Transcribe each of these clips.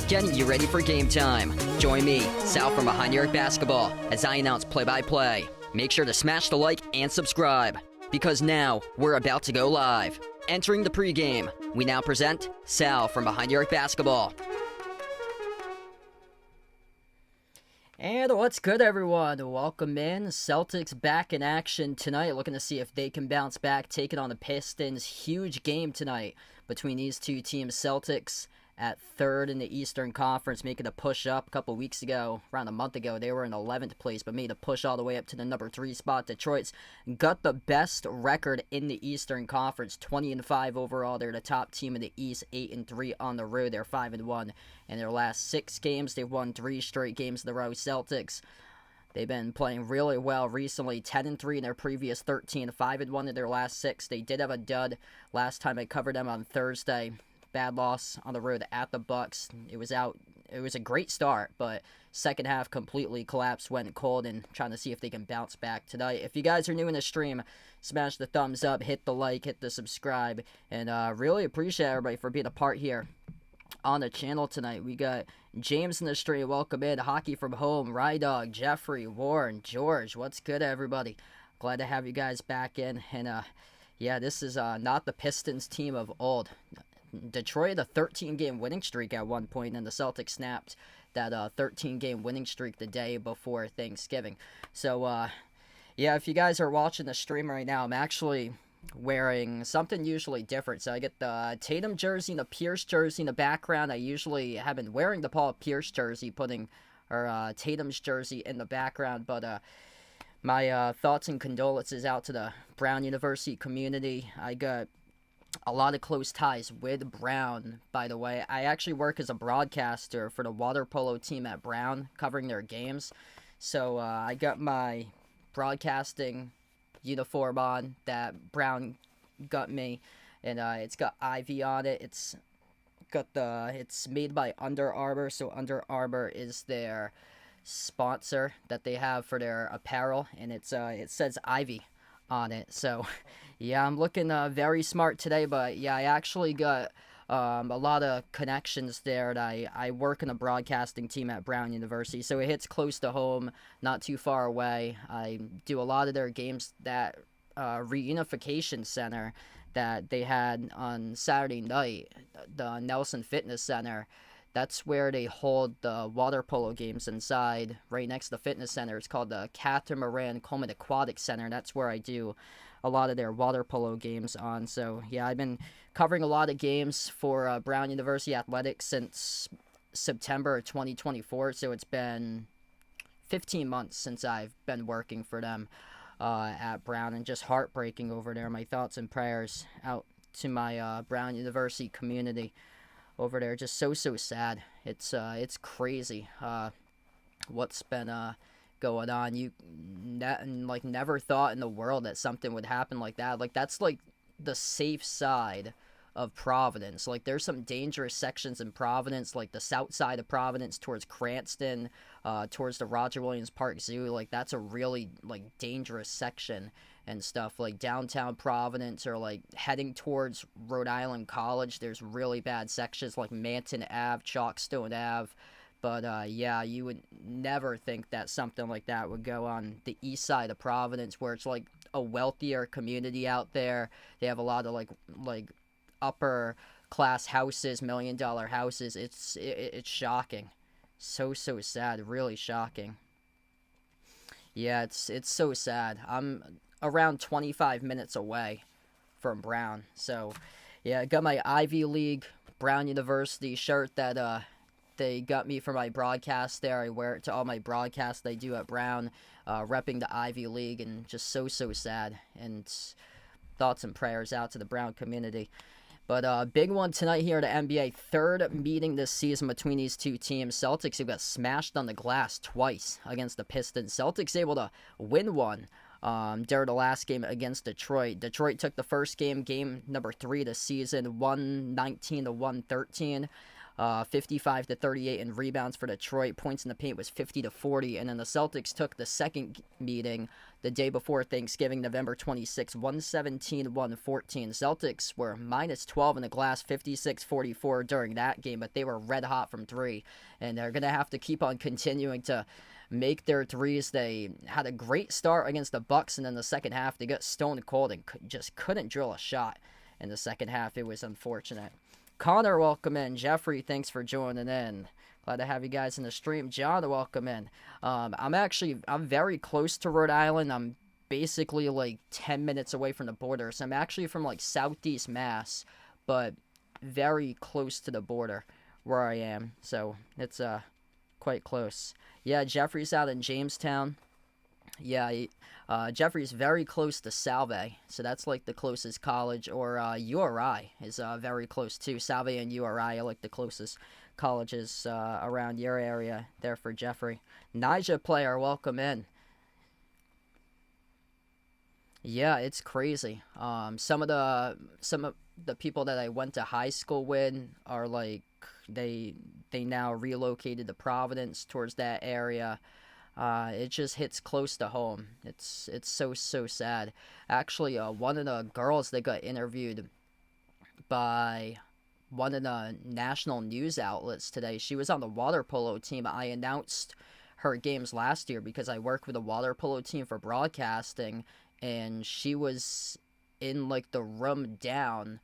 Getting you ready for game time. Join me, Sal from Behind Your Arc Basketball, as I announce play-by-play. Make sure to smash the like and subscribe, because now we're about to go live. Entering the pregame, we now present Sal from Behind Your Arc Basketball. And what's good, everyone? Welcome in. Celtics back in action tonight, looking to see if they can bounce back, taking on the Pistons. Huge game tonight between these two teams. Celtics at third in the Eastern Conference, making a push up. A couple weeks ago, around a month ago, they were in 11th place, but made a push all the way up to the number 3 spot. Detroit's got the best record in the Eastern Conference, 20-5 overall. They're the top team in the East, 8-3 on the road. They're 5-1 in their last 6 games. They've won 3 straight games in a row. Celtics, they've been playing really well recently, 10-3 in their previous 13, 5-1 in their last 6. They did have a dud last time I covered them on Thursday. Bad loss on the road at the Bucks. It was a great start, but second half completely collapsed, went cold, and trying to see if they can bounce back tonight. If you guys are new in the stream, smash the thumbs up, hit the like, hit the subscribe, and really appreciate everybody for being a part here on the channel tonight. We got James in the stream. Welcome in. Hockey from Home, Rydog, Jeffrey, Warren, George. What's good, everybody? Glad to have you guys back in. And yeah, this is not the Pistons team of old. Detroit, a 13-game winning streak at one point, and the Celtics snapped that 13-game winning streak the day before Thanksgiving. So, yeah, if you guys are watching the stream right now, I'm actually wearing something usually different. So I get the Tatum jersey and the Pierce jersey in the background. I usually have been wearing the Paul Pierce jersey, putting Tatum's jersey in the background, but my thoughts and condolences out to the Brown University community. I got a lot of close ties with Brown, by the way. I actually work as a broadcaster for the water polo team at Brown, covering their games. So I got my broadcasting uniform on that Brown got me, and it's got Ivy on it. It's made by Under Armour, so Under Armour is their sponsor that they have for their apparel, and it says Ivy on it. So yeah, I'm looking very smart today, but yeah, I actually got a lot of connections there. And I work in a broadcasting team at Brown University, so it hits close to home, not too far away. I do a lot of their games, that reunification center that they had on Saturday night, the Nelson Fitness Center. That's where they hold the water polo games inside, right next to the fitness center. It's called the Catamaran Coleman Aquatic Center. That's where I do a lot of their water polo games on. So yeah, I've been covering a lot of games for Brown University Athletics since September of 2024. So it's been 15 months since I've been working for them at Brown, and just heartbreaking over there. My thoughts and prayers out to my Brown University community over there. Just so sad. It's crazy what's been going on. You never thought in the world that something would happen like that. Like, that's like the safe side of Providence. Like, there's some dangerous sections in Providence, like the south side of Providence towards Cranston, towards the Roger Williams Park Zoo. Like, that's a really like dangerous section and stuff. Like downtown Providence, or like heading towards Rhode Island College, there's really bad sections like Manton Ave, Chalkstone Ave. But yeah, you would never think that something like that would go on the east side of Providence, where it's like a wealthier community out there. They have a lot of like upper class houses, $1 million houses. It's shocking. So sad. Really shocking. Yeah, it's so sad. I'm around 25 minutes away from Brown. So yeah, I got my Ivy League Brown University shirt that they got me for my broadcast there. I wear it to all my broadcasts they do at Brown, repping the Ivy League, and just so sad. And thoughts and prayers out to the Brown community. But big one tonight here at the NBA. Third meeting this season between these two teams. Celtics, who got smashed on the glass twice against the Pistons. Celtics able to win one during the last game against Detroit. Detroit took the first game number 3 this season, 119 to 113. 55 to 38 in rebounds for Detroit. Points in the paint was 50 to 40. And then the Celtics took the second meeting the day before Thanksgiving, November 26, 117 to 114. Celtics were minus 12 in the glass, 56-44 during that game, but they were red hot from 3. And they're going to have to keep on continuing to make their threes. They had a great start against the Bucks, and then the second half they got stone cold and just couldn't drill a shot in the second half. It was unfortunate. Connor, welcome in. Jeffrey, thanks for joining in. Glad to have you guys in the stream. John, welcome in. I'm very close to Rhode Island. I'm basically like 10 minutes away from the border. So I'm actually from like southeast Mass, but very close to the border where I am. So it's quite close. Yeah, Jeffrey's out in Jamestown. Yeah, Jeffrey's very close to Salve, so that's like the closest college, or URI is very close too. Salve and URI are like the closest colleges around your area there for Jeffrey. Nija player, welcome in. Yeah, it's crazy. Some of the people that I went to high school with are like they now relocated to Providence towards that area. It just hits close to home. It's so sad. Actually, one of the girls that got interviewed by one of the national news outlets today, she was on the water polo team. I announced her games last year because I work with a water polo team for broadcasting, and she was in like the room down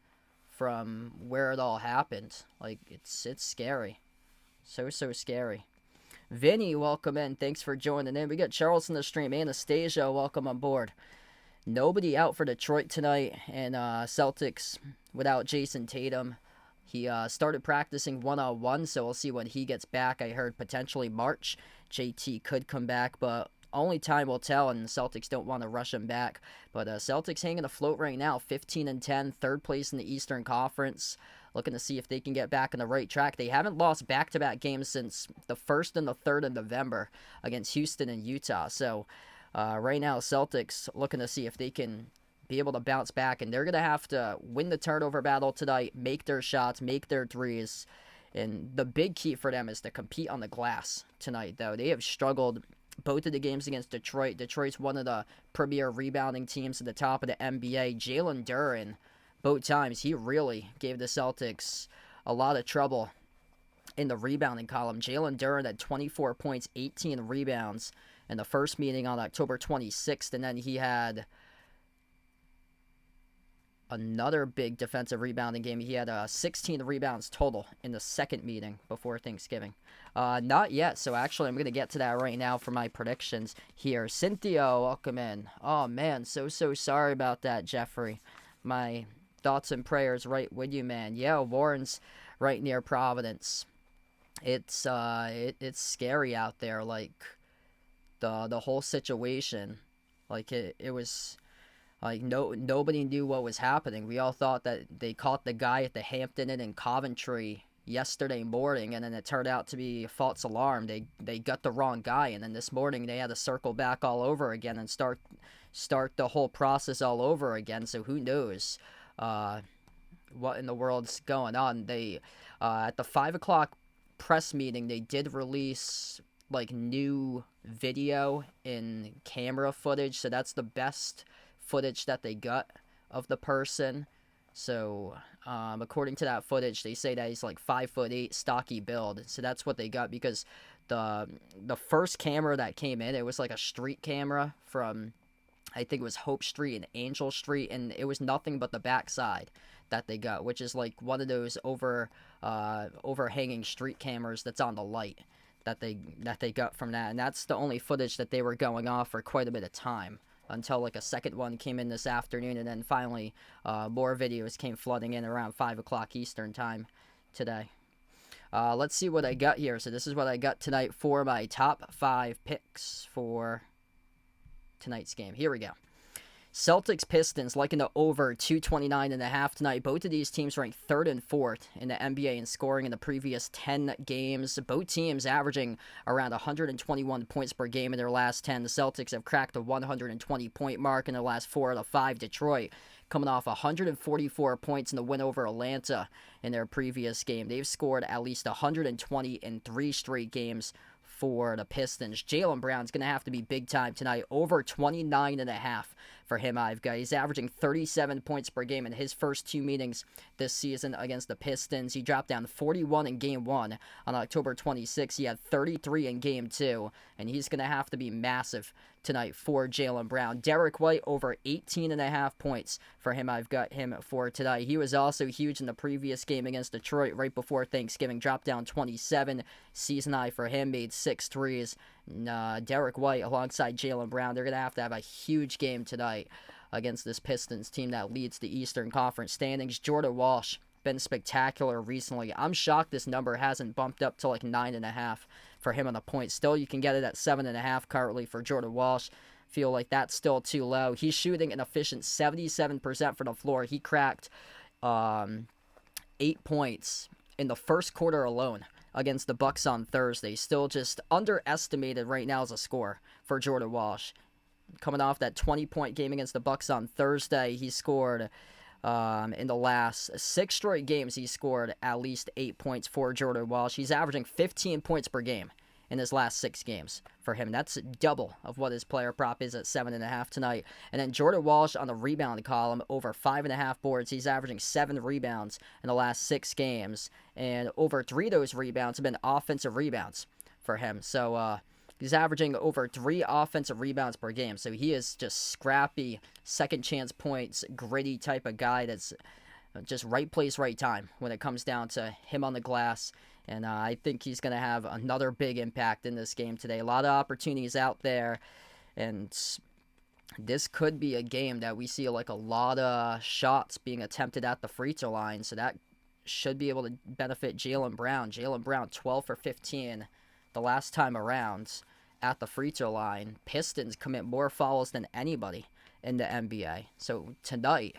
from where it all happened. Like, it's scary. So scary. Vinny, welcome in. Thanks for joining in. We got Charles in the stream. Anastasia, welcome on board. Nobody out for Detroit tonight, and Celtics without Jason Tatum. He started practicing one-on-one, so we'll see when he gets back. I heard potentially March. JT could come back, but only time will tell, and the Celtics don't want to rush him back. But Celtics hanging afloat right now, 15-10, third place in the Eastern Conference. Looking to see if they can get back on the right track. They haven't lost back-to-back games since the 1st and the 3rd of November against Houston and Utah. So right now, Celtics looking to see if they can be able to bounce back. And they're going to have to win the turnover battle tonight, make their shots, make their threes. And the big key for them is to compete on the glass tonight, though. They have struggled both of the games against Detroit. Detroit's one of the premier rebounding teams at the top of the NBA. Jalen Duren, both times, he really gave the Celtics a lot of trouble in the rebounding column. Jalen Duren had 24 points, 18 rebounds in the first meeting on October 26th, and then he had another big defensive rebounding game. He had 16 rebounds total in the second meeting before Thanksgiving. Not yet, so actually I'm going to get to that right now for my predictions here. Cynthia, welcome in. Oh, man, so sorry about that, Jeffrey. My thoughts and prayers right with you, man. Yeah, Warren's right near Providence. It's it's scary out there, like the whole situation. Like it was like nobody knew what was happening. We all thought that they caught the guy at the Hampton Inn in Coventry yesterday morning, and then it turned out to be a false alarm. They got the wrong guy, and then this morning they had to circle back all over again and start the whole process all over again. So who knows what in the world's going on? They at the 5 o'clock press meeting, they did release like new video in camera footage, so that's the best footage that they got of the person. So according to that footage, they say that he's like 5'8", stocky build. So that's what they got, because the first camera that came in, it was like a street camera from, I think it was Hope Street and Angel Street, and it was nothing but the backside that they got, which is like one of those overhanging street cameras that's on the light that they got from that. And that's the only footage that they were going off for quite a bit of time, until like a second one came in this afternoon, and then finally more videos came flooding in around 5 o'clock Eastern time today. Let's see what I got here. So this is what I got tonight for my top 5 picks for tonight's game. Here we go. Celtics Pistons, liking the over 229.5 tonight. Both of these teams ranked 3rd and 4th in the NBA in scoring in the previous 10 games. Both teams averaging around 121 points per game in their last 10. The Celtics have cracked the 120-point mark in their last 4 out of 5. Detroit, coming off 144 points in the win over Atlanta in their previous game. They've scored at least 120 in 3 straight games for the Pistons. Jaylen Brown's going to have to be big time tonight. Over 29.5 for him, I've got. He's averaging 37 points per game in his first 2 meetings this season against the Pistons. He dropped down 41 in Game 1 on October 26. He had 33 in Game 2, and he's going to have to be massive tonight for Jaylen Brown. Derek White, over 18.5 points for him. I've got him for tonight. He was also huge in the previous game against Detroit right before Thanksgiving. Dropped down 27. Season high for him. Made 6 threes. Derek White alongside Jaylen Brown, they're going to have a huge game tonight against this Pistons team that leads the Eastern Conference standings. Jordan Walsh, been spectacular recently. I'm shocked this number hasn't bumped up to like 9.5 for him on the points. Still, you can get it at 7.5 currently for Jordan Walsh. Feel like that's still too low. He's shooting an efficient 77% from the floor. He cracked 8 points in the first quarter alone against the Bucks on Thursday. Still just underestimated right now as a score for Jordan Walsh. Coming off that 20-point game against the Bucks on Thursday, he scored in the last 6 straight games. He scored at least 8 points for Jordan Walsh. He's averaging 15 points per game in his last 6 games for him. That's double of what his player prop is at 7.5 tonight. And then Jordan Walsh on the rebound column, over 5.5 boards. He's averaging 7 rebounds in the last 6 games, and over 3 of those rebounds have been offensive rebounds for him. So he's averaging over 3 offensive rebounds per game. So he is just scrappy, second chance points, gritty type of guy that's just right place, right time when it comes down to him on the glass. And I think he's going to have another big impact in this game today. A lot of opportunities out there. And this could be a game that we see like a lot of shots being attempted at the free throw line. So that should be able to benefit Jaylen Brown. Jaylen Brown, 12 for 15 the last time around at the free throw line. Pistons commit more fouls than anybody in the NBA. So tonight,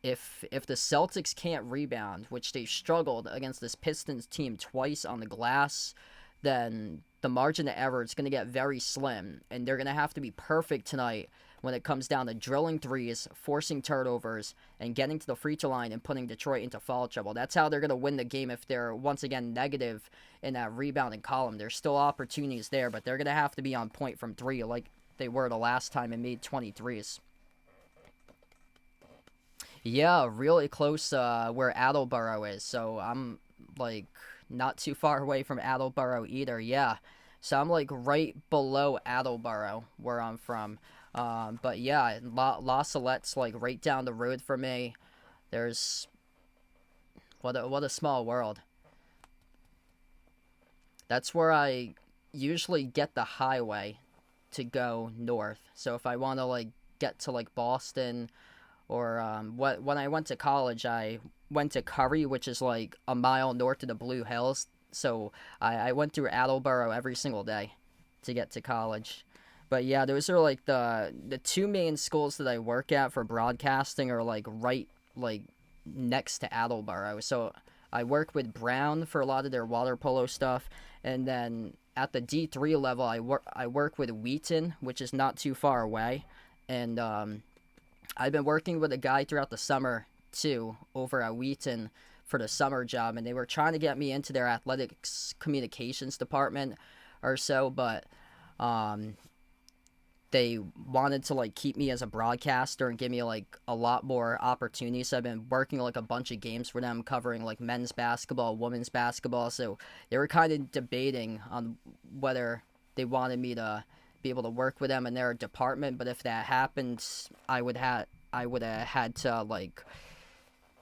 if the Celtics can't rebound, which they've struggled against this Pistons team twice on the glass, then the margin of error is going to get very slim, and they're going to have to be perfect tonight when it comes down to drilling threes, forcing turnovers, and getting to the free throw line and putting Detroit into foul trouble. That's how they're going to win the game if they're once again negative in that rebounding column. There's still opportunities there, but they're going to have to be on point from 3 like they were the last time and made 23s. Yeah, really close where Attleboro is. So I'm like not too far away from Attleboro either. Yeah. So I'm like right below Attleboro where I'm from. But yeah, La Salette's like right down the road from me. There's what a small world. That's where I usually get the highway to go north. So if I want to like get to like Boston or when I went to college, I went to Curry, which is like a mile north of the Blue Hills. So I went through Attleboro every single day to get to college. But yeah, those are like the two main schools that I work at for broadcasting are like right like next to Attleboro. So I work with Brown for a lot of their water polo stuff, and then at the D3 level, I work with Wheaton, which is not too far away, and I've been working with a guy throughout the summer too over at Wheaton for the summer job, and they were trying to get me into their athletics communications department or so, but um, they wanted to like keep me as a broadcaster and give me like a lot more opportunities. So I've been working like a bunch of games for them, covering like men's basketball, women's basketball. So they were kind of debating on whether they wanted me to be able to work with them in their department. But if that happened, I would have had to like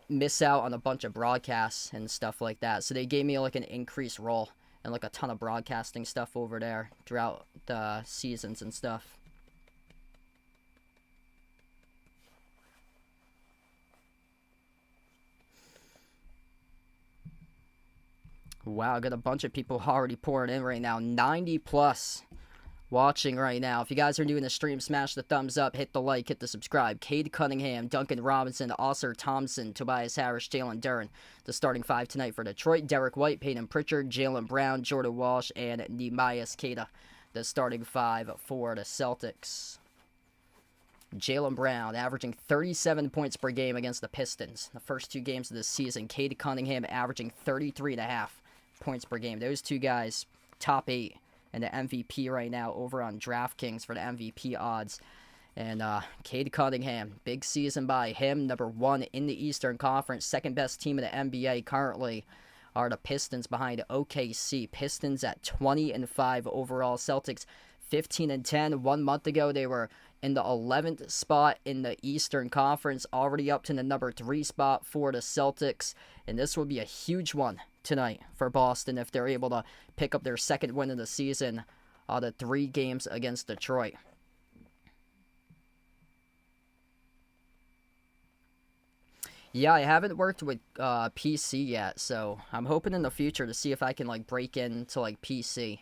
miss out on a bunch of broadcasts and stuff like that. So they gave me like an increased role and like a ton of broadcasting stuff over there throughout the seasons and stuff. Wow, I got a bunch of people already pouring in right now. 90 plus watching right now. If you guys are new in the stream, smash the thumbs up, hit the like, hit the subscribe. Cade Cunningham, Duncan Robinson, Oscar Thompson, Tobias Harris, Jalen Duren. The starting five tonight for Detroit: Derek White, Peyton Pritchard, Jalen Brown, Jordan Walsh, and Nehemias Queta. The starting five for the Celtics. Jalen Brown averaging 37 points per game against the Pistons. The first two games of this season, Cade Cunningham averaging 33.5 points per game. Those two guys, top 8 in the MVP right now over on DraftKings for the MVP odds. And Cade Cunningham, big season by him, number 1 in the Eastern Conference, second best team in the NBA currently are the Pistons behind OKC. Pistons at 20-5 overall. Celtics 15-10. 1 month ago, they were in the 11th spot in the Eastern Conference, already up to the number 3 spot for the Celtics. And this will be a huge one tonight for Boston if they're able to pick up their second win of the season out of 3 games against Detroit. Yeah, I haven't worked with PC yet, so I'm hoping in the future to see if I can like break into like PC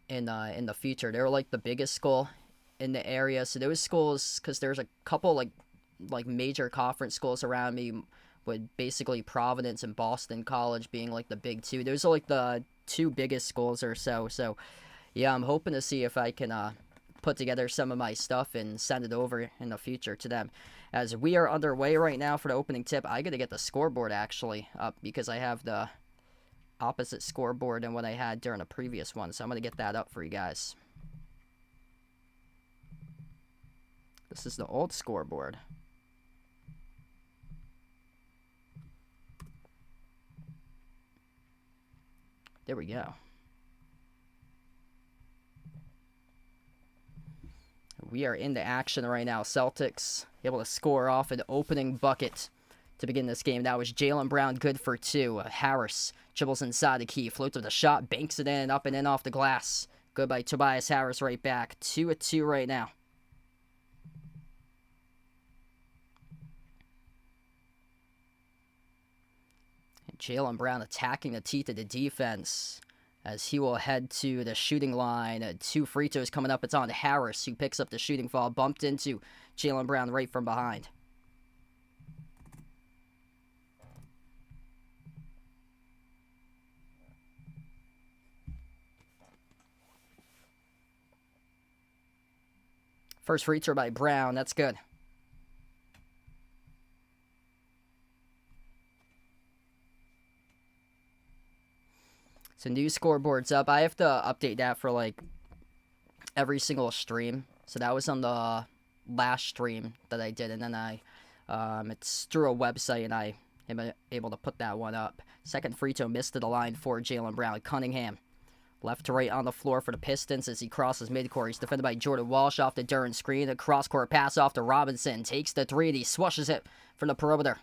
in the future. They're like the biggest school in the area, so those schools, because there's a couple like major conference schools around me, with basically Providence and Boston College being like the big two. Those are like the two biggest schools or so. So yeah, I'm hoping to see if I can put together some of my stuff and send it over in the future to them. As we are underway right now for the opening tip, I got to get the scoreboard actually up because I have the opposite scoreboard than what I had during the previous one. So I'm going to get that up for you guys. This is the old scoreboard. There we go. We are into action right now. Celtics able to score off an opening bucket to begin this game. That was Jalen Brown, good for 2. Harris dribbles inside the key, floats with a shot, banks it in, up and in off the glass. Good by Tobias Harris right back. 2-2 right now. Jalen Brown attacking the teeth of the defense as he will head to the shooting line. 2 free throws coming up. It's on Harris, who picks up the shooting foul. Bumped into Jalen Brown right from behind. First free throw by Brown. That's good. So new scoreboard's up. I have to update that for like every single stream. So that was on the last stream that I did, and then it's through a website, and I am able to put that one up. Second free throw missed to the line for Jalen Brown. Cunningham Left to right on the floor for the Pistons as he crosses midcourt. He's defended by Jordan Walsh off the Duren screen. A cross-court pass off to Robinson. Takes the three and he swushes it from the perimeter.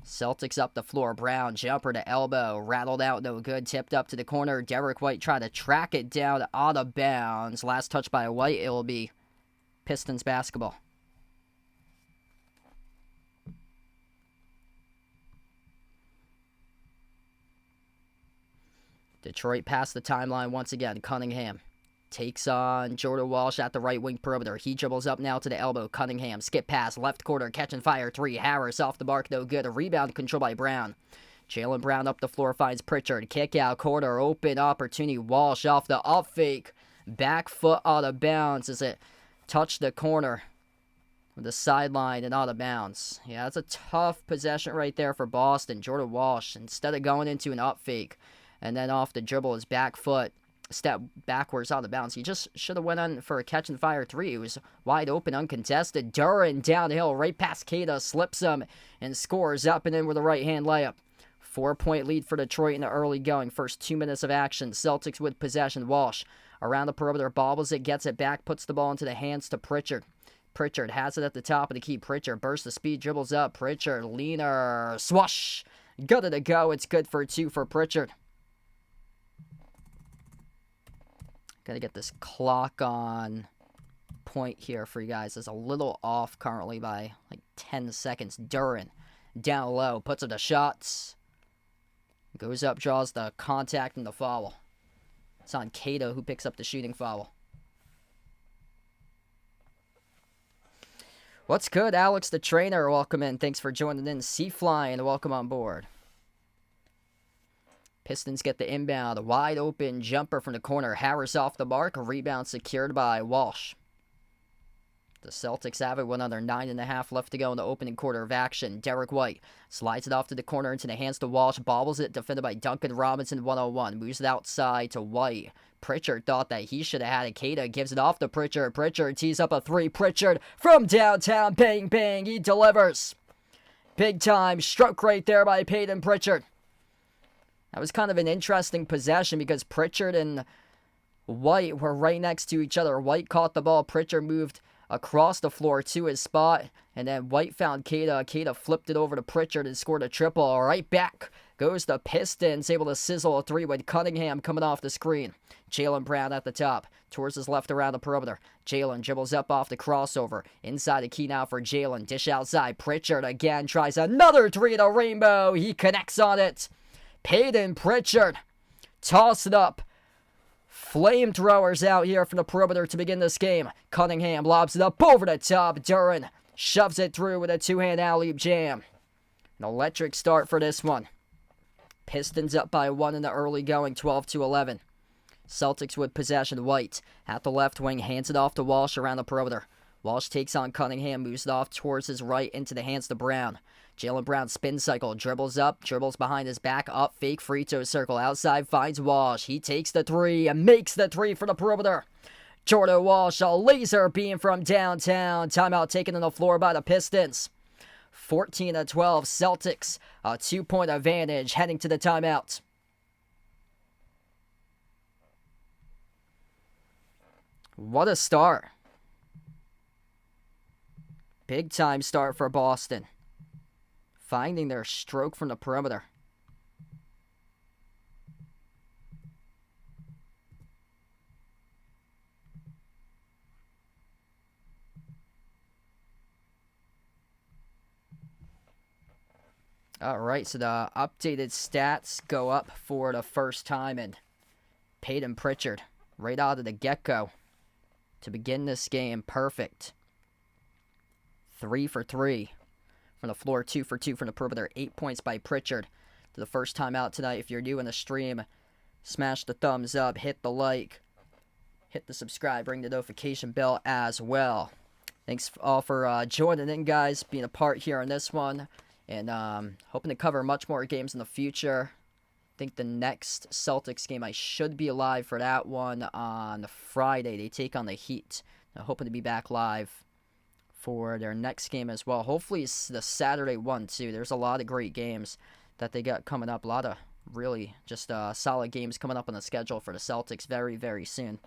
Celtics up the floor. Brown, jumper to elbow. Rattled out, no good. Tipped up to the corner. Derek White tried to track it down out of bounds. Last touch by White. It will be Pistons basketball. Detroit past the timeline once again. Cunningham takes on Jordan Walsh at the right wing perimeter. He dribbles up now to the elbow. Cunningham, skip pass, left corner, catch and fire, three. Harris off the mark, no good. A rebound controlled by Brown. Jaylen Brown up the floor, finds Pritchard. Kick out, corner, open opportunity. Walsh off the up fake. Back foot out of bounds as it touched the corner of the sideline and out of bounds. Yeah, that's a tough possession right there for Boston. Jordan Walsh, instead of going into an up fake and then off the dribble, his back foot step backwards out of bounds. He just should have went on for a catch and fire three. It was wide open, uncontested. Duren downhill, right past Queta, slips him and scores up and in with a right-hand layup. 4-point lead for Detroit in the early going. First 2 minutes of action. Celtics with possession. Walsh around the perimeter, bobbles it, gets it back, puts the ball into the hands to Pritchard. Pritchard has it at the top of the key. Pritchard bursts the speed, dribbles up. Pritchard, leaner, swash. Good to go. It's good for two for Pritchard. Got to get this clock on point here for you guys. It's a little off currently by like 10 seconds. Duren down low, puts up the shots. Goes up, draws the contact and the foul. It's on Cato who picks up the shooting foul. What's good, Alex the trainer? Welcome in. Thanks for joining in. Seaflying, welcome on board. Pistons get the inbound. A wide open jumper from the corner. Harris off the mark. A rebound secured by Walsh. The Celtics have it. 1 under 9.5 left to go in the opening quarter of action. Derek White slides it off to the corner into the hands to Walsh. Bobbles it. Defended by Duncan Robinson. 1-on-1. Moves it outside to White. Pritchard thought that he should have had it. Queta gives it off to Pritchard. Pritchard tees up a three. Pritchard from downtown. Bang, bang. He delivers. Big time stroke right there by Peyton Pritchard. That was kind of an interesting possession because Pritchard and White were right next to each other. White caught the ball. Pritchard moved across the floor to his spot. And then White found Queta. Queta flipped it over to Pritchard and scored a triple. Right back goes the Pistons. Able to sizzle a three with Cunningham coming off the screen. Jaylen Brown at the top. Towards his left around the perimeter. Jaylen dribbles up off the crossover. Inside the key now for Jaylen. Dish outside. Pritchard again tries another three to Rainbow. He connects on it. Peyton Pritchard. Toss it up. Flamethrowers out here from the perimeter to begin this game. Cunningham lobs it up over the top. Duren shoves it through with a two-hand alley-oop jam. An electric start for this one. Pistons up by 1 in the early going, 12-11. Celtics with possession. White at the left wing, hands it off to Walsh around the perimeter. Walsh takes on Cunningham, moves it off towards his right into the hands to Brown. Jaylen Brown spin cycle, dribbles up, dribbles behind his back, up, fake free throw circle, outside, finds Walsh. He takes the three and makes the three for the perimeter. Jordan Walsh, a laser beam from downtown. Timeout taken on the floor by the Pistons. 14-12, Celtics, a 2-point advantage heading to the timeout. What a start. Big time start for Boston. Finding their stroke from the perimeter. Alright, so the updated stats go up for the first time, and Peyton Pritchard, right out of the get-go, to begin this game, perfect. 3 for 3 from the floor, 2 for 2 from the perimeter. 8 points by Pritchard. To the first time out tonight. If you're new in the stream, smash the thumbs up, hit the like, hit the subscribe, ring the notification bell as well. Thanks all for joining in, guys, being a part here on this one, and hoping to cover much more games in the future. I think the next Celtics game, I should be live for that one on Friday. They take on the Heat. I'm hoping to be back live for their next game as well. Hopefully it's the Saturday one, too. There's a lot of great games that they got coming up. A lot of really just solid games coming up on the schedule for the Celtics very, very soon.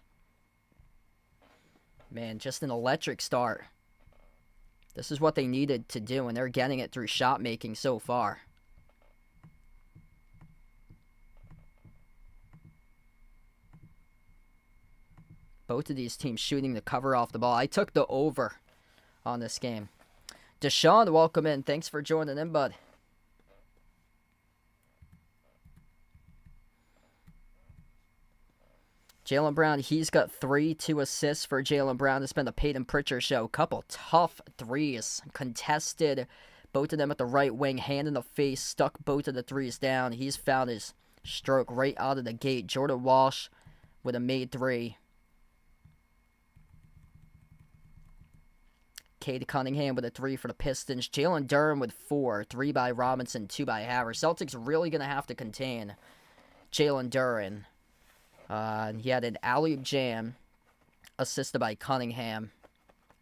Man, just an electric start. This is what they needed to do, and they're getting it through shot making so far. Both of these teams shooting the cover off the ball. I took the over on this game. Deshaun, welcome in. Thanks for joining in, bud. Jaylen Brown, he's got 3, 2 assists for Jaylen Brown. It's been the Peyton Pritchard show. Couple tough threes. Contested, both of them at the right wing, hand in the face, stuck both of the threes down. He's found his stroke right out of the gate. Jordan Walsh with a made 3. Cade Cunningham with a 3 for the Pistons. Jalen Durham with 4. 3 by Robinson, 2 by Harris. Celtics really going to have to contain Jalen Durham. He had an alley-oop jam assisted by Cunningham.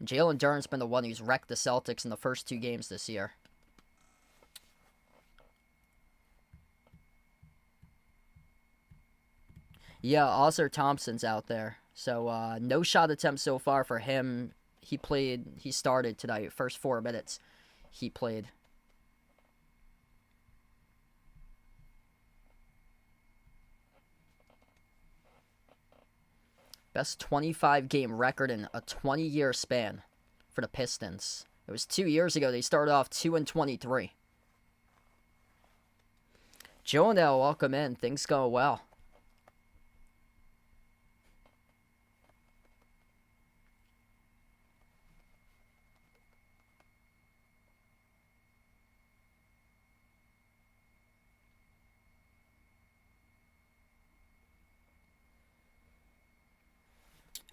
Jalen Durham's been the one who's wrecked the Celtics in the first 2 games this year. Yeah, Oscar Thompson's out there. So, no shot attempts so far for him. He started tonight. First 4 minutes he played. Best 25-game record in a 20-year span for the Pistons. It was 2 years ago. They started off 2-23. Jonel, welcome in. Things go well.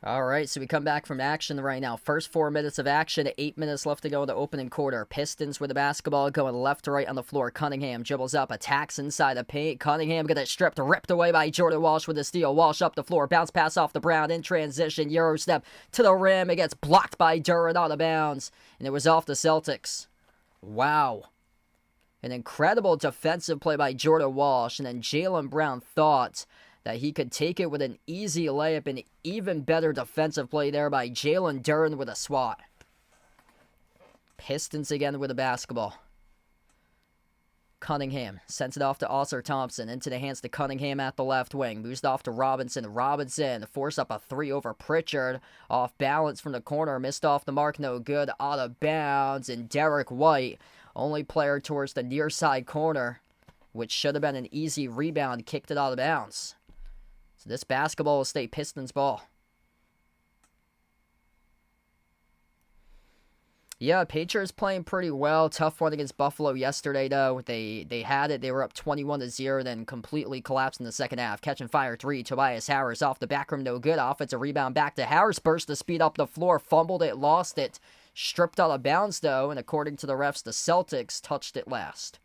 All right, so we come back from action right now. First 4 minutes of action, 8 minutes left to go in the opening quarter. Pistons with the basketball going left to right on the floor. Cunningham dribbles up, attacks inside the paint. Cunningham got it stripped, ripped away by Jordan Walsh with a steal. Walsh up the floor, bounce pass off the Brown in transition. Euro step to the rim. It gets blocked by Duran out of bounds, and it was off the Celtics. Wow. An incredible defensive play by Jordan Walsh, and then Jaylen Brown thought that he could take it with an easy layup, and even better defensive play there by Jalen Duran with a swat. Pistons again with the basketball. Cunningham sends it off to Oscar Thompson, into the hands to Cunningham at the left wing. Moves it off to Robinson. Robinson forced up a 3 over Pritchard. Off balance from the corner. Missed off the mark. No good. Out of bounds. And Derek White, only player towards the near side corner, which should have been an easy rebound, kicked it out of bounds. So this basketball will stay Pistons ball. Yeah, Patriots playing pretty well. Tough one against Buffalo yesterday, though. They had it. They were up 21-0, then completely collapsed in the second half. Catching fire 3. Tobias Harris off the back rim, no good. Offensive rebound back to Harris. Burst to speed up the floor. Fumbled it, lost it. Stripped out of bounds, though. And according to the refs, the Celtics touched it last.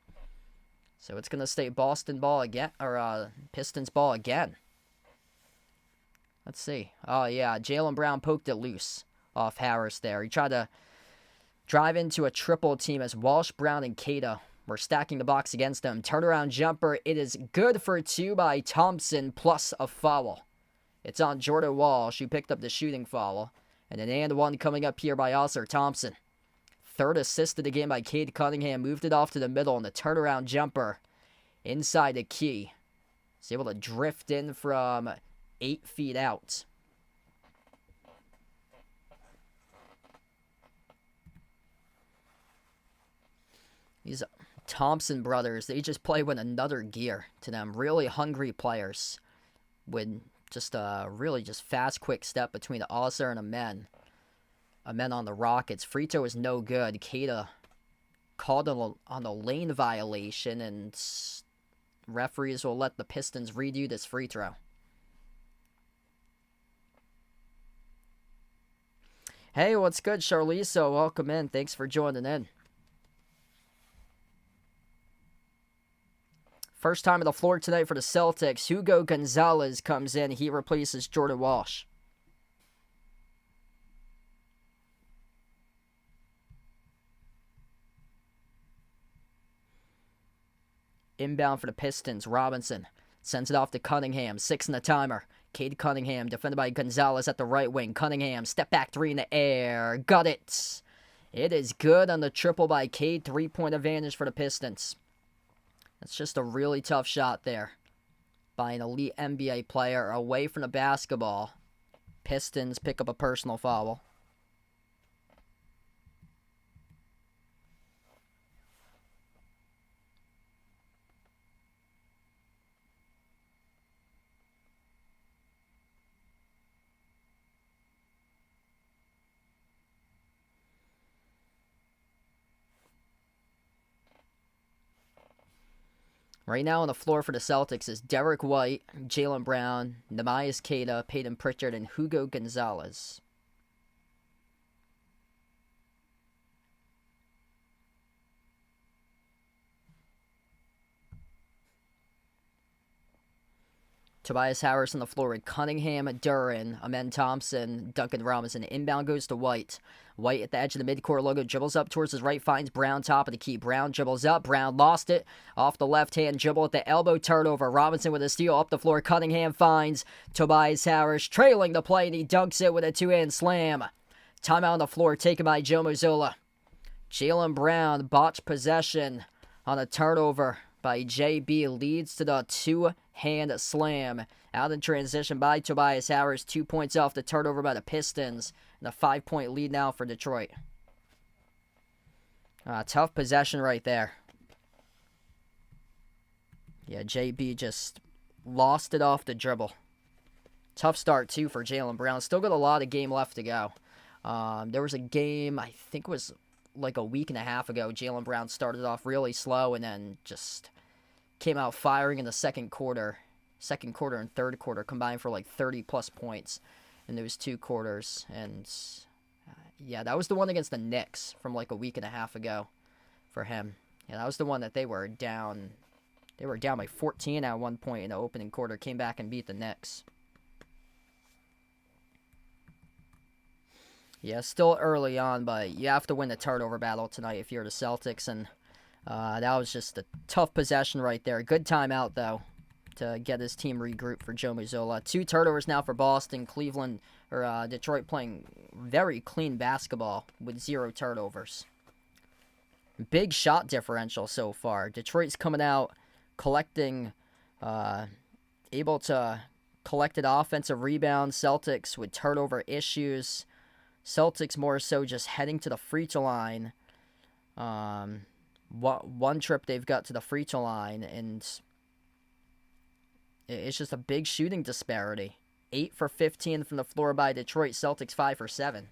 So it's going to stay Boston ball again, or Pistons ball again. Let's see. Oh, yeah. Jaylen Brown poked it loose off Harris there. He tried to drive into a triple team as Walsh, Brown, and Cada were stacking the box against him. Turnaround jumper. It is good for 2 by Thompson plus a foul. It's on Jordan Walsh, who picked up the shooting foul. And an and one coming up here by Oscar Thompson. Third assist of the game by Cade Cunningham. Moved it off to the middle, and the turnaround jumper inside the key. He's able to drift in from 8 feet out. These Thompson brothers, they just play with another gear to them. Really hungry players with just a really just fast, quick step between the Oscar and Amen. Amen on the Rockets. Free throw is no good. Cada called on a lane violation, and referees will let the Pistons redo this free throw. Hey, what's good, Charlize? Welcome in. Thanks for joining in. First time on the floor tonight for the Celtics. Hugo Gonzalez comes in. He replaces Jordan Walsh. Inbound for the Pistons. Robinson sends it off to Cunningham. 6 in the timer. Cade Cunningham, defended by Gonzalez at the right wing. Cunningham, step back 3 in the air. Got it. It is good on the triple by Cade. 3-point advantage for the Pistons. That's just a really tough shot there by an elite NBA player away from the basketball. Pistons pick up a personal foul. Right now on the floor for the Celtics is Derek White, Jaylen Brown, Neemias Queta, Peyton Pritchard, and Hugo Gonzalez. Tobias Harris on the floor with Cunningham, Duren, Amen Thompson, Duncan Robinson. Inbound goes to White. White at the edge of the midcourt logo, dribbles up towards his right, finds Brown top of the key. Brown dribbles up, Brown lost it. Off the left-hand dribble at the elbow, turnover. Robinson with a steal up the floor. Cunningham finds Tobias Harris, trailing the play, and he dunks it with a two-hand slam. Timeout on the floor taken by Joe Mazzola. Jaylen Brown botched possession on a turnover by JB, leads to the two-hand slam. Out in transition by Tobias Harris. 2 points off the turnover by the Pistons. And a 5-point lead now for Detroit. Tough possession right there. Yeah, JB just lost it off the dribble. Tough start, too, for Jaylen Brown. Still got a lot of game left to go. There was a game, I think it was like a week and a half ago. Jaylen Brown started off really slow and then just came out firing in the second quarter. Second quarter and third quarter combined for like 30-plus points in those 2 quarters. And, yeah, that was the one against the Knicks from like a week and a half ago for him. Yeah, that was the one that they were down. They were down by 14 at one point in the opening quarter. Came back and beat the Knicks. Yeah, still early on, but you have to win the turnover battle tonight if you're the Celtics. And that was just a tough possession right there. Good timeout, though, to get his team regrouped for Joe Mazzola. 2 turnovers now for Boston. Detroit playing very clean basketball with 0 turnovers. Big shot differential so far. Detroit's coming out collecting, able to collected offensive rebounds. Celtics with turnover issues. Celtics more so just heading to the free throw line. One trip they've got to the free throw line, and it's just a big shooting disparity. 8 for 15 from the floor by Detroit. Celtics 5 for 7.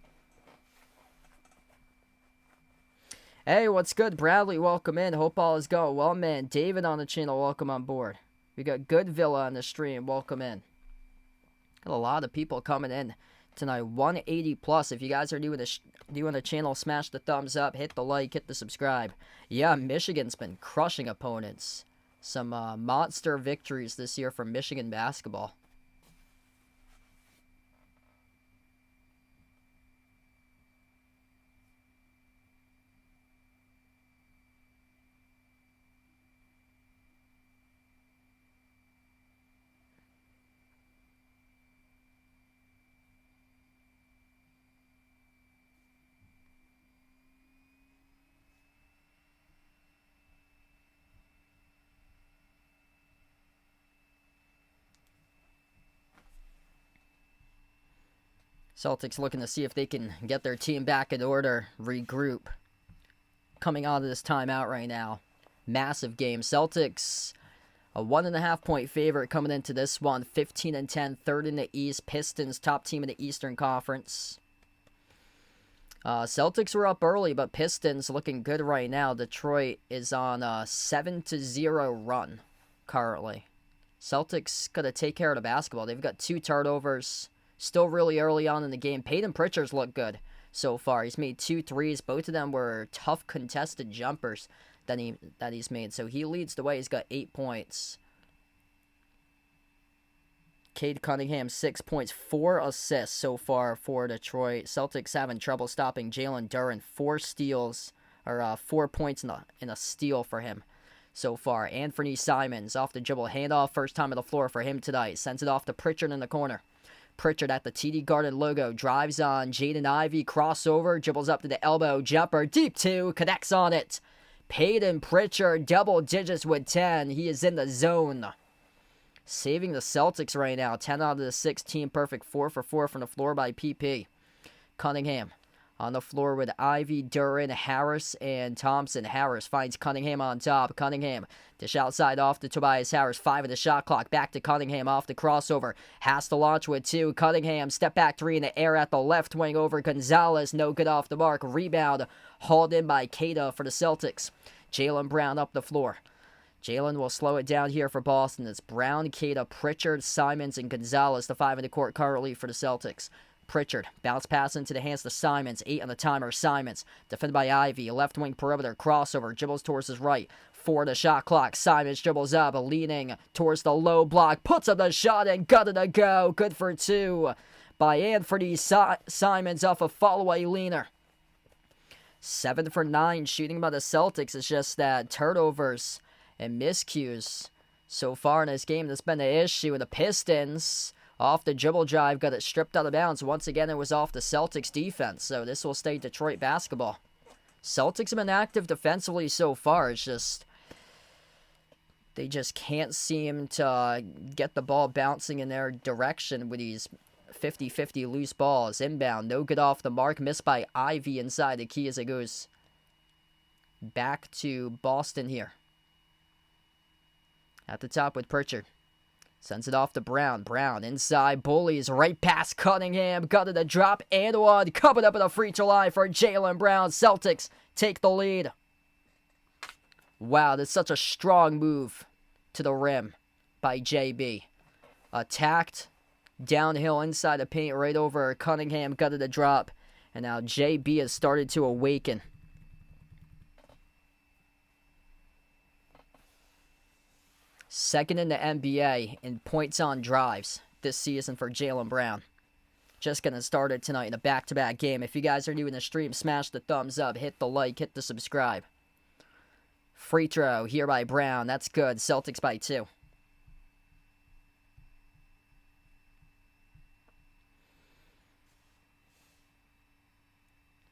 Hey, what's good, Bradley? Welcome in. Hope all is going well, man. David on the channel, welcome on board. We got Good Villa on the stream. Welcome in. Got a lot of people coming in tonight. 180 plus. If you guys are new to the channel, smash the thumbs up, hit the like, hit the subscribe. Yeah, Michigan's been crushing opponents. Some monster victories this year for Michigan basketball. Celtics looking to see if they can get their team back in order, regroup. Coming out of this timeout right now. Massive game. Celtics, a 1.5-point favorite coming into this one. 15-10, third in the East. Pistons, top team in the Eastern Conference. Celtics were up early, but Pistons looking good right now. Detroit is on a 7-0 run currently. Celtics got to take care of the basketball. They've got 2 turnovers. Still really early on in the game. Peyton Pritchard's looked good so far. He's made 2 threes. Both of them were tough contested jumpers that he's made. So he leads the way. He's got 8 points. Cade Cunningham, 6 points, 4 assists so far for Detroit. Celtics having trouble stopping Jalen Duren. 4 steals, or 4 points in a steal for him so far. Anthony Simons off the dribble, handoff, first time on the floor for him tonight. Sends it off to Pritchard in the corner. Pritchard at the TD Garden logo, drives on Jaden Ivey, crossover, dribbles up to the elbow, jumper, deep two, connects on it. Peyton Pritchard, double digits with 10. He is in the zone. Saving the Celtics right now. 10 out of the 16 perfect. 4 for 4 from the floor by PP. Cunningham on the floor with Ivy, Duran, Harris, and Thompson. Harris finds Cunningham on top. Cunningham dish outside off to Tobias Harris. 5 of the shot clock. Back to Cunningham off the crossover. Has to launch with 2. Cunningham step back 3 in the air at the left wing over Gonzalez. No good off the mark. Rebound hauled in by Keita for the Celtics. Jaylen Brown up the floor. Jaylen will slow it down here for Boston. It's Brown, Keita, Pritchard, Simons, and Gonzalez, the 5 in the court currently for the Celtics. Pritchard, bounce pass into the hands to Simons, 8 on the timer, Simons, defended by Ivy, left wing perimeter, crossover, dribbles towards his right, 4 the shot clock, Simons dribbles up, leaning towards the low block, puts up the shot and got it to go, good for 2 by Anthony Simons off a follow-away leaner. 7 for 9 shooting by the Celtics. It's just that turnovers and miscues so far in this game that's been the issue. And the Pistons, off the dribble drive, got it stripped out of bounds. Once again, it was off the Celtics defense, so this will stay Detroit basketball. Celtics have been active defensively so far. It's just they just can't seem to get the ball bouncing in their direction with these 50-50 loose balls. Inbound, no good off the mark. Missed by Ivy inside. The key as it goes back to Boston here. At the top with Pritchard. Sends it off to Brown. Brown inside. Bullies right past Cunningham. Got it a drop and one. Coming up at the free throw line for Jaylen Brown. Celtics take the lead. Wow, that's such a strong move to the rim by JB. Attacked. Downhill inside the paint right over Cunningham. Got it a drop. And now JB has started to awaken. Second in the NBA in points on drives this season for Jaylen Brown. Just going to start it tonight in a back-to-back game. If you guys are new in the stream, smash the thumbs up, hit the like, hit the subscribe. Free throw here by Brown. That's good. Celtics by 2.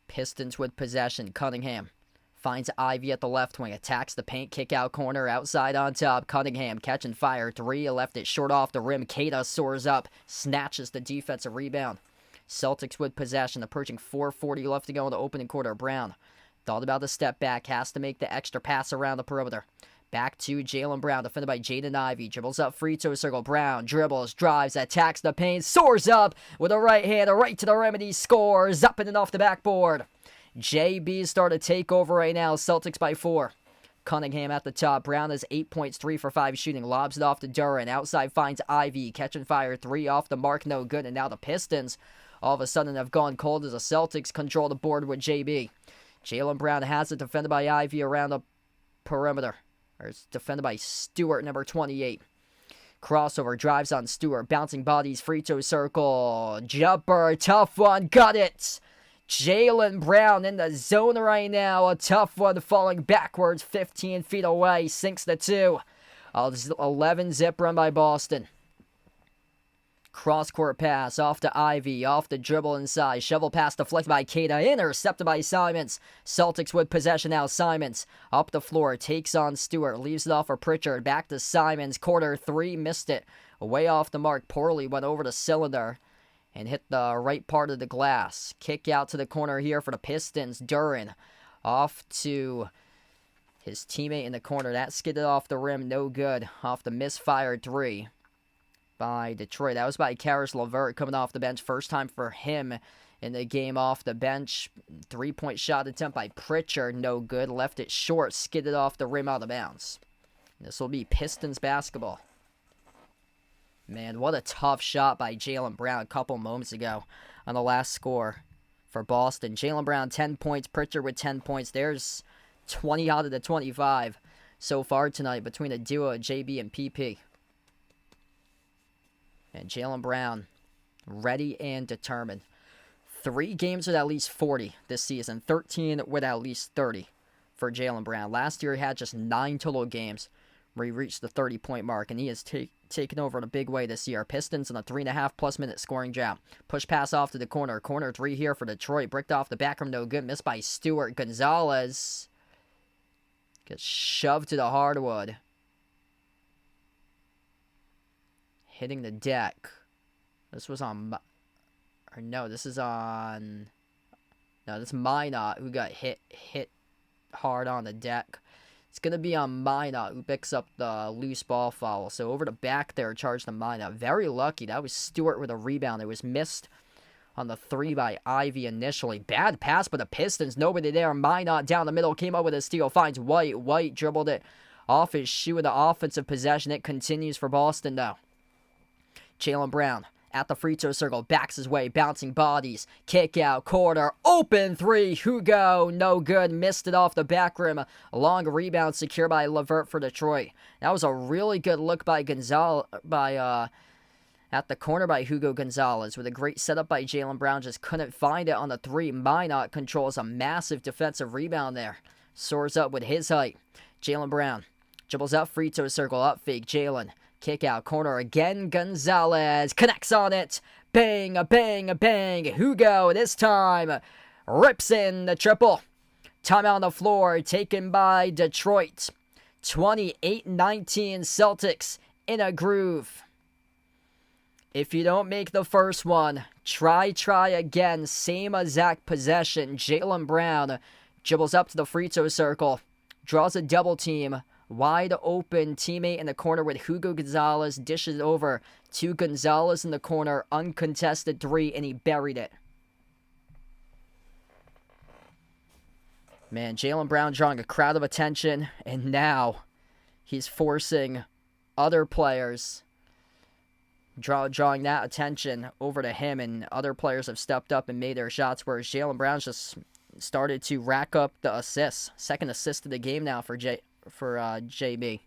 Pistons with possession. Cunningham finds Ivy at the left wing. Attacks the paint. Kick out corner. Outside on top. Cunningham catching fire. 3. Left it short off the rim. Keita soars up. Snatches the defensive rebound. Celtics with possession. Approaching 4:40 left to go in the opening quarter. Brown thought about the step back. Has to make the extra pass around the perimeter. Back to Jaylen Brown. Defended by Jaden Ivey. Dribbles up free throw circle. Brown dribbles. Drives. Attacks the paint. Soars up with a right hand. Right to the rim. And he scores. Up and off the backboard. JB started to take over right now. Celtics by 4. Cunningham at the top. Brown has 8 points, 3 for 5 shooting. Lobs it off to Duran. Outside finds Ivy. Catching fire. 3 off the mark. No good. And now the Pistons all of a sudden have gone cold as the Celtics control the board with JB. Jaylen Brown has it. Defended by Ivy around the perimeter. Or it's defended by Stewart, number 28. Crossover. Drives on Stewart. Bouncing bodies. Free throw circle. Jumper. Tough one. Got it. Jaylen Brown in the zone right now. A tough one falling backwards 15 feet away. Sinks the 2. 11 zip run by Boston. Cross-court pass off to Ivy. Off the dribble inside. Shovel pass deflected by Keita. Intercepted by Simons. Celtics with possession now. Simons up the floor. Takes on Stewart. Leaves it off for Pritchard. Back to Simons. Quarter 3. Missed it. Way off the mark. Poorly went over the cylinder. And hit the right part of the glass. Kick out to the corner here for the Pistons. Duran off to his teammate in the corner. That skidded off the rim. No good. Off the misfired 3 by Detroit. That was by Karis LeVert coming off the bench. First time for him in the game off the bench. 3-point shot attempt by Pritchard. No good. Left it short. Skidded off the rim out of bounds. This will be Pistons basketball. Man, what a tough shot by Jaylen Brown a couple moments ago on the last score for Boston. Jaylen Brown, 10 points. Pritchard with 10 points. There's 20 out of the 25 so far tonight between the duo of JB and PP. And Jaylen Brown, ready and determined. 3 games with at least 40 this season. 13 with at least 30 for Jaylen Brown. Last year he had just 9 total games where he reached the 30-point mark, and he has taken over in a big way this year. Pistons in a 3.5+ minute scoring drought. Push pass off to the corner. Corner 3 here for Detroit. Bricked off the back rim, no good. Missed by Stewart. Gonzalez gets shoved to the hardwood. Hitting the deck. This was on... Or no, this is on... No, this is Minot who got hit hard on the deck. It's going to be on Minot, who picks up the loose ball foul. So over the back there, charged to Minot. Very lucky. That was Stewart with a rebound. It was missed on the 3 by Ivy initially. Bad pass by the Pistons. Nobody there. Minot down the middle. Came up with a steal. Finds White. White dribbled it off his shoe with the offensive possession. It continues for Boston, though. Jaylen Brown at the free throw circle, backs his way, bouncing bodies, kick out, corner, open 3, Hugo, no good, missed it off the back rim, a long rebound secured by Levert for Detroit. That was a really good look by Gonzalez, at the corner by Hugo Gonzalez, with a great setup by Jaylen Brown, just couldn't find it on the 3. Minot controls a massive defensive rebound there, soars up with his height. Jaylen Brown dribbles out free throw circle, up fake, Jaylen. Kick out, corner again, Gonzalez connects on it. Bang, bang, bang. Hugo this time rips in the triple. Timeout on the floor taken by Detroit. 28-19 Celtics in a groove. If you don't make the first one, try again. Same exact possession. Jaylen Brown dribbles up to the free throw circle, draws a double team. Wide open teammate in the corner with Hugo Gonzalez, dishes it over to Gonzalez in the corner, uncontested 3, and he buried it. Man, Jaylen Brown drawing a crowd of attention, and now he's forcing other players, drawing that attention over to him, and other players have stepped up and made their shots, whereas Jaylen Brown's just started to rack up the assists. Second assist of the game now for JB.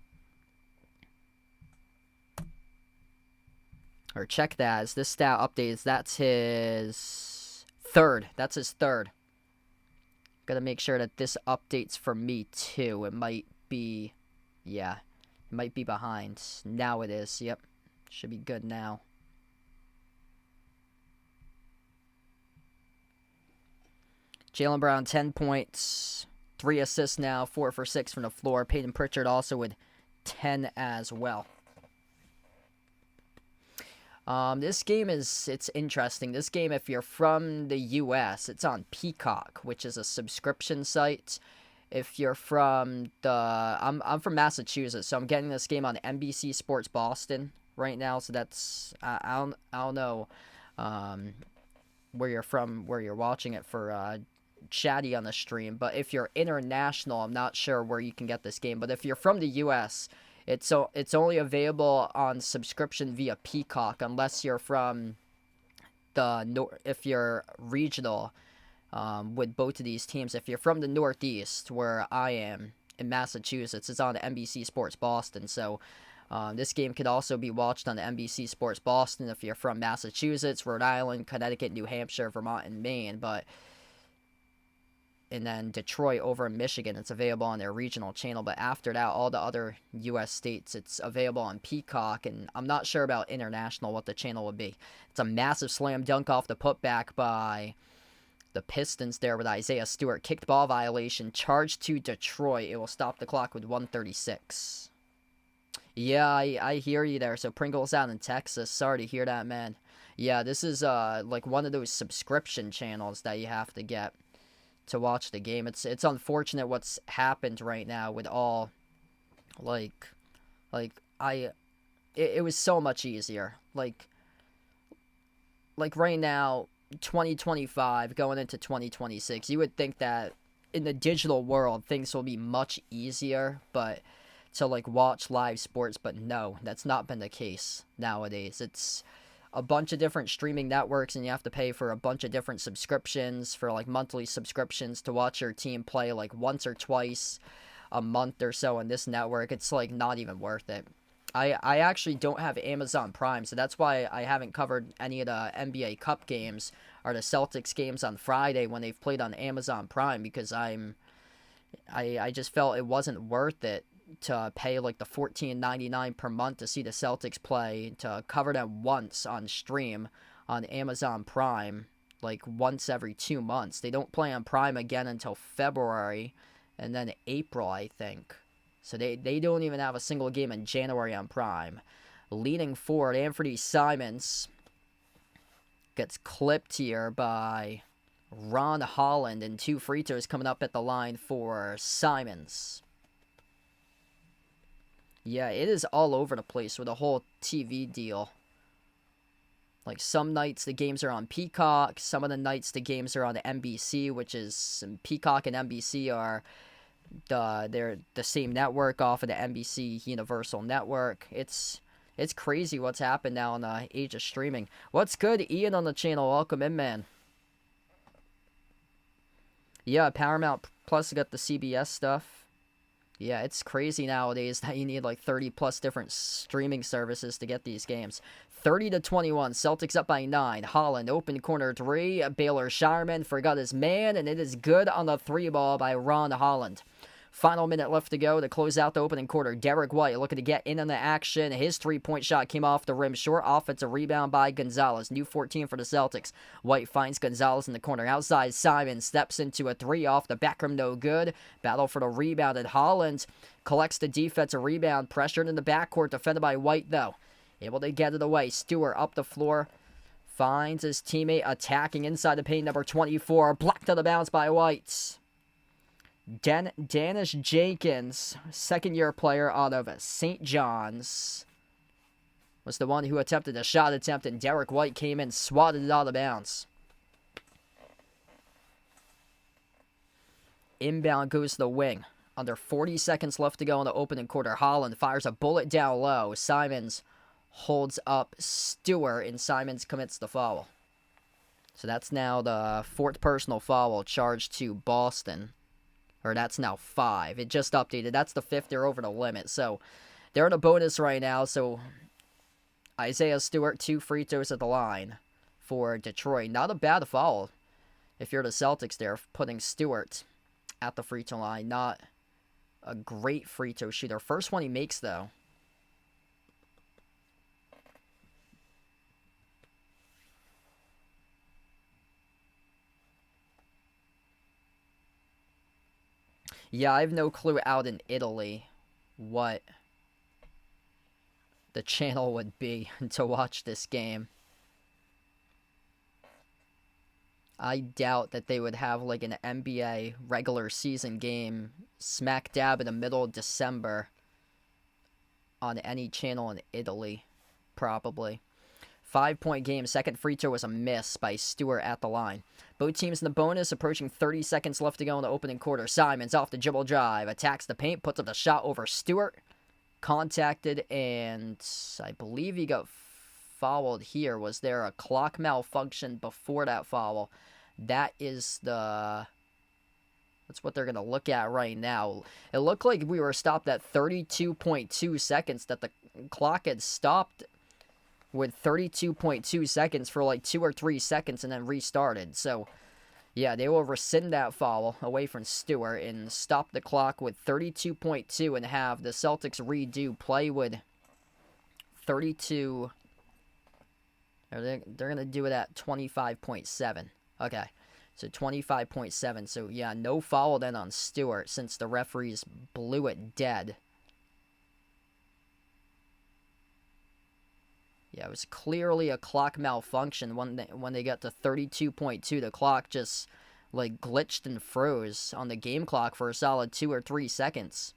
Or check that as this stat updates. That's his third. Gotta make sure that this updates for me too. It might be, yeah, it might be behind. Now it is. Yep, should be good now. Jaylen Brown 10 points. 3 assists now, 4 for 6 from the floor. Peyton Pritchard also with 10 as well. This game it's interesting. This game, if you're from the U.S., it's on Peacock, which is a subscription site. If you're from I'm from Massachusetts, so I'm getting this game on NBC Sports Boston right now. So that's I don't know where you're from, where you're watching it for chatty on the stream, but if you're international, I'm not sure where you can get this game. But if you're from the U.S., it's only available on subscription via Peacock, unless you're from if you're regional with both of these teams. If you're from the Northeast, where I am in Massachusetts, it's on NBC Sports Boston. So this game could also be watched on the NBC Sports Boston if you're from Massachusetts, Rhode Island, Connecticut, New Hampshire, Vermont, and Maine. And then Detroit over in Michigan, it's available on their regional channel. But after that, all the other U.S. states, it's available on Peacock. And I'm not sure about international what the channel would be. It's a massive slam dunk off the putback by the Pistons there with Isaiah Stewart. Kicked ball violation, charged to Detroit. It will stop the clock with 1:36. Yeah, I hear you there. So Pringle's out in Texas. Sorry to hear that, man. Yeah, this is like one of those subscription channels that you have to get to watch the game. It's unfortunate what's happened right now with all it was so much easier. Like right now, 2025 going into 2026, you would think that in the digital world things will be much easier, but to watch live sports, but no, that's not been the case nowadays. It's a bunch of different streaming networks, and you have to pay for a bunch of different subscriptions, for monthly subscriptions to watch your team play once or twice a month or so on this network. It's not even worth it. I actually don't have Amazon Prime, so that's why I haven't covered any of the NBA Cup games or the Celtics games on Friday when they've played on Amazon Prime, because I'm I just felt it wasn't worth it to pay like the $14.99 per month to see the Celtics play, to cover them once on stream on Amazon Prime, like once every 2 months. They don't play on Prime again until February and then April, I think. So they don't even have a single game in January on Prime. Leaning forward, Anthony Simons gets clipped here by Ron Holland, and 2 free throws coming up at the line for Simons. Yeah, it is all over the place with the whole TV deal. Like, some nights the games are on Peacock, some of the nights the games are on NBC, which is, Peacock and NBC are they're the same network off of the NBC Universal Network. It's crazy what's happened now in the age of streaming. What's good, Ian on the channel? Welcome in, man. Yeah, Paramount Plus got the CBS stuff. Yeah, it's crazy nowadays that you need like 30 plus different streaming services to get these games. 30-21, Celtics up by 9. Holland, open corner 3. Baylor Shireman forgot his man, and it is good on the 3 ball by Ron Holland. Final minute left to go to close out the opening quarter. Derek White looking to get in on the action. His 3-point shot came off the rim short. Offensive rebound by Gonzalez. New 14 for the Celtics. White finds Gonzalez in the corner. Outside, Simon steps into a 3 off the back rim. No good. Battle for the rebound, and Holland collects the defensive rebound. Pressured in the backcourt. Defended by White, though. Able to get it away. Stewart up the floor. Finds his teammate attacking inside the paint. Number 24. Blocked out of bounds by White. Danish Jenkins, second-year player out of St. John's, was the one who attempted a shot attempt, and Derek White came in, swatted it out of bounds. Inbound goes to the wing. Under 40 seconds left to go in the opening quarter. Holland fires a bullet down low. Simons holds up Stewart, and Simons commits the foul. So that's now the 4th personal foul charged to Boston. Or that's now 5. It just updated. That's the 5th. They're over the limit. So they're in a bonus right now. So Isaiah Stewart, 2 free throws at the line for Detroit. Not a bad foul if you're the Celtics there, putting Stewart at the free throw line. Not a great free throw shooter. First one he makes, though. Yeah, I have no clue out in Italy what the channel would be to watch this game. I doubt that they would have like an NBA regular season game smack dab in the middle of December on any channel in Italy, probably. 5-point game. Second free throw was a miss by Stewart at the line. Both teams in the bonus, approaching 30 seconds left to go in the opening quarter. Simons off the dribble drive, attacks the paint, puts up the shot over Stewart. Contacted, and I believe he got fouled here. Was there a clock malfunction before that foul? That's what they're going to look at right now. It looked like we were stopped at 32.2 seconds, that the clock had stopped with 32.2 seconds for like 2 or 3 seconds and then restarted. So, yeah, they will rescind that foul away from Stewart and stop the clock with 32.2 and have the Celtics redo play with 32. They're going to do it at 25.7. Okay, so 25.7. So, yeah, no foul then on Stewart since the referees blew it dead. Yeah, it was clearly a clock malfunction when they got to 32.2. The clock just, like, glitched and froze on the game clock for a solid 2 or 3 seconds.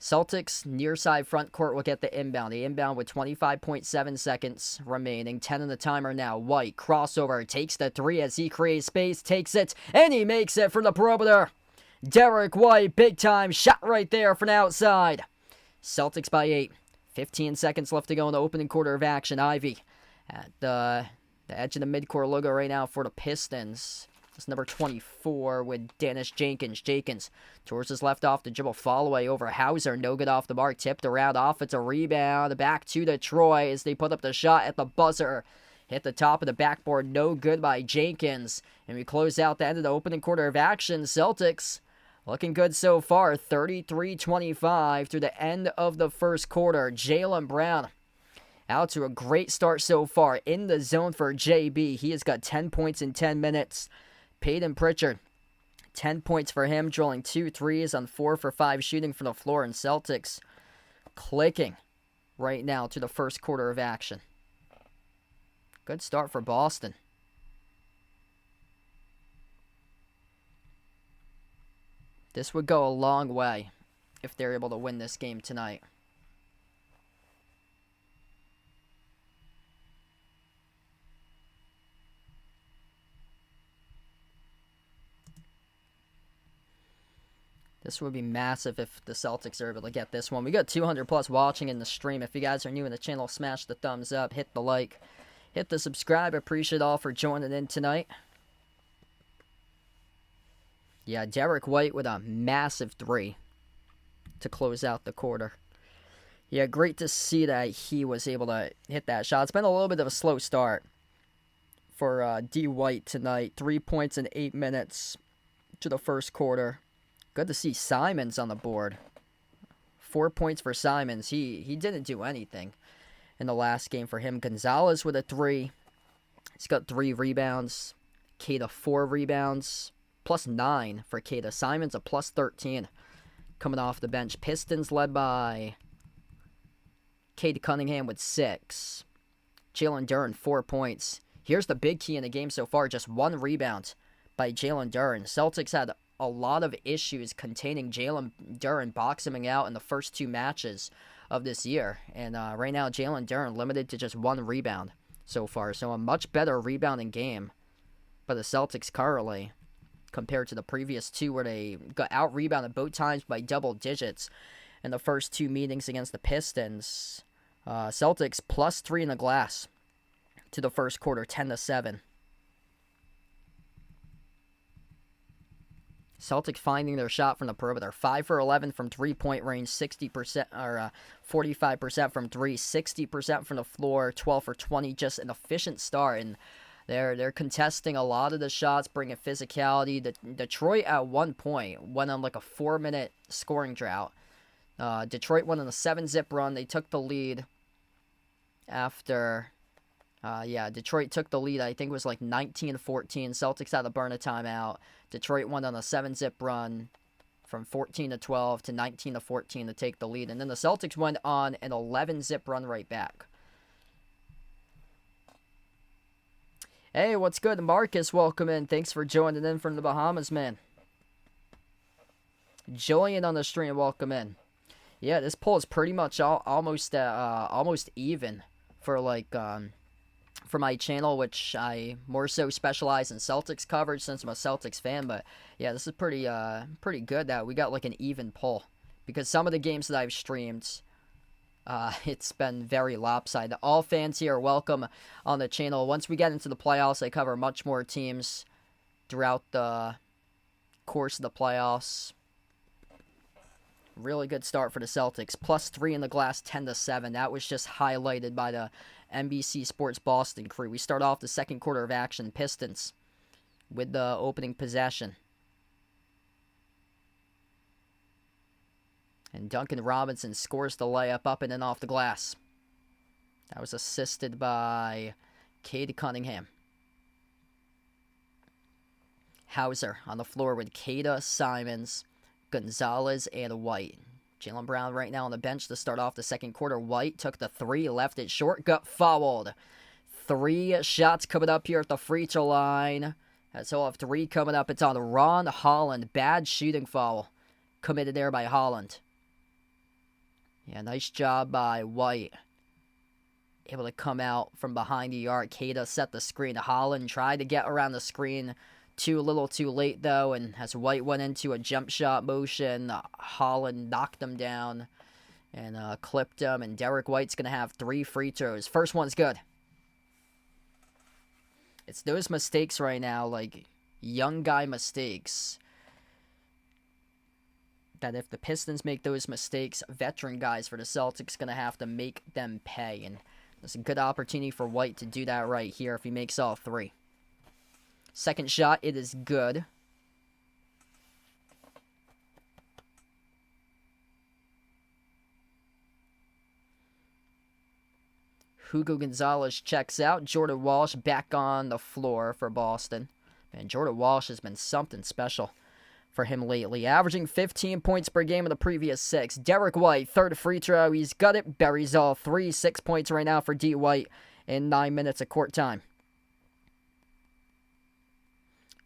Celtics, near side front court, will get the inbound. The inbound with 25.7 seconds remaining. 10 in the timer now. White, crossover, takes the 3 as he creates space, takes it, and he makes it from the perimeter. Derek White, big time shot right there from the outside. Celtics by 8. 15 seconds left to go in the opening quarter of action. Ivy at the edge of the midcourt logo right now for the Pistons. It's number 24 with Danish Jenkins. Jenkins towards his left off the dribble. Fall away over Hauser. No good off the mark. Tipped around. Offensive rebound. Back to Detroit as they put up the shot at the buzzer. Hit the top of the backboard. No good by Jenkins. And we close out the end of the opening quarter of action. Celtics Looking good so far, 33-25 through the end of the first quarter. Jaylen Brown out to a great start so far in the zone for JB. He has got 10 points in 10 minutes. Peyton Pritchard, 10 points for him, drilling 2 threes on 4 for 5 shooting from the floor. And Celtics clicking right now to the first quarter of action. Good start for Boston. This would go a long way if they're able to win this game tonight. This would be massive if the Celtics are able to get this one. We got 200 plus watching in the stream. If you guys are new in the channel, smash the thumbs up, hit the like, hit the subscribe. Appreciate all for joining in tonight. Yeah, Derek White with a massive 3 to close out the quarter. Yeah, great to see that he was able to hit that shot. It's been a little bit of a slow start for D. White tonight. 3 points in 8 minutes to the first quarter. Good to see Simons on the board. 4 points for Simons. He didn't do anything in the last game for him. Gonzalez with a 3. He's got 3 rebounds. Keita 4 rebounds. Plus 9 for Keita. Simons a plus 13 coming off the bench. Pistons led by Cade Cunningham with 6. Jalen Duren 4 points. Here's the big key in the game so far. Just 1 rebound by Jalen Duren. Celtics had a lot of issues containing Jalen Duren, boxing him out in the first 2 matches of this year. And right now, Jalen Duren limited to just 1 rebound so far. So a much better rebounding game by the Celtics currently compared to the previous 2 where they got out-rebounded both times by double digits in the first 2 meetings against the Pistons. Celtics plus 3 in the glass to the first quarter, 10-7. Celtics finding their shot from the perimeter. 5 for 11 from 3-point range, 60% or 45% from 3, 60% from the floor, 12 for 20. Just an efficient start, and they're contesting a lot of the shots, bringing physicality. Detroit at one point went on like a 4-minute scoring drought. Detroit went on a 7-zip run. They took the lead after. Detroit took the lead. I think it was like 19-14. Celtics had to burn a timeout. Detroit went on a 7-zip run from 14-12 to 19-14 to take the lead. And then the Celtics went on an 11-zip run right back. Hey, what's good? Marcus, welcome in. Thanks for joining in from the Bahamas, man. Julian on the stream, welcome in. Yeah, this poll is pretty much almost even for like for my channel, which I more so specialize in Celtics coverage since I'm a Celtics fan. But yeah, this is pretty good that we got like an even poll, because some of the games that I've streamed, it's been very lopsided. All fans here are welcome on the channel. Once we get into the playoffs, I cover much more teams throughout the course of the playoffs. Really good start for the Celtics. Plus 3 in the glass, 10-7. That was just highlighted by the NBC Sports Boston crew. We start off the second quarter of action. Pistons with the opening possession. And Duncan Robinson scores the layup up and in off the glass. That was assisted by Cade Cunningham. Hauser on the floor with Keita, Simons, Gonzalez, and White. Jaylen Brown right now on the bench to start off the second quarter. White took the 3, left it short, got fouled. 3 shots coming up here at the free throw line. That's all of 3 coming up. It's on Ron Holland. Bad shooting foul committed there by Holland. Yeah, nice job by White. Able to come out from behind the arc. Keita set the screen. Holland tried to get around the screen. A little too late, though, and as White went into a jump shot motion, Holland knocked him down and clipped him, and Derek White's going to have 3 free throws. First one's good. It's those mistakes right now, like young guy mistakes, that if the Pistons make those mistakes, veteran guys for the Celtics going to have to make them pay, and there's a good opportunity for White to do that right here if he makes all 3. Second shot, it is good. Hugo Gonzalez checks out. Jordan Walsh back on the floor for Boston. And Jordan Walsh has been something special for him lately, averaging 15 points per game in the previous 6. Derek White, third free throw. He's got it. Buries all 3. 6 points right now for D. White in 9 minutes of court time.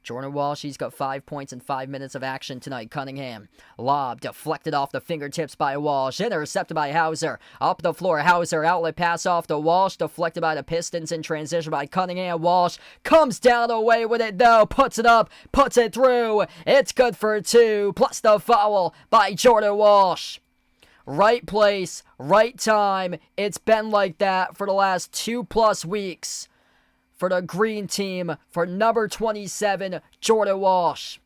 Jordan Walsh, he's got 5 points in 5 minutes of action tonight. Cunningham, lob deflected off the fingertips by Walsh, intercepted by Hauser. Up the floor, Hauser, outlet pass off to Walsh, deflected by the Pistons in transition by Cunningham. Walsh comes down away with it though, puts it up, puts it through. It's good for 2, plus the foul by Jordan Walsh. Right place, right time. It's been like that for the last 2+ weeks. For the green team, for number 27, Jordan Walsh.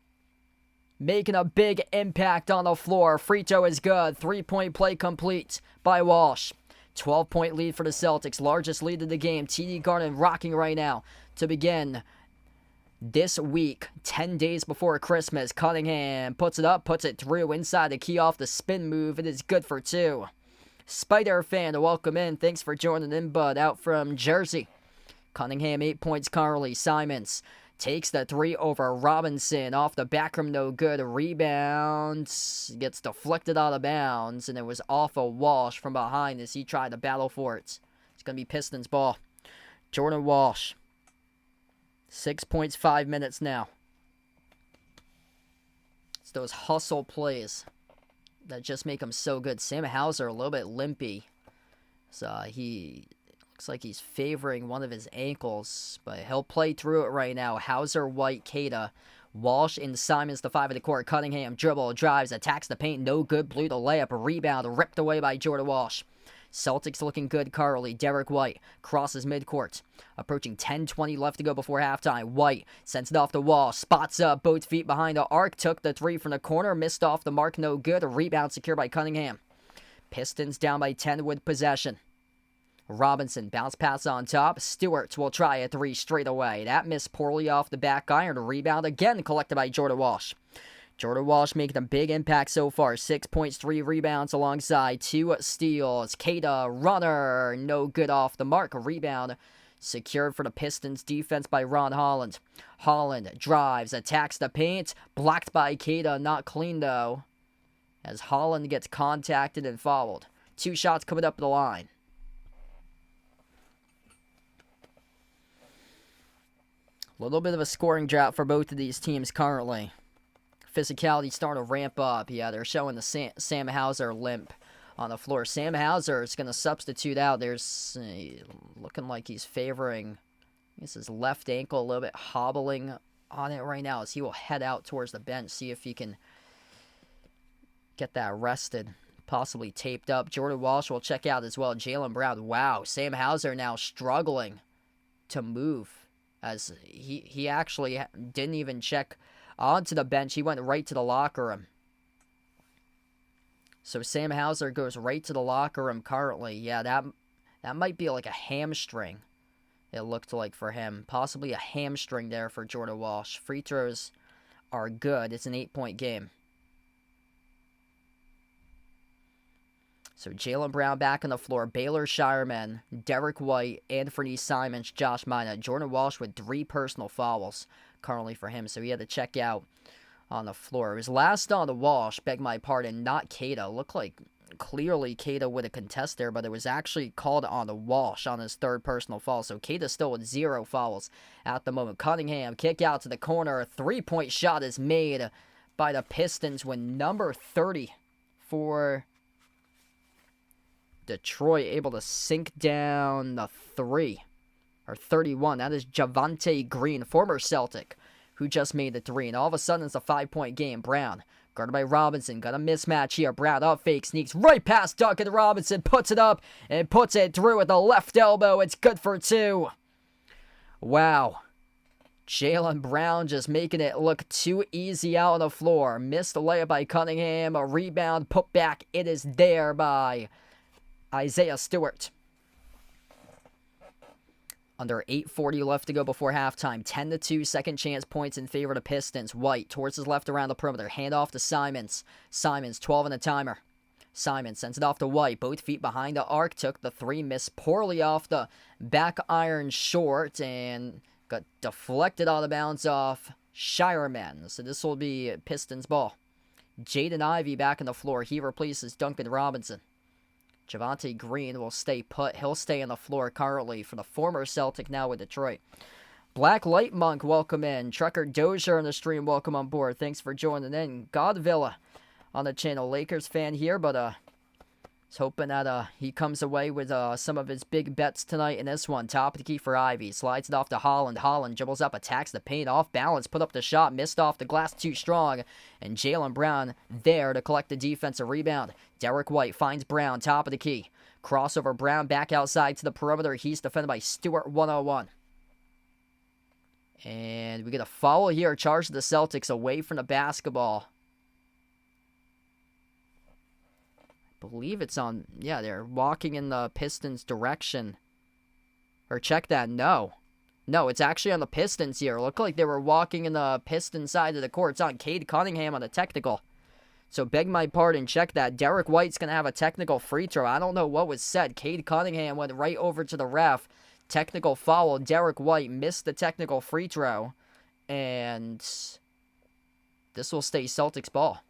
Making a big impact on the floor. Free throw is good. 3-point play complete by Walsh. 12-point lead for the Celtics. Largest lead of the game. TD Garden rocking right now to begin this week. 10 days before Christmas. Cunningham puts it up, puts it through inside the key off the spin move. It is good for 2. Spider fan, welcome in. Thanks for joining in, bud. Out from Jersey. Cunningham, 8 points currently. Simons takes the 3 over Robinson. Off the back rim, no good. Rebound. Gets deflected out of bounds. And it was off of Walsh from behind as he tried to battle for it. It's going to be Pistons ball. Jordan Walsh. 6 points, 5 minutes now. It's those hustle plays that just make him so good. Sam Hauser a little bit limpy. So he... looks like he's favoring one of his ankles, but he'll play through it right now. Hauser, White, Cada, Walsh, and Simons to 5 of the court. Cunningham, dribble, drives, attacks the paint, no good. Blew the layup, rebound, ripped away by Jordan Walsh. Celtics looking good currently. Derek White crosses midcourt. Approaching 10:20 left to go before halftime. White sends it off the wall, spots up, both feet behind the arc, took the 3 from the corner, missed off the mark, no good. A rebound secured by Cunningham. Pistons down by 10 with possession. Robinson, bounce pass on top. Stewart will try a 3 straight away. That missed poorly off the back iron. Rebound again collected by Jordan Walsh. Jordan Walsh making a big impact so far. 6 points, 3 rebounds alongside 2 steals. Cada, runner, no good off the mark. Rebound secured for the Pistons defense by Ron Holland. Holland drives, attacks the paint. Blocked by Cada, not clean though. As Holland gets contacted and fouled. 2 shots coming up the line. A little bit of a scoring drought for both of these teams currently. Physicality starting to ramp up. Yeah, they're showing the Sam Hauser limp on the floor. Sam Hauser is going to substitute out. There's looking like he's favoring, I guess, his left ankle, a little bit hobbling on it right now as he will head out towards the bench, see if he can get that rested, possibly taped up. Jordan Walsh will check out as well. Jaylen Brown. Wow, Sam Hauser now struggling to move. As he actually didn't even check onto the bench. He went right to the locker room. So Sam Hauser goes right to the locker room currently. Yeah, that might be like a hamstring, it looked like for him. Possibly a hamstring there for Jordan Walsh. Free throws are good. It's an 8-point game. So Jaylen Brown back on the floor. Baylor Shireman, Derek White, Anthony Simons, Josh Mina. Jordan Walsh with 3 personal fouls currently for him, so he had to check out on the floor. It was last on the Walsh, beg my pardon, not Cada. Looked like clearly Cada with a contest there, but it was actually called on the Walsh on his 3rd personal foul. So Cada still with 0 fouls at the moment. Cunningham, kick out to the corner. A 3-point shot is made by the Pistons when number 30 for Detroit able to sink down the 3. Or 31. That is Javonte Green, former Celtic, who just made the 3. And all of a sudden, it's a 5-point game. Brown, guarded by Robinson. Got a mismatch here. Brown up fake, sneaks right past Duncan Robinson. Puts it up and puts it through with the left elbow. It's good for 2. Wow. Jaylen Brown just making it look too easy out on the floor. Missed the layup by Cunningham. A rebound, put back. It is there by Isaiah Stewart. Under 8:40 left to go before halftime. 10-2, second chance points in favor of the Pistons. White towards his left around the perimeter. Hand off to Simons. Simons, 12 on the timer. Simon sends it off to White. Both feet behind the arc. Took the three. Missed poorly off the back iron short. And got deflected out of bounds off Shireman. So this will be Pistons ball. Jaden Ivey back on the floor. He replaces Duncan Robinson. Javonte Green will stay put. He'll stay on the floor currently for the former Celtic, now with Detroit. Black Light Monk, welcome in. Trucker Dozier on the stream, welcome on board. Thanks for joining in. Godvilla on the channel. Lakers fan here, but was hoping that he comes away with some of his big bets tonight in this one. Top of the key for Ivy. Slides it off to Holland. Holland dribbles up, attacks the paint, off balance, put up the shot, missed off the glass, too strong. And Jaylen Brown there to collect the defensive rebound. Derek White finds Brown, top of the key. Crossover, Brown back outside to the perimeter. He's defended by Stewart, 1-on-1. And we get a foul here. Charge the Celtics away from the basketball. I believe it's on... Yeah, they're walking in the Pistons' direction. Or check that. No, it's actually on the Pistons here. It looked like they were walking in the Pistons side of the court. It's on Cade Cunningham on the technical. So beg my pardon. Check that. Derek White's going to have a technical free throw. I don't know what was said. Cade Cunningham went right over to the ref. Technical foul. Derek White missed the technical free throw. And this will stay Celtics ball.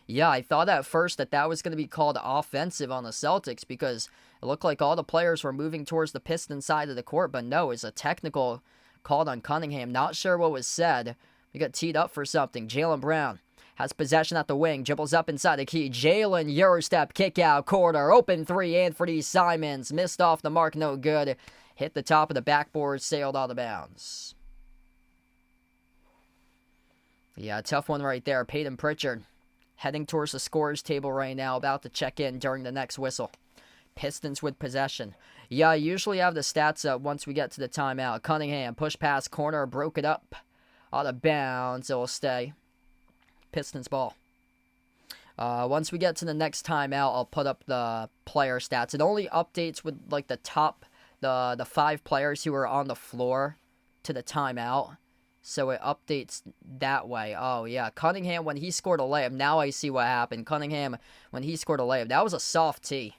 Yeah, I thought at first that was going to be called offensive on the Celtics because it looked like all the players were moving towards the Pistons side of the court. But no, it's a technical called on Cunningham. Not sure what was said. We got teed up for something. Jaylen Brown has possession at the wing. Dribbles up inside the key. Jalen, Eurostep, kick out, corner. Open three, Anthony Simons. Missed off the mark, no good. Hit the top of the backboard, sailed out of bounds. Yeah, tough one right there. Peyton Pritchard heading towards the scorer's table right now, about to check in during the next whistle. Pistons with possession. Yeah, I usually have the stats up once we get to the timeout. Cunningham, push pass, corner, broke it up. Out of bounds, it will stay. Pistons ball. Once we get to the next timeout, I'll put up the player stats. It only updates with like the top, the 5 players who are on the floor to the timeout. So it updates that way. Oh, yeah. Cunningham, when he scored a layup, now I see what happened. Cunningham, when he scored a layup, that was a soft tee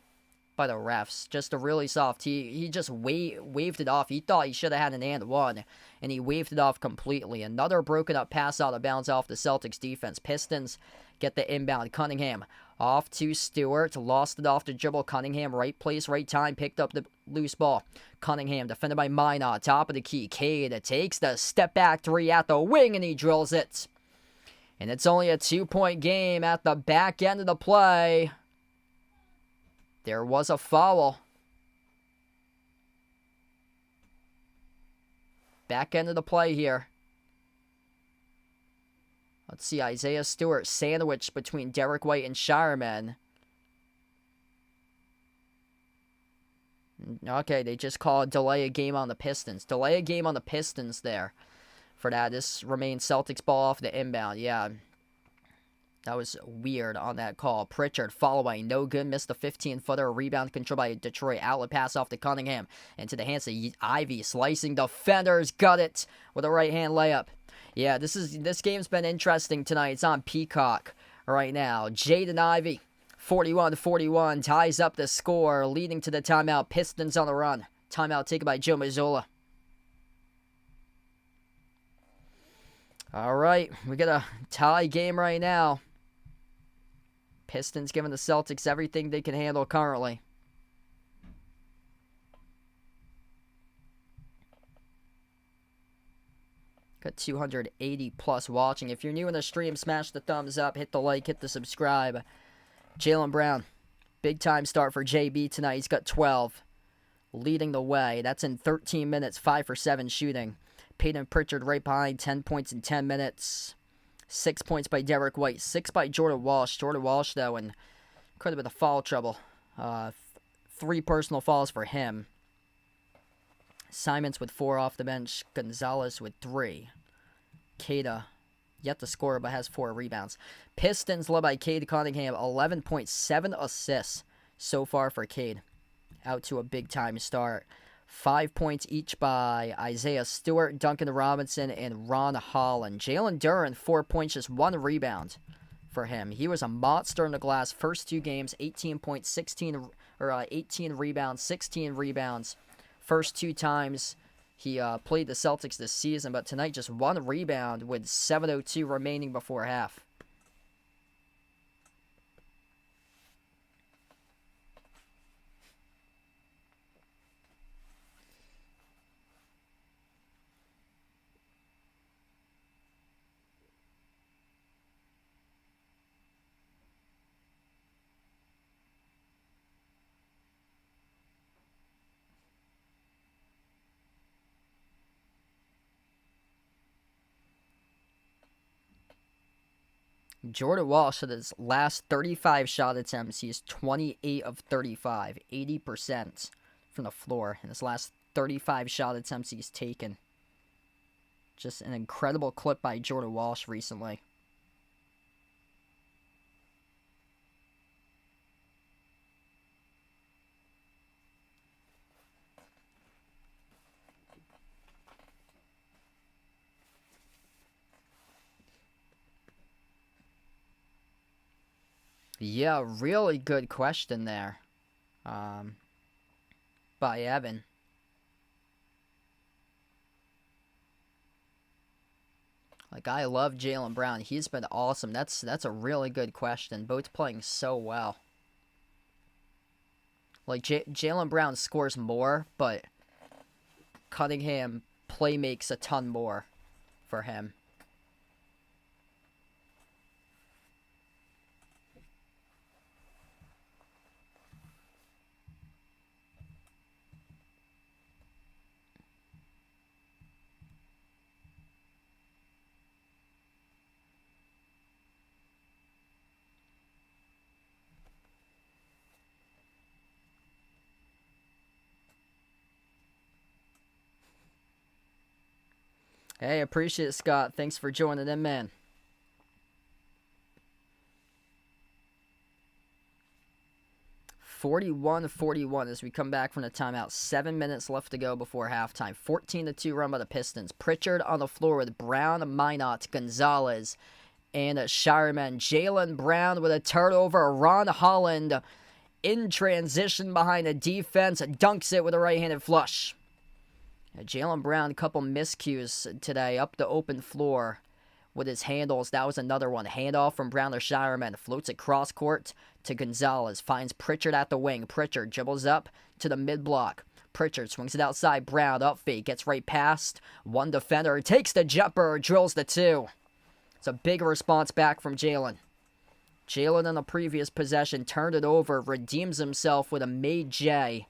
by the refs. Just a really soft tee. He just waved it off. He thought he should have had an and one, and he waved it off completely. Another broken up pass out of bounds off the Celtics defense. Pistons get the inbound. Cunningham off to Stewart. Lost it off to dribble. Cunningham, right place, right time. Picked up the loose ball. Cunningham, defended by Minot. Top of the key. Cade takes the step back three at the wing, and he drills it. And it's only a 2-point game at the back end of the play. There was a foul. Back end of the play here. Let's see, Isaiah Stewart sandwiched between Derek White and Shireman. Okay, they just call delay a game on the Pistons. Delay a game on the Pistons there. For that, this remains Celtics ball off the inbound. Yeah, that was weird on that call. Pritchard following, no good. Missed the 15-footer. Rebound controlled by Detroit. Outlet pass off to Cunningham. Into the hands of Ivy. Slicing defenders. Got it with a right-hand layup. Yeah, this game's been interesting tonight. It's on Peacock right now. Jaden Ivey, 41-41, ties up the score, leading to the timeout. Pistons on the run. Timeout taken by Joe Mazzola. All right, we got a tie game right now. Pistons giving the Celtics everything they can handle currently. Got 280 plus watching. If you're new in the stream, smash the thumbs up, hit the like, hit the subscribe. Jaylen Brown, big time start for JB tonight. He's got 12, leading the way. That's in 13 minutes, 5 for 7 shooting. Peyton Pritchard right behind, 10 points in 10 minutes. 6 points by Derek White, 6 by Jordan Walsh. Jordan Walsh, though, in quite a bit of foul trouble. 3 personal fouls for him. Simons with 4 off the bench. Gonzalez with 3. Cada yet to score, but has 4 rebounds. Pistons led by Cade Cunningham. 11.7 assists so far for Cade. Out to a big-time start. 5 points each by Isaiah Stewart, Duncan Robinson, and Ron Holland. Jalen Duren, 4 points, just 1 rebound for him. He was a monster in the glass. First 2 games, 18 points, 18 rebounds, 16 rebounds. First 2 times he played the Celtics this season, but tonight just 1 rebound with 7:02 remaining before half. Jordan Walsh, at his last 35 shot attempts, he is 28 of 35, 80% from the floor. In his last 35 shot attempts he's taken. Just an incredible clip by Jordan Walsh recently. Yeah, really good question there by Evan. Like, I love Jaylen Brown. He's been awesome. That's a really good question. Both playing so well. Like, Jaylen Brown scores more, but Cunningham play makes a ton more for him. Hey, appreciate it, Scott. Thanks for joining in, man. (41-41) as we come back from the timeout. 7 minutes left to go before halftime. 14-2 run by the Pistons. Pritchard on the floor with Brown, Minot, Gonzalez, and Shireman. Jaylen Brown with a turnover. Ron Holland in transition behind the defense. Dunks it with a right-handed flush. Jaylen Brown, a couple miscues today up the open floor with his handles. That was another one. Handoff from Brown to Shireman. Floats it cross court to Gonzalez. Finds Pritchard at the wing. Pritchard dribbles up to the mid-block. Pritchard swings it outside. Brown up fake. Gets right past one defender. Takes the jumper. Drills the 2. It's a big response back from Jaylen. Jaylen on the previous possession turned it over. Redeems himself with a made J.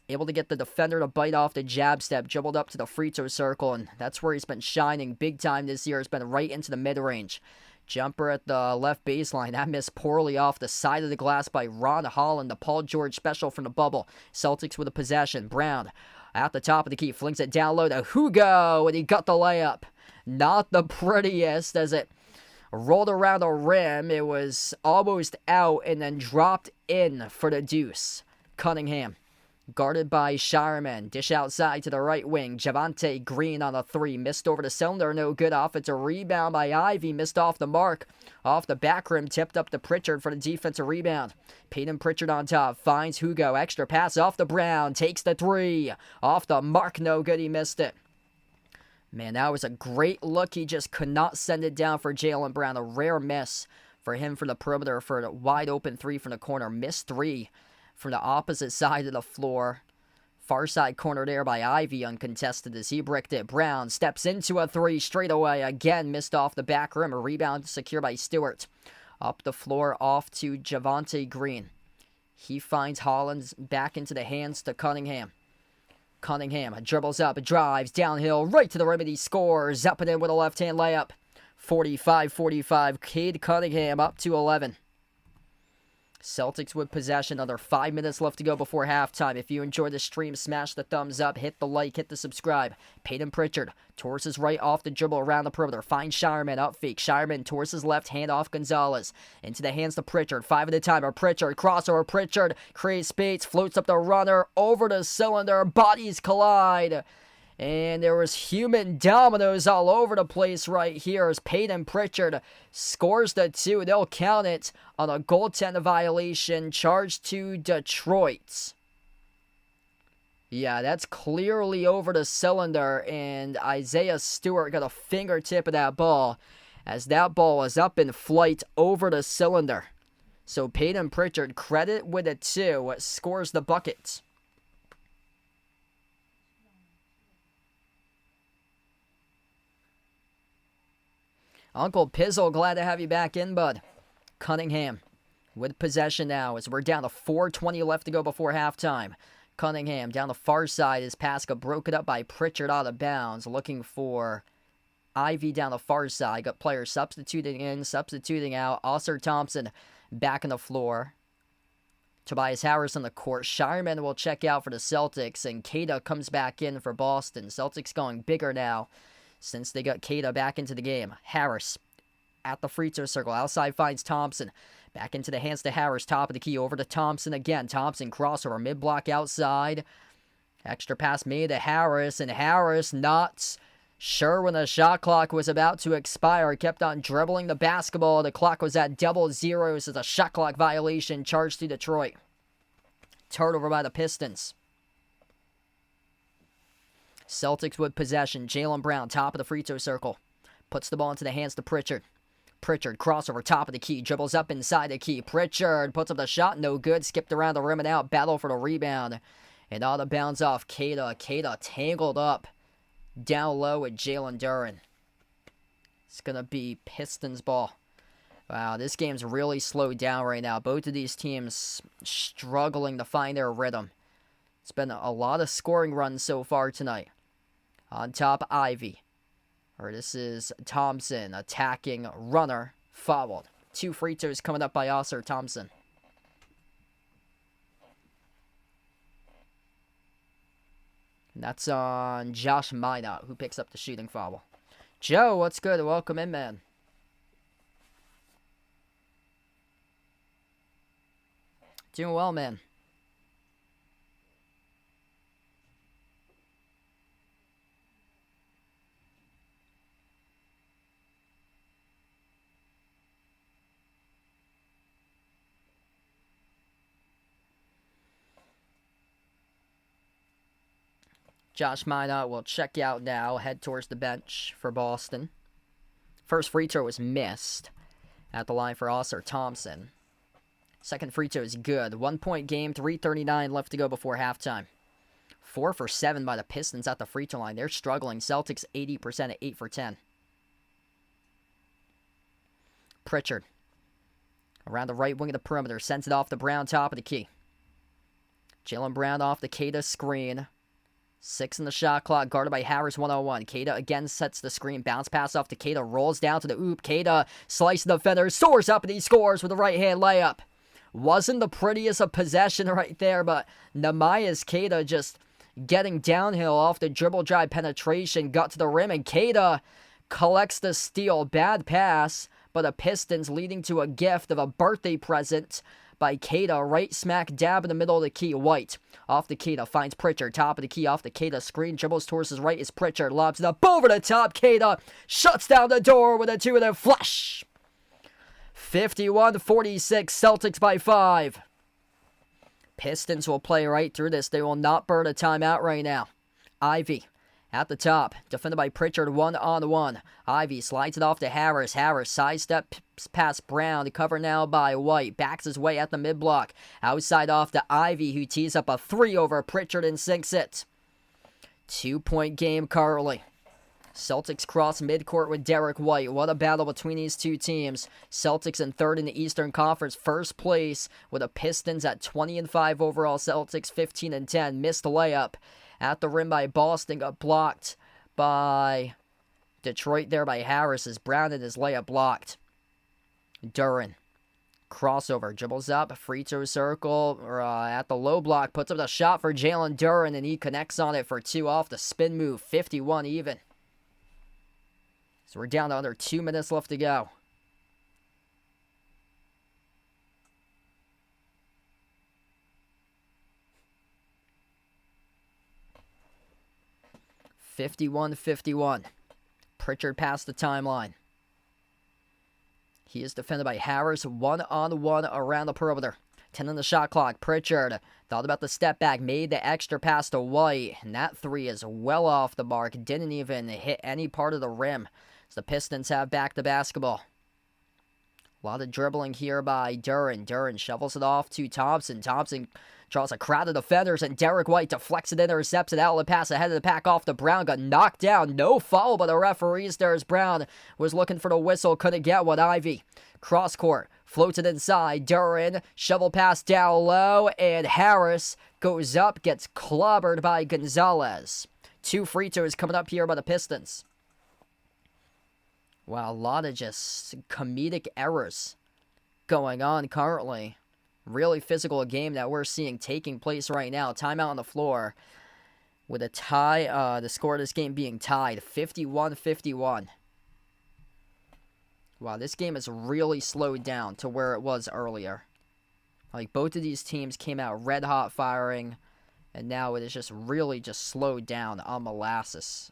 Able to get the defender to bite off the jab step, dribbled up to the free throw circle, and that's where he's been shining big time this year. Has been right into the mid-range. Jumper at the left baseline. That missed poorly off the side of the glass by Ron Holland, the Paul George special from the bubble. Celtics with a possession. Brown at the top of the key, flings it down low to Hugo, and he got the layup. Not the prettiest as it rolled around the rim. It was almost out and then dropped in for the deuce. Cunningham. Guarded by Shireman. Dish outside to the right wing. Javonte Green on a 3. Missed over the cylinder. No good. Offensive rebound by Ivy. Missed off the mark. Off the back rim. Tipped up to Pritchard for the defensive rebound. Peyton Pritchard on top. Finds Hugo. Extra pass off the Brown. Takes the 3. Off the mark. No good. He missed it. Man, that was a great look. He just could not send it down for Jaylen Brown. A rare miss for him from the perimeter for a wide open 3 from the corner. Missed 3. From the opposite side of the floor. Far side corner there by Ivy, uncontested as he bricked it. Brown steps into a 3 straight away. Again, missed off the back rim. A rebound secured by Stewart. Up the floor, off to Javonte Green. He finds Hollins back into the hands to Cunningham. Cunningham dribbles up, drives downhill, right to the rim, and he scores. Up and in with a left-hand layup. 45-45. Cade Cunningham up to 11. Celtics with possession. Another 5 minutes left to go before halftime. If you enjoyed the stream, smash the thumbs up, hit the like, hit the subscribe. Peyton Pritchard towards his right off the dribble around the perimeter. Finds Shireman up fake. Shireman towards his left, hand off Gonzalez. Into the hands to Pritchard. 5 at a time. Pritchard, crossover. Pritchard creates space, floats up the runner, over the cylinder. Bodies collide. And there was human dominoes all over the place right here as Peyton Pritchard scores the 2. They'll count it on a goaltender violation charged to Detroit. Yeah, that's clearly over the cylinder, and Isaiah Stewart got a fingertip of that ball as that ball was up in flight over the cylinder. So Peyton Pritchard, credit with a 2, scores the bucket. Uncle Pizzle, glad to have you back in, bud. Cunningham with possession now as we're down to 4:20 left to go before halftime. Cunningham down the far side as pass got broken up by Pritchard out of bounds. Looking for Ivy down the far side. Got players substituting in, substituting out. Oscar Thompson back on the floor. Tobias Harris on the court. Shireman will check out for the Celtics, and Keita comes back in for Boston. Celtics going bigger now since they got Keita back into the game. Harris at the free throw circle. Outside finds Thompson. Back into the hands to Harris. Top of the key. Over to Thompson again. Thompson crossover. Mid-block outside. Extra pass made to Harris. And Harris not sure when the shot clock was about to expire. Kept on dribbling the basketball. The clock was at double zeros as a shot clock violation charged to Detroit. Turnover by the Pistons. Celtics with possession. Jaylen Brown, top of the free throw circle. Puts the ball into the hands to Pritchard. Pritchard, crossover, top of the key. Dribbles up inside the key. Pritchard puts up the shot. No good. Skipped around the rim and out. Battle for the rebound. And out of bounds off Keita. Keita tangled up down low with Jalen Duren. It's going to be Pistons ball. Wow, this game's really slowed down right now. Both of these teams struggling to find their rhythm. It's been a lot of scoring runs so far tonight. On top, Ivy. This is Thompson, attacking runner, fouled. 2 free throws coming up by Oscar Thompson. And that's on Josh Minot, who picks up the shooting foul. Joe, what's good? Welcome in, man. Doing well, man. Josh Minot will check out now, head towards the bench for Boston. First free throw was missed at the line for Oscar Thompson. Second free throw is good. 1-point game, 3:39 left to go before halftime. 4 for 7 by the Pistons at the free throw line. They're struggling. Celtics 80% at 8 for 10. Pritchard around the right wing of the perimeter. Sends it off the Brown, top of the key. Jaylen Brown off the Keita screen. 6 in the shot clock, guarded by Harris, 1-on-1. Keita again sets the screen. Bounce pass off to Keita. Rolls down to the oop. Keita slices the defender. Soars up and he scores with a right-hand layup. Wasn't the prettiest of possession right there, but Nehemias Keita just getting downhill off the dribble drive penetration. Got to the rim, and Keita collects the steal. Bad pass, but the Pistons leading to a gift of a birthday present by Keita, right smack dab in the middle of the key. White off the Keita, finds Pritchard, top of the key off the Keita screen, dribbles towards his right is Pritchard, lobs it up over the top. Keita shuts down the door with a 2 and a flush. 51-46, Celtics by 5. Pistons will play right through this. They will not burn a timeout right now. Ivy at the top, defended by Pritchard, 1-on-1. Ivy slides it off to Harris. Harris sidesteps past Brown, covered now by White. Backs his way at the mid-block. Outside off to Ivy, who tees up a 3 over Pritchard and sinks it. 2-point game currently. Celtics cross midcourt with Derek White. What a battle between these two teams. Celtics in third in the Eastern Conference. First place with the Pistons at 20-5 overall. Celtics 15-10. Missed layup at the rim by Boston. Got blocked by Detroit there by Harris as Brown and his layup blocked. Duren. Crossover. Dribbles up. Free throw circle. At the low block. Puts up the shot for Jalen Duren and he connects on it for 2 off the spin move. 51 even. So we're down to under 2 minutes left to go. 51-51. Pritchard past the timeline. He is defended by Harris, one-on-one around the perimeter. 10 on the shot clock. Pritchard thought about the step back, made the extra pass to White, and that three is well off the mark. Didn't even hit any part of the rim. So the Pistons have back the basketball. A lot of dribbling here by Duren. Duren shovels it off to Thompson. Thompson draws a crowd of defenders, and Derek White deflects it, intercepts an outlet pass ahead of the pack off to Brown. Got knocked down. No foul, but the referee's there as Brown was looking for the whistle. Couldn't get one. Ivy. Cross court. Floats it inside. Duren. Shovel pass down low, and Harris goes up. Gets clobbered by Gonzalez. 2 free throws coming up here by the Pistons. Wow, a lot of just comedic errors going on currently. Really physical game that we're seeing taking place right now. Timeout on the floor with a tie. The score of this game being tied, 51-51. Wow, this game has really slowed down to where it was earlier. Like, both of these teams came out red hot firing, and now it is just really just slowed down on molasses.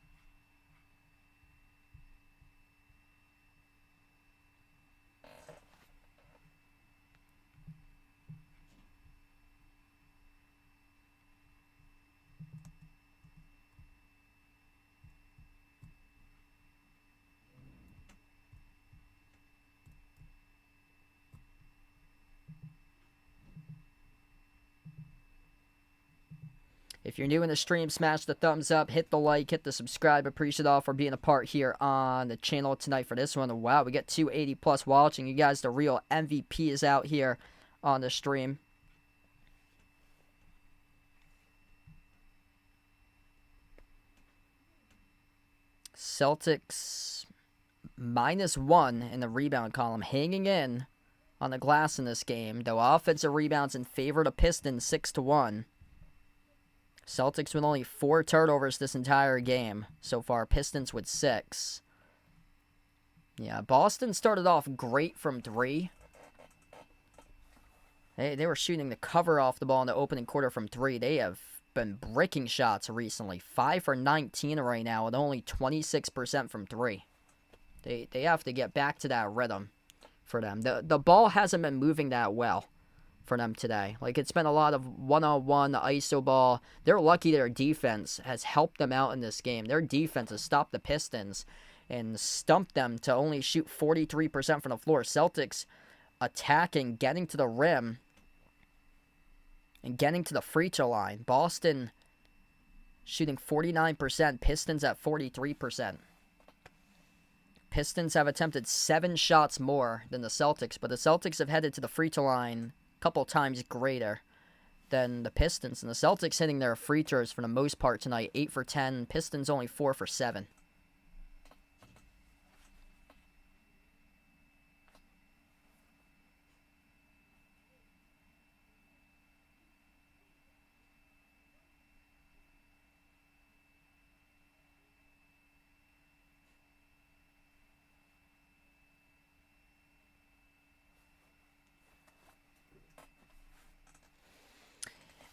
If you're new in the stream, smash the thumbs up, hit the like, hit the subscribe. Appreciate all for being a part here on the channel tonight for this one. Wow, we got 280 plus watching. You guys, the real MVPs out here on the stream. Celtics -1 in the rebound column, hanging in on the glass in this game. Though offensive rebounds in favor of the Pistons, 6-1. Celtics with only 4 turnovers this entire game so far. Pistons with 6. Yeah, Boston started off great from 3. They were shooting the cover off the ball in the opening quarter from 3. They have been bricking shots recently. 5 for 19 right now with only 26% from 3. They have to get back to that rhythm for them. The ball hasn't been moving that well for them today. Like, it's been a lot of one-on-one, ISO ball. They're lucky their defense has helped them out in this game. Their defense has stopped the Pistons and stumped them to only shoot 43% from the floor. Celtics attacking, getting to the rim, and getting to the free throw line. Boston shooting 49%, Pistons at 43%. Pistons have attempted 7 shots more than the Celtics, but the Celtics have headed to the free throw line couple times greater than the Pistons. And the Celtics hitting their free throws for the most part tonight, 8 for 10. Pistons only 4 for 7.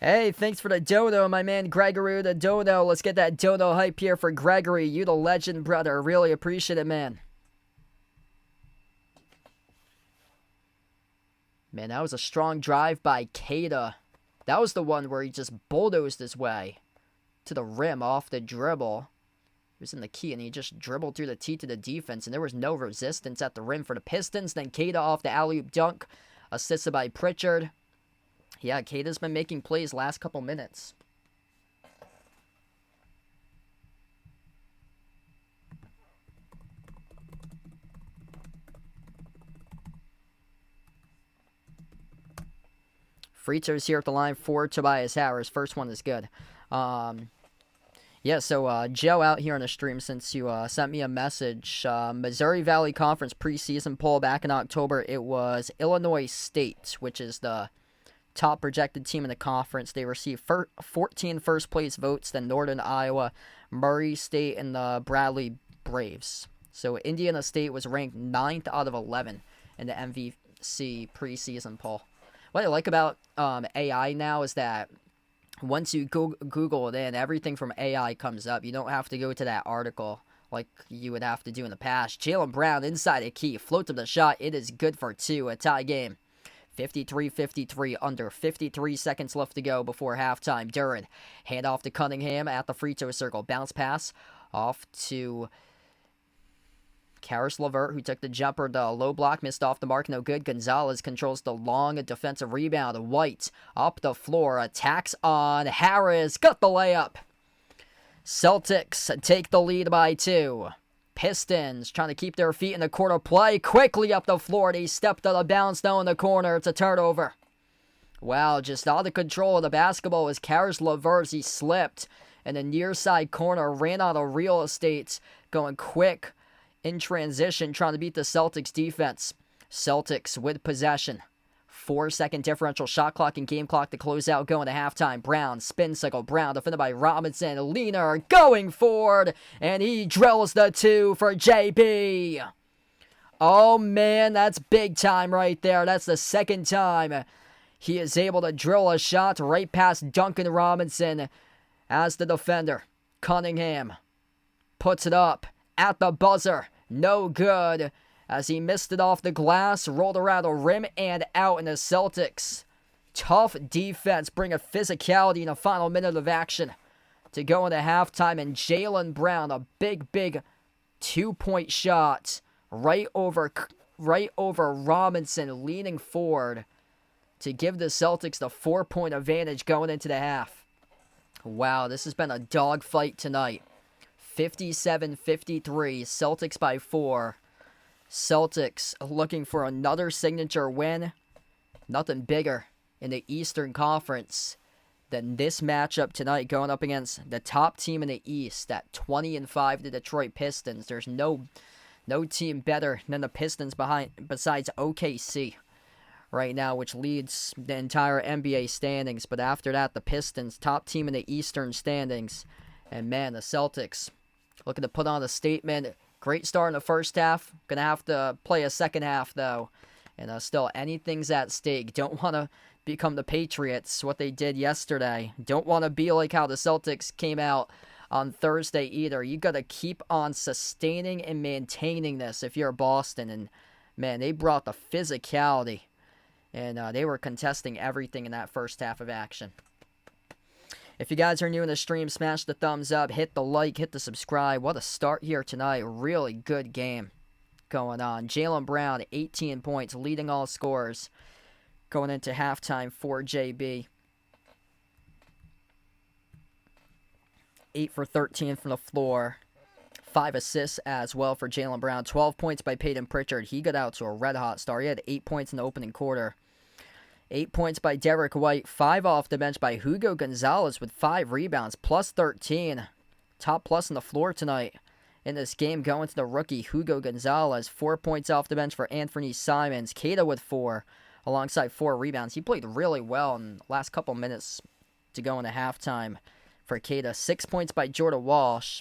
Hey, thanks for the dono, my man Gregory, the dono. Let's get that dono hype here for Gregory. You the legend, brother. Really appreciate it, man. Man, that was a strong drive by Keita. That was the one where he just bulldozed his way to the rim off the dribble. He was in the key, and he just dribbled through the tee to the defense, and there was no resistance at the rim for the Pistons. Then Keita off the alley-oop dunk, assisted by Pritchard. Yeah, Keita's been making plays last couple minutes. Free throws here at the line for Tobias Harris. First one is good. Yeah, so Joe out here on the stream, since you sent me a message. Missouri Valley Conference preseason poll back in October. It was Illinois State, which is the top projected team in the conference. They received 14 first-place votes, then Northern Iowa, Murray State, and the Bradley Braves. So Indiana State was ranked 9th out of 11 in the MVC preseason poll. What I like about AI now is that once you Google it in, everything from AI comes up. You don't have to go to that article like you would have to do in the past. Jaylen Brown inside a key, floats up the shot. It is good for two, a tie game. 53-53, under 53 seconds left to go before halftime. Duren, hand off to Cunningham at the free throw circle. Bounce pass off to Karis LeVert, who took the jumper. The low block missed off the mark, no good. Gonzalez controls the long defensive rebound. White up the floor, attacks on Harris. Got the layup. Celtics take the lead by 2. Pistons trying to keep their feet in the court of play. Quickly up the floor. They stepped out of bounds now in the corner. It's a turnover. Wow, just out of control of the basketball was Karis LeVert. He slipped in the near side corner. Ran out of real estate. Going quick in transition. Trying to beat the Celtics defense. Celtics with possession. 4-second differential shot clock and game clock to close out going to halftime. Brown, spin cycle. Brown defended by Robinson. Leaner going forward, and he drills the 2 for JB. Oh, man, that's big time right there. That's the second time he is able to drill a shot right past Duncan Robinson as the defender. Cunningham puts it up at the buzzer. No good, as he missed it off the glass, rolled around the rim and out. In the Celtics, tough defense, bring a physicality in the final minute of action to go into halftime. And Jaylen Brown, a big 2-point shot right over Robinson, leaning forward to give the Celtics the 4-point advantage going into the half. Wow, this has been a dogfight tonight. 57-53, Celtics by 4. Celtics looking for another signature win. Nothing bigger in the Eastern Conference than this matchup tonight, going up against the top team in the East, that 20-5 the Detroit Pistons. There's no team better than the Pistons besides OKC right now, which leads the entire NBA standings. But after that, the Pistons, top team in the Eastern standings. And man, the Celtics looking to put on a statement. Great start in the first half. Gonna have to play a second half, though. And still, anything's at stake. Don't want to become the Patriots, what they did yesterday. Don't want to be like how the Celtics came out on Thursday either. You got to keep on sustaining and maintaining this if you're Boston. And, man, they brought the physicality. And they were contesting everything in that first half of action. If you guys are new in the stream, smash the thumbs up, hit the like, hit the subscribe. What a start here tonight. Really good game going on. Jaylen Brown, 18 points, leading all scorers going into halftime for JB. 8 for 13 from the floor. 5 assists as well for Jaylen Brown. 12 points by Peyton Pritchard. He got out to a red-hot start. He had 8 points in the opening quarter. 8 points by Derek White. 5 off the bench by Hugo Gonzalez with 5 rebounds. Plus 13. Top plus on the floor tonight in this game going to the rookie Hugo Gonzalez. 4 points off the bench for Anthony Simons. Keita with 4 alongside 4 rebounds. He played really well in the last couple minutes to go into halftime for Keita. 6 points by Jordan Walsh.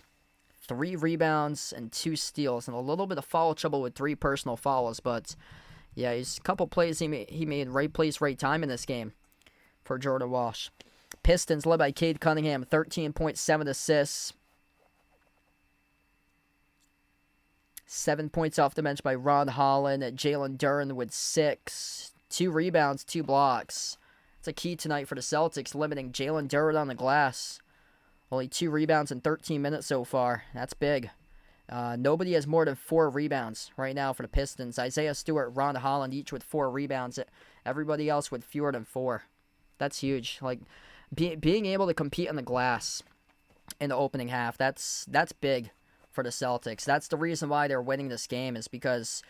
3 rebounds and 2 steals. And a little bit of foul trouble with 3 personal fouls, but yeah, he's a couple plays he made right place, right time in this game for Jordan Walsh. Pistons led by Cade Cunningham, 13.7 assists. 7 points off the bench by Ron Holland. Jalen Duren with 6. 2 rebounds, 2 blocks. It's a key tonight for the Celtics, limiting Jalen Duren on the glass. Only 2 rebounds in 13 minutes so far. That's big. Nobody has more than 4 rebounds right now for the Pistons. Isaiah Stewart, Ron Holland, each with 4 rebounds. Everybody else with fewer than 4. That's huge. Like being able to compete on the glass in the opening half. That's big for the Celtics. That's the reason why they're winning this game, is because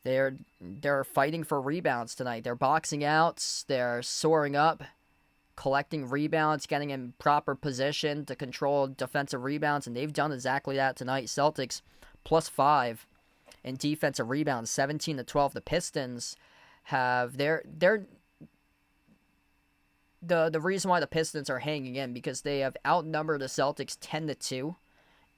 they're fighting for rebounds tonight. They're boxing out. They're soaring up, collecting rebounds, getting in proper position to control defensive rebounds, and they've done exactly that tonight. Celtics plus 5 in defensive rebounds, 17-12. The Pistons have the reason why the Pistons are hanging in, because they have outnumbered the Celtics 10-2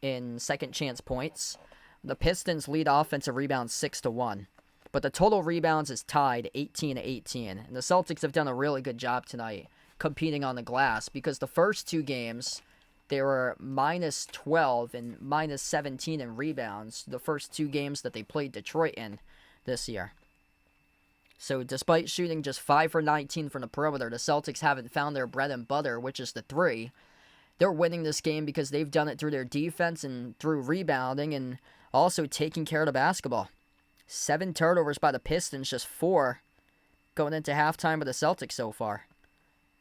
in second chance points. The Pistons lead offensive rebounds 6-1, but the total rebounds is tied 18-18, and the Celtics have done a really good job tonight competing on the glass, because the first 2 games, they were minus 12 and minus 17 in rebounds, the first 2 games that they played Detroit in this year. So despite shooting just 5 for 19 from the perimeter, the Celtics haven't found their bread and butter, which is the 3. They're winning this game because they've done it through their defense and through rebounding and also taking care of the basketball. 7 turnovers by the Pistons, just 4 going into halftime with the Celtics so far.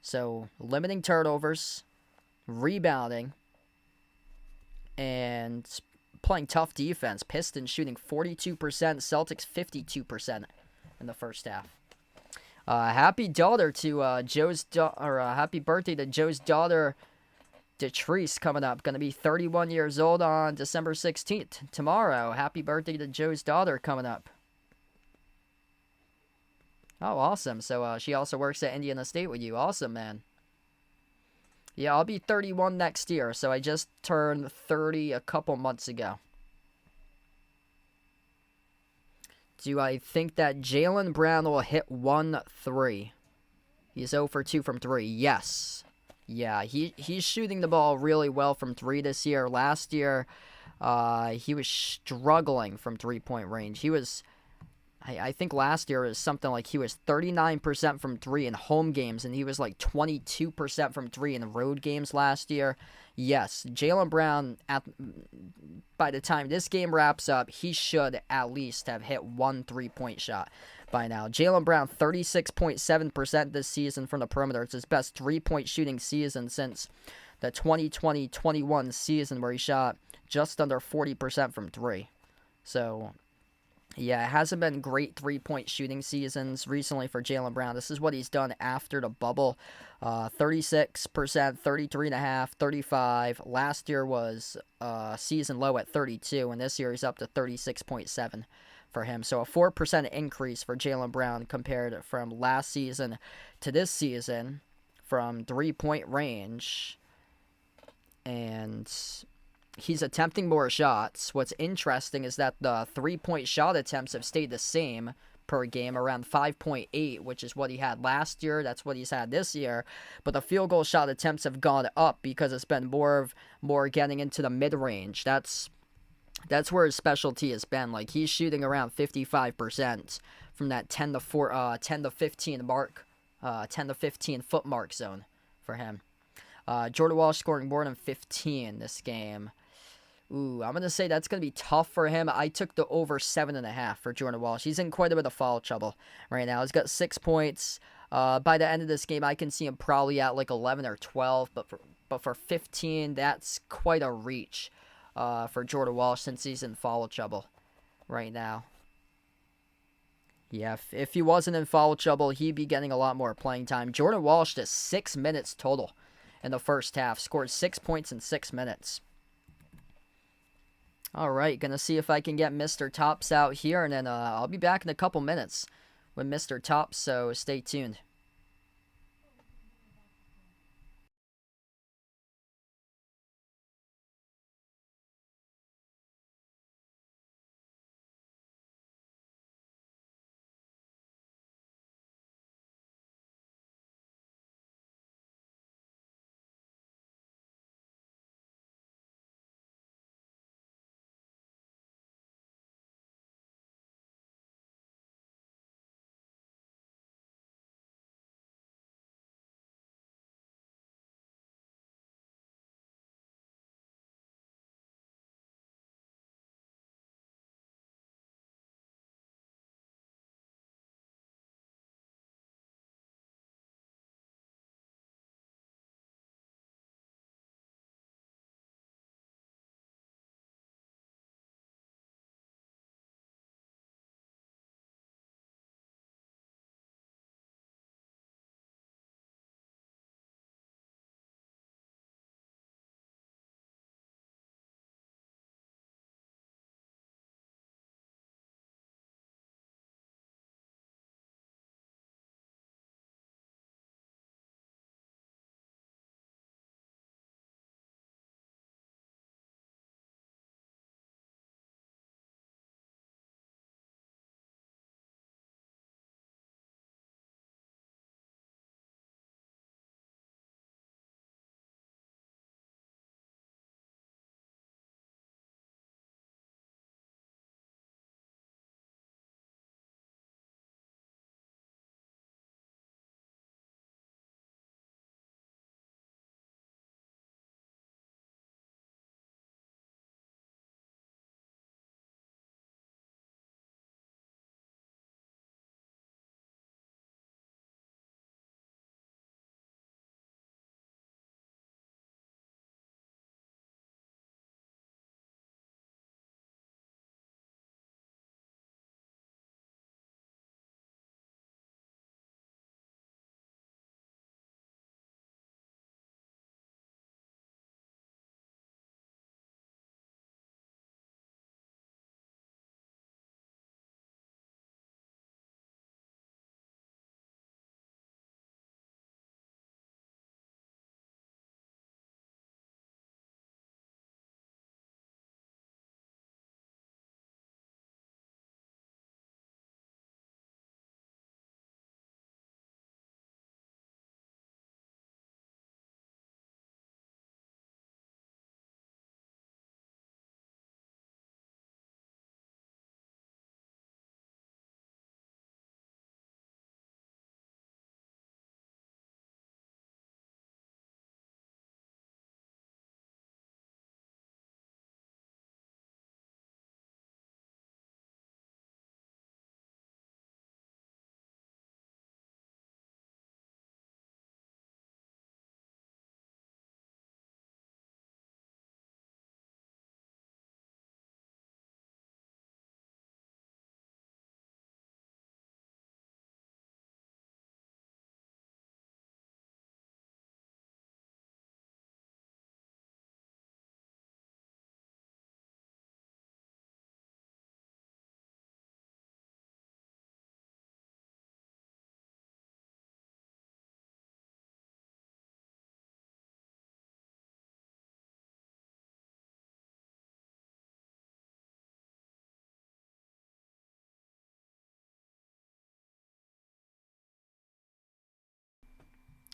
So limiting turnovers, rebounding, and playing tough defense. Pistons shooting 42%, Celtics 52% in the first half. Happy daughter to happy birthday to Joe's daughter, Detrice, coming up. Going to be 31 years old on December 16th. Tomorrow. Happy birthday to Joe's daughter coming up. Oh, awesome. So she also works at Indiana State with you. Awesome, man. Yeah, I'll be 31 next year, so I just turned 30 a couple months ago. Do I think that Jaylen Brown will hit 1 3? He's 0 for 2 from 3. Yes. Yeah, he's shooting the ball really well from 3 this year. Last year, he was struggling from 3-point range. He was, I think last year it was something like he was 39% from 3 in home games, and he was like 22% from 3 in road games last year. Yes, Jaylen Brown, by the time this game wraps up, he should at least have hit 1 3-point shot by now. Jaylen Brown, 36.7% this season from the perimeter. It's his best 3-point shooting season since the 2020-21 season, where he shot just under 40% from 3. So, yeah, it hasn't been great 3-point shooting seasons recently for Jaylen Brown. This is what he's done after the bubble. 36%, 33.5%, 35%. Last year was season low at 32%, and this year he's up to 36.7% for him. So a 4% increase for Jaylen Brown compared from last season to this season from 3-point range. And he's attempting more shots. What's interesting is that the 3-point shot attempts have stayed the same per game, around 5.8, which is what he had last year. That's what he's had this year. But the field goal shot attempts have gone up because it's been more getting into the mid-range. That's where his specialty has been. Like, he's shooting around 55% from that 10 to 15 mark, 10 to 15 foot mark zone for him. Jordan Walsh scoring more than 15 this game. Ooh, I'm going to say that's going to be tough for him. I took the over 7.5 for Jordan Walsh. He's in quite a bit of foul trouble right now. He's got 6 points. By the end of this game, I can see him probably at like 11 or 12. But for 15, that's quite a reach for Jordan Walsh since he's in foul trouble right now. Yeah, if he wasn't in foul trouble, he'd be getting a lot more playing time. Jordan Walsh just 6 minutes total in the first half. Scored 6 points in 6 minutes. All right, going to see if I can get Mr. Tops out here, and then I'll be back in a couple minutes with Mr. Tops, so stay tuned.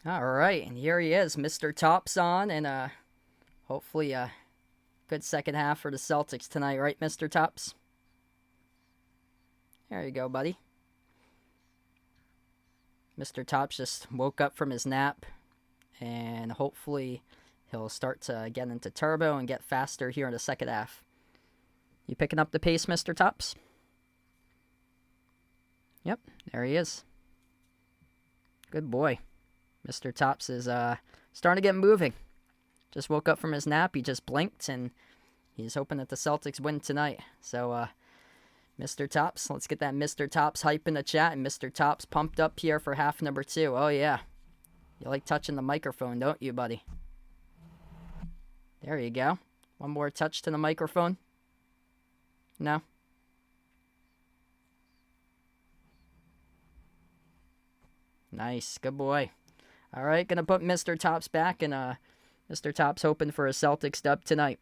All right, and here he is, Mr. Tops on, and hopefully a good second half for the Celtics tonight, right, Mr. Tops? There you go, buddy. Mr. Tops just woke up from his nap, and hopefully he'll start to get into turbo and get faster here in the second half. You picking up the pace, Mr. Tops? Yep, there he is. Good boy. Mr. Tops is starting to get moving. Just woke up from his nap. He just blinked, and he's hoping that the Celtics win tonight. So, Mr. Tops, let's get that Mr. Tops hype in the chat. And Mr. Tops pumped up here for half number 2. Oh, yeah. You like touching the microphone, don't you, buddy? There you go. One more touch to the microphone. No? Nice. Good boy. All right, going to put Mr. Tops back, and Mr. Tops hoping for a Celtics dub tonight.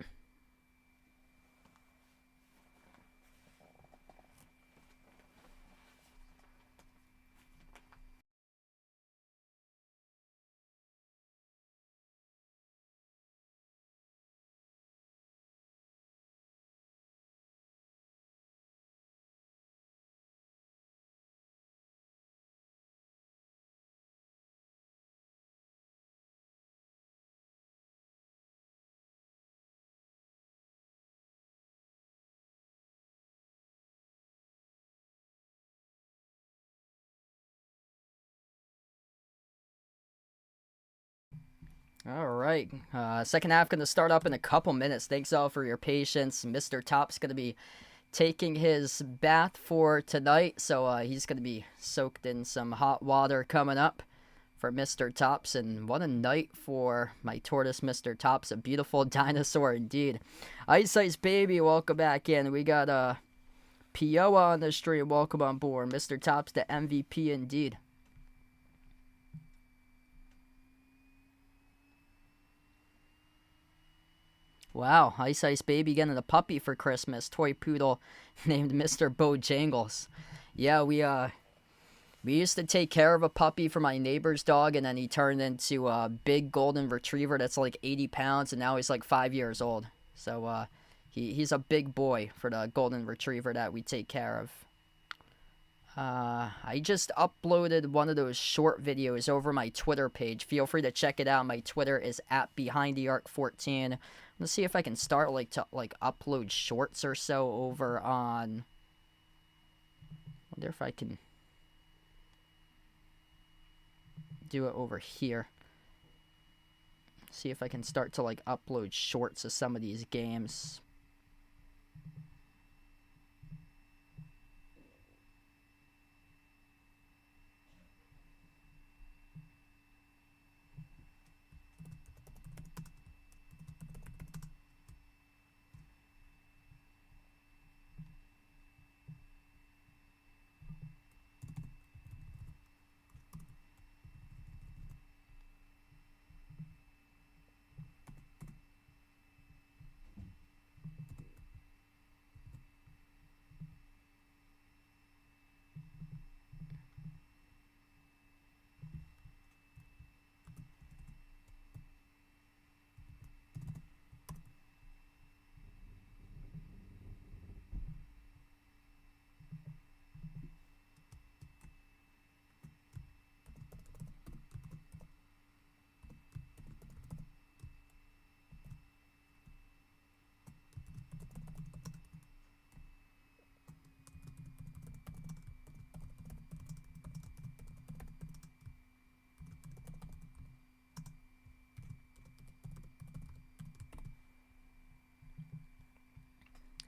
All right. Second half going to start up in a couple minutes. Thanks all for your patience. Mr. Top's going to be taking his bath for tonight, so he's going to be soaked in some hot water coming up for Mr. Tops. And what a night for my tortoise, Mr. Tops. A beautiful dinosaur indeed. Ice Ice Baby, welcome back in. We got Pioa on the stream. Welcome on board. Mr. Tops, the MVP indeed. Wow, Ice Ice Baby getting a puppy for Christmas. Toy poodle named Mr. Bojangles. Yeah, we used to take care of a puppy for my neighbor's dog, and then he turned into a big golden retriever that's like 80 pounds, and now he's like 5 years old. So he's a big boy for the golden retriever that we take care of. I just uploaded one of those short videos over my Twitter page. Feel free to check it out. My Twitter is @BehindTheArc14. Let's see if I can start to upload shorts or so over on. Wonder if I can do it over here. See if I can start to upload shorts of some of these games.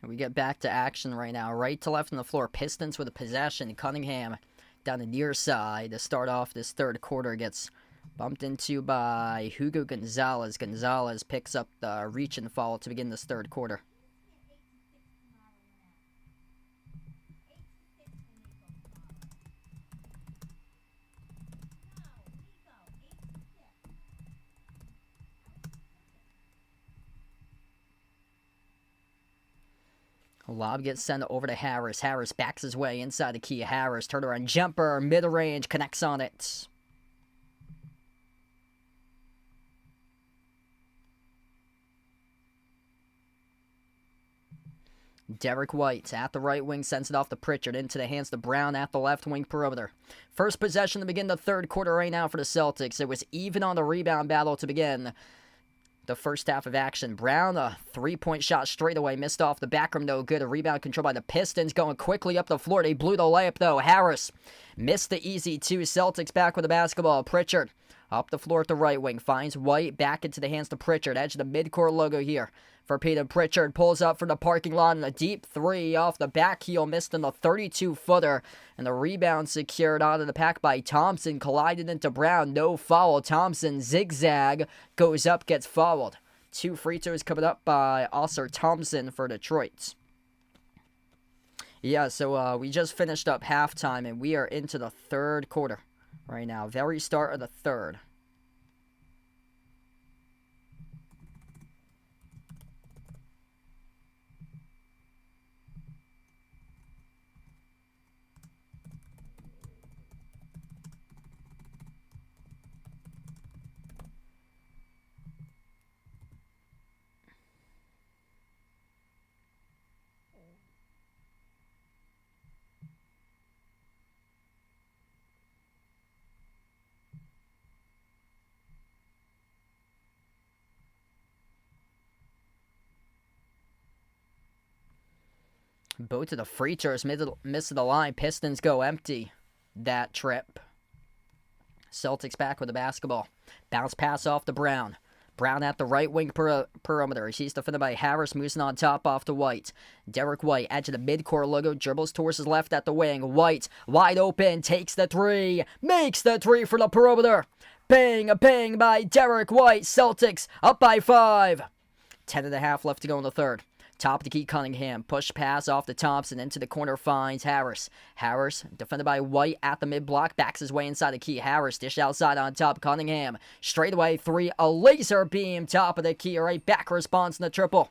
We get back to action right now. Right to left on the floor. Pistons with a possession. Cunningham down the near side to start off this third quarter. Gets bumped into by Hugo Gonzalez. Gonzalez picks up the reach and foul to begin this third quarter. Lob gets sent over to Harris. Harris backs his way inside the key. Harris, turnaround jumper, mid-range, connects on it. Derek White at the right wing sends it off to Pritchard, into the hands of Brown at the left wing perimeter. First possession to begin the third quarter right now for the Celtics. It was even on the rebound battle to begin the first half of action. Brown, a three-point shot straight away, missed off the back rim, no good. A rebound controlled by the Pistons, going quickly up the floor. They blew the layup, though. Harris missed the easy two. Celtics back with the basketball. Pritchard up the floor at the right wing, finds White, back into the hands to Pritchard. Edge of the midcourt logo here for Peter. Pritchard pulls up from the parking lot, and a deep three off the back heel, missed in the 32-footer. And the rebound secured out of the pack by Thompson, collided into Brown. No foul. Thompson zigzag, goes up, gets fouled. 2 free throws coming up by Oscar Thompson for Detroit. Yeah, so we just finished up halftime, and we are into the third quarter right now. Very start of the third. Both of the free throws missed the line. Pistons go empty that trip. Celtics back with the basketball. Bounce pass off to Brown. Brown at the right wing perimeter. He's defended by Harris, moving on top off to White. Derek White, edge of the midcourt logo, dribbles towards his left at the wing. White, wide open, takes the three. Makes the three for the perimeter. Bang, a bang by Derek White. Celtics up by 5. 10.5 left to go in the third. Top of the key, Cunningham. Push pass off to Thompson. Into the corner finds Harris. Harris, defended by White at the mid-block. Backs his way inside the key. Harris, dish outside on top. Cunningham, straight away 3. A laser beam. Top of the key. Right back response in the triple.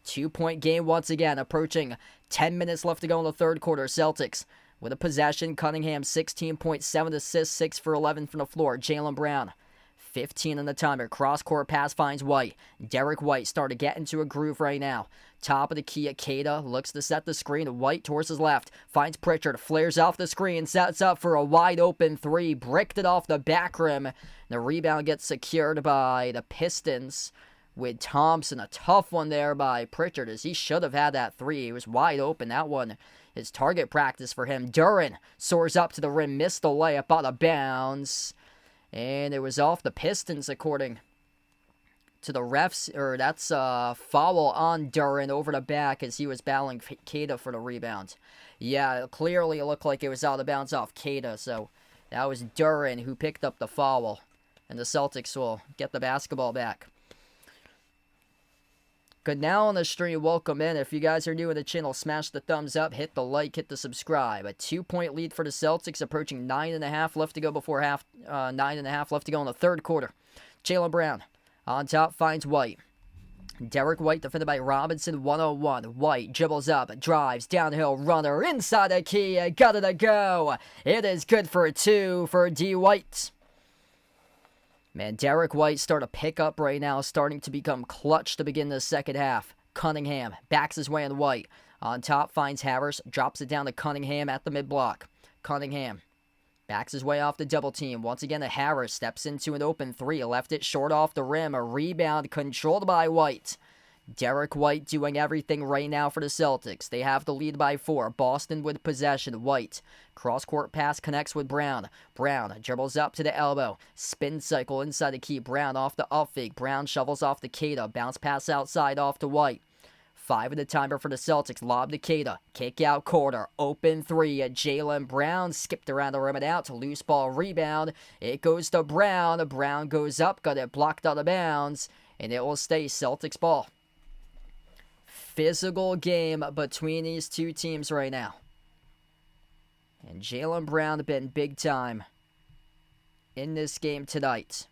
2-point game once again. Approaching 10 minutes left to go in the third quarter. Celtics with a possession. Cunningham, 16 points, 7 assists, 6 for 11 from the floor. Jaylen Brown, 15 on the timer. Cross-court pass finds White. Derek White started to get into a groove right now. Top of the key, Akeda looks to set the screen. White towards his left. Finds Pritchard. Flares off the screen. Sets up for a wide open 3. Bricked it off the back rim. The rebound gets secured by the Pistons with Thompson. A tough one there by Pritchard, as he should have had that 3. He was wide open. That one is target practice for him. Duren soars up to the rim. Missed the layup out of bounds. And it was off the Pistons, according to the refs. Or that's a foul on Duren over the back as he was battling Kada for the rebound. Yeah, clearly it looked like it was out of bounds off Kada. So that was Duren who picked up the foul. And the Celtics will get the basketball back. Good, now on the stream, welcome in. If you guys are new to the channel, smash the thumbs up, hit the like, hit the subscribe. A 2-point lead for the Celtics, approaching 9.5 left to go before half. 9.5 left to go in the third quarter. Jaylen Brown on top finds White. Derek White defended by Robinson, 1-on-1. White dribbles up, drives, downhill runner, inside the key, got it to go. It is good for 2 for D. White. Man, Derek White starting to pick up right now, starting to become clutch to begin the second half. Cunningham backs his way on White. On top finds Harris, drops it down to Cunningham at the mid-block. Cunningham backs his way off the double team. Once again, Harris steps into an open 3, left it short off the rim. A rebound controlled by White. Derek White doing everything right now for the Celtics. They have the lead by 4. Boston with possession. White. Cross-court pass connects with Brown. Brown dribbles up to the elbow. Spin cycle inside the key. Brown off the up fake. Brown shovels off the Kada. Bounce pass outside off to White. 5 of the timer for the Celtics. Lob to Kada. Kick out quarter. Open 3. Jaylen Brown skipped around the rim and out to loose ball rebound. It goes to Brown. Brown goes up. Got it blocked out of bounds. And it will stay Celtics ball. Physical game between these two teams right now. And Jaylen Brown has been big time in this game tonight.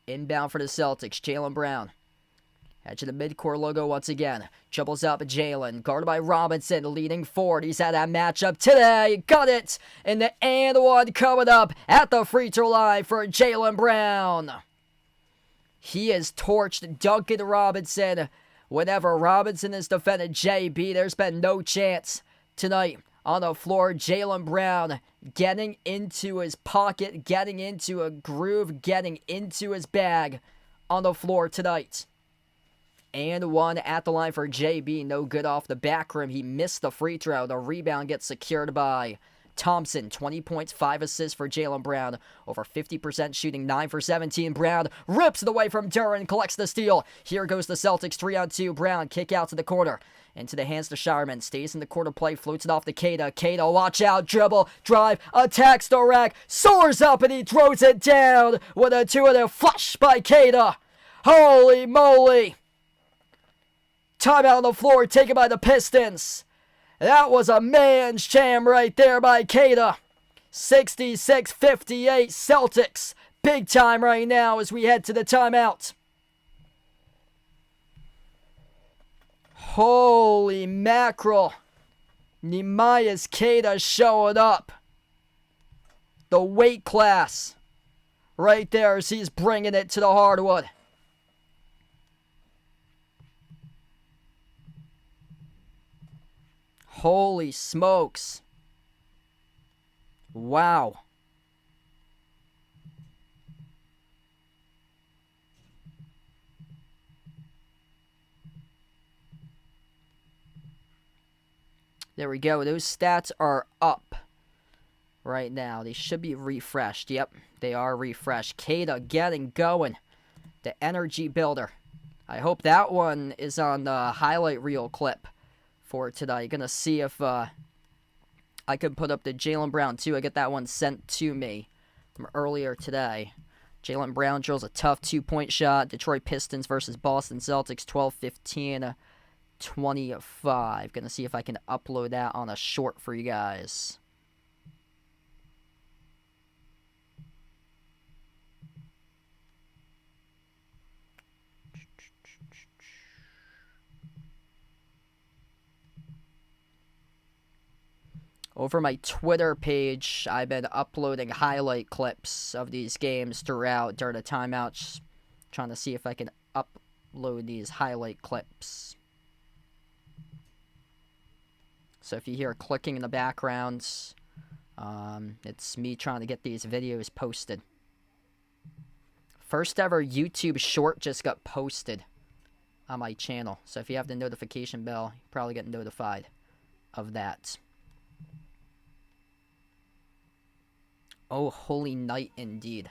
Inbound for the Celtics, Jaylen Brown. Edge of the midcourt logo once again. Dribbles up Jaylen, guarded by Robinson, leading forward. He's had that matchup today. Got it! And the and one coming up at the free throw line for Jaylen Brown. He has torched Duncan Robinson Whenever Robinson is defended JB, there's been no chance tonight. On the floor, Jaylen Brown getting into his pocket, getting into a groove, getting into his bag on the floor tonight. And one at the line for JB. No good off the back rim. He missed the free throw. The rebound gets secured by Thompson. 20 points, 5 assists for Jaylen Brown. Over 50% shooting, 9 for 17. Brown rips it away from Duren, collects the steal. Here goes the Celtics, 3-on-2. Brown, kick out to the corner. Into the hands to Shireman. Stays in the corner play, floats it off to Queta. Queta, watch out, dribble, drive, attacks the rack, soars up and he throws it down with a two-and-a flush by Queta. Holy moly! Timeout on the floor taken by the Pistons. That was a man's jam right there by Queta. 66-58 Celtics. Big time right now as we head to the timeout. Holy mackerel. Neemias Queta showing up. The weight class right there as he's bringing it to the hardwood. Holy smokes. Wow. There we go. Those stats are up right now. They should be refreshed. Yep, they are refreshed. Queta getting going. The energy builder. I hope that one is on the highlight reel clip for today. Gonna see if I can put up the Jaylen Brown too. I get that one sent to me from earlier today. Jaylen Brown drills a tough 2-point shot. Detroit Pistons versus Boston Celtics, 12-15-25. Gonna see if I can upload that on a short for you guys. Over my Twitter page, I've been uploading highlight clips of these games throughout during the timeouts. Trying to see if I can upload these highlight clips. So if you hear clicking in the background, it's me trying to get these videos posted. First ever YouTube short just got posted on my channel. So if you have the notification bell, you probably get notified of that. Oh, holy night indeed.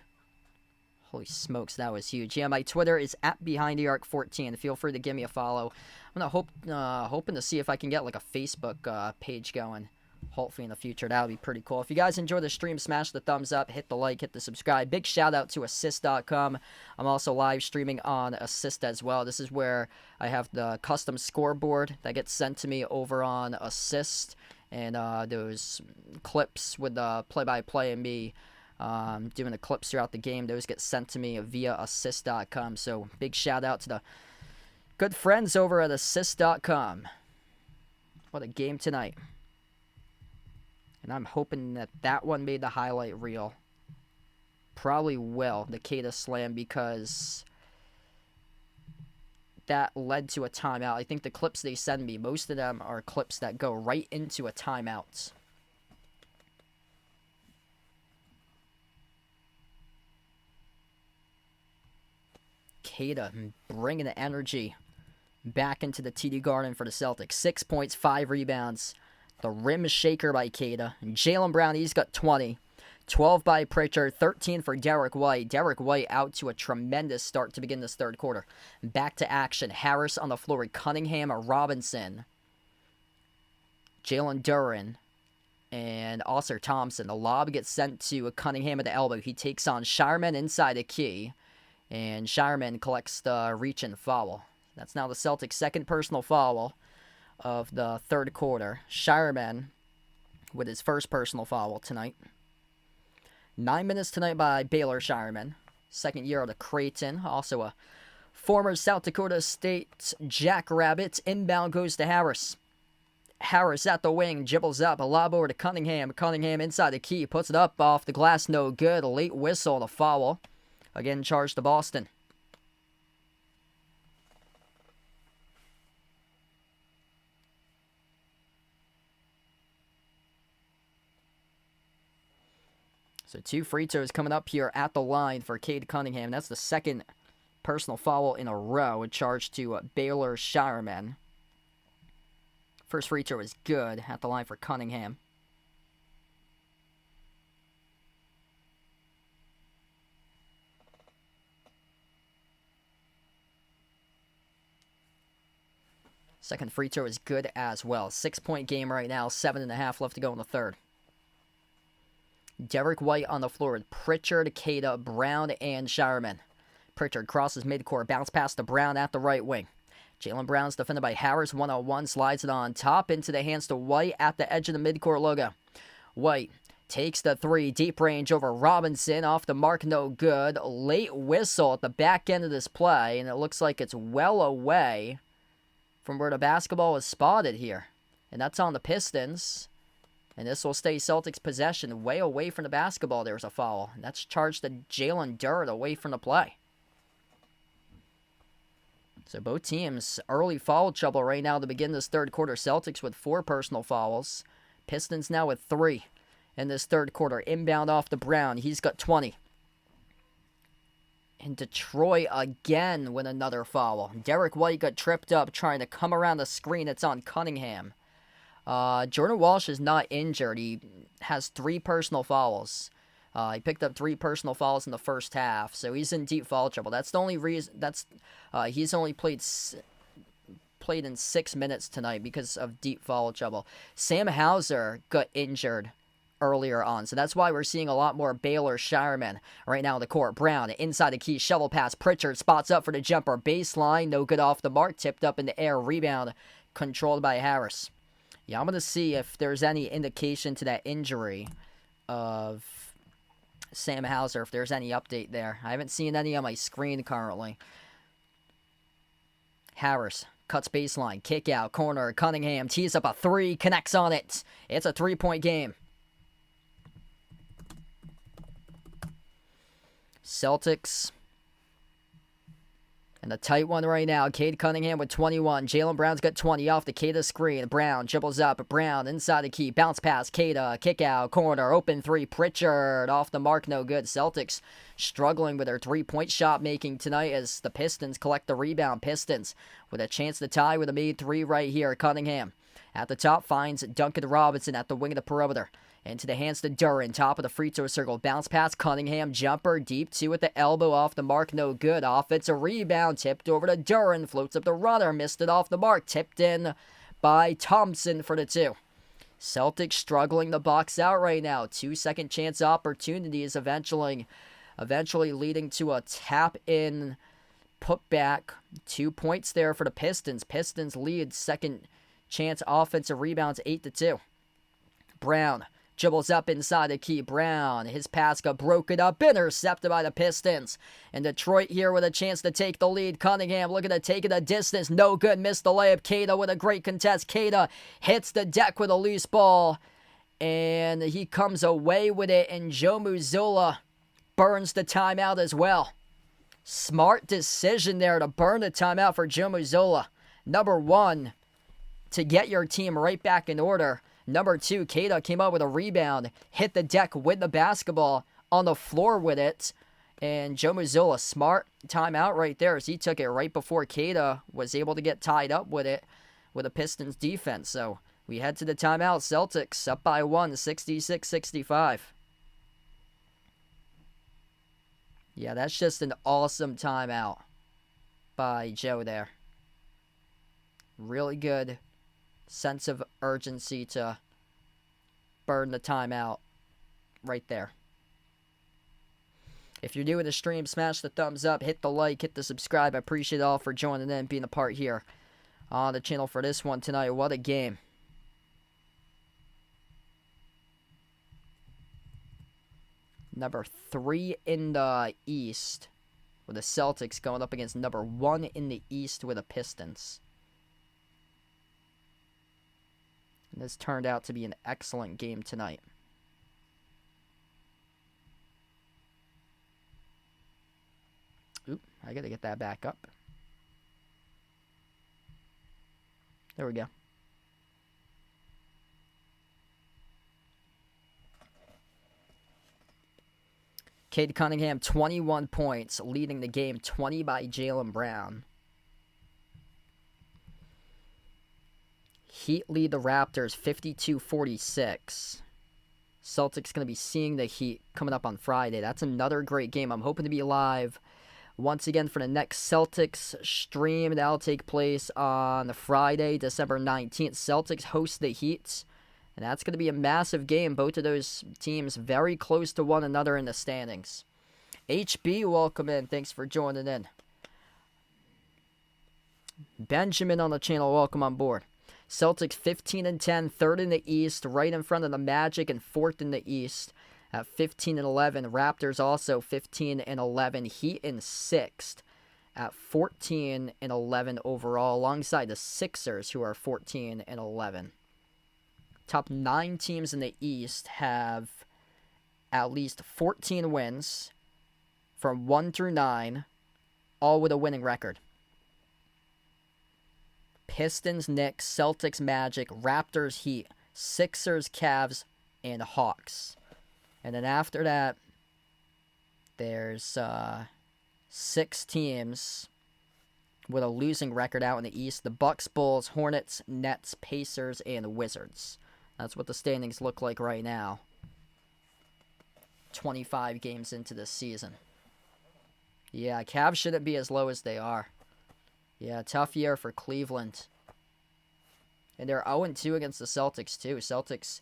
Holy smokes, that was huge. Yeah, my Twitter is @BehindTheArc14. Feel free to give me a follow. I'm hoping to see if I can get like a Facebook page going. Hopefully in the future. That would be pretty cool. If you guys enjoy the stream, smash the thumbs up, hit the like, hit the subscribe. Big shout out to assist.com. I'm also live streaming on Assist as well. This is where I have the custom scoreboard that gets sent to me over on Assist. And those clips with the play-by-play and me doing the clips throughout the game, those get sent to me via assist.com. So big shout out to the good friends over at assist.com. What a game tonight. And I'm hoping that that one made the highlight reel. Probably will, the Queta slam, because that led to a timeout. I think the clips they send me, most of them are clips that go right into a timeout. Queta bringing the energy back into the TD Garden for the Celtics. 6 points, 5 rebounds. The rim shaker by Queta. Jaylen Brown, he's got 20. 12 by Pritchard, 13 for Derek White. Derek White out to a tremendous start to begin this third quarter. Back to action. Harris on the floor with Cunningham, Robinson, Jalen Duren, and Oscar Thompson. The lob gets sent to Cunningham at the elbow. He takes on Shireman inside the key, and Shireman collects the reach and foul. That's now the Celtics' second personal foul of the third quarter. Shireman with his first personal foul tonight. 9 minutes tonight by Baylor Shireman. Second year out of Creighton. Also a former South Dakota State Jackrabbit. Inbound goes to Harris. Harris at the wing. Dribbles up. A lob over to Cunningham. Cunningham inside the key. Puts it up off the glass. No good. A late whistle. The foul. Again charged to Boston. So 2 free throws coming up here at the line for Cade Cunningham. That's the second personal foul in a row, a charge to Baylor Shireman. First free throw is good at the line for Cunningham. Second free throw is good as well. 6-point game right now, 7.5 left to go in the third. Derek White on the floor with Pritchard, Cada, Brown, and Shireman. Pritchard crosses midcourt, bounce pass to Brown at the right wing. Jaylen Brown's defended by Harris, 1-on-1, slides it on top into the hands to White at the edge of the midcourt logo. White takes the 3, deep range over Robinson, off the mark, no good. Late whistle at the back end of this play, and it looks like it's well away from where the basketball was spotted here. And that's on the Pistons. And this will stay Celtics possession, way away from the basketball. There's a foul. And that's charged to Jalen Durrett away from the play. So both teams early foul trouble right now to begin this third quarter. Celtics with 4 personal fouls. Pistons now with 3 in this third quarter. Inbound off to Brown. He's got 20. And Detroit again with another foul. Derek White got tripped up trying to come around the screen. It's on Cunningham. Jordan Walsh is not injured. He has 3 personal fouls. He picked up 3 personal fouls in the first half, so he's in deep foul trouble. That's the only reason. He's only played in 6 minutes tonight because of deep foul trouble. Sam Hauser got injured earlier on, so that's why we're seeing a lot more Baylor Shiremen right now in the court. Brown inside the key, shovel pass. Pritchard spots up for the jumper, baseline, no good off the mark, tipped up in the air, rebound controlled by Harris. Yeah, I'm gonna see if there's any indication to that injury of Sam Hauser, if there's any update there. I haven't seen any on my screen currently. Harris cuts baseline, kick out, corner, Cunningham tees up a 3, connects on it. It's a 3-point game. Celtics. And a tight one right now. Cade Cunningham with 21. Jaylen Brown's got 20 off the Cada screen. Brown dribbles up. Brown inside the key. Bounce pass. Cada. Kick out. Corner. Open 3. Pritchard off the mark. No good. Celtics struggling with their 3-point shot making tonight as the Pistons collect the rebound. Pistons with a chance to tie with a made 3 right here. Cunningham at the top finds Duncan Robinson at the wing of the perimeter. Into the hands to Duran, top of the free throw circle. Bounce pass, Cunningham, jumper, deep 2 at the elbow, off the mark, no good. Offensive rebound, tipped over to Duran, floats up the runner, missed it off the mark, tipped in by Thompson for the 2. Celtics struggling to box out right now. 2 second chance opportunities eventually leading to a tap-in putback. 2 points there for the Pistons. Pistons lead second chance offensive rebounds 8-2. Brown dribbles up inside the key. Brown, his pass got broken up, intercepted by the Pistons. And Detroit here with a chance to take the lead. Cunningham looking to take it a distance. No good, missed the layup. Cada with a great contest. Cada hits the deck with a loose ball. And he comes away with it. And Joe Mazzulla burns the timeout as well. Smart decision there to burn the timeout for Joe Mazzulla. Number 1, to get your team right back in order. Number 2, Cada came out with a rebound, hit the deck with the basketball, on the floor with it. And Joe Mazzulla, smart timeout right there as he took it right before Cada was able to get tied up with it with a Pistons defense. So we head to the timeout. Celtics up by 1, 66-65. Yeah, that's just an awesome timeout by Joe there. Really good sense of urgency to burn the timeout right there. If you're new to the stream, smash the thumbs up, hit the like, hit the subscribe. I appreciate it all for joining in, being a part here on the channel for this one tonight. What a game. Number 3 in the East with the Celtics going up against number 1 in the East with the Pistons. And this turned out to be an excellent game tonight. Oop, I gotta get that back up. There we go. Cade Cunningham, 21 points, leading the game 20 by Jaylen Brown. Heat lead the Raptors 52-46. Celtics going to be seeing the Heat coming up on Friday. That's another great game. I'm hoping to be live once again for the next Celtics stream. That'll take place on Friday, December 19th. Celtics host the Heat, and that's going to be a massive game. Both of those teams very close to one another in the standings. HB, welcome in. Thanks for joining in. Benjamin on the channel, welcome on board. Celtics 15-10, third in the East, right in front of the Magic, and fourth in the East at 15-11. Raptors also 15-11. Heat in sixth at 14-11 overall, alongside the Sixers, who are 14-11. Top 9 teams in the East have at least 14 wins from 1 through 9, all with a winning record. Pistons, Knicks, Celtics, Magic, Raptors, Heat, Sixers, Cavs, and Hawks. And then after that, there's 6 teams with a losing record out in the East. The Bucks, Bulls, Hornets, Nets, Pacers, and Wizards. That's what the standings look like right now. 25 games into this season. Yeah, Cavs shouldn't be as low as they are. Yeah, tough year for Cleveland. And they're 0-2 against the Celtics, too. Celtics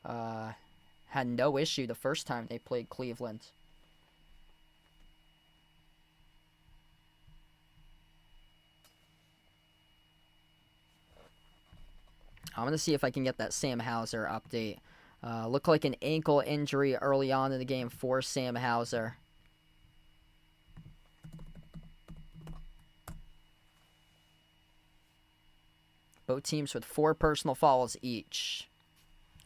had no issue the first time they played Cleveland. I'm going to see if I can get that Sam Hauser update. Looked like an ankle injury early on in the game for Sam Hauser. Both teams with 4 personal fouls each,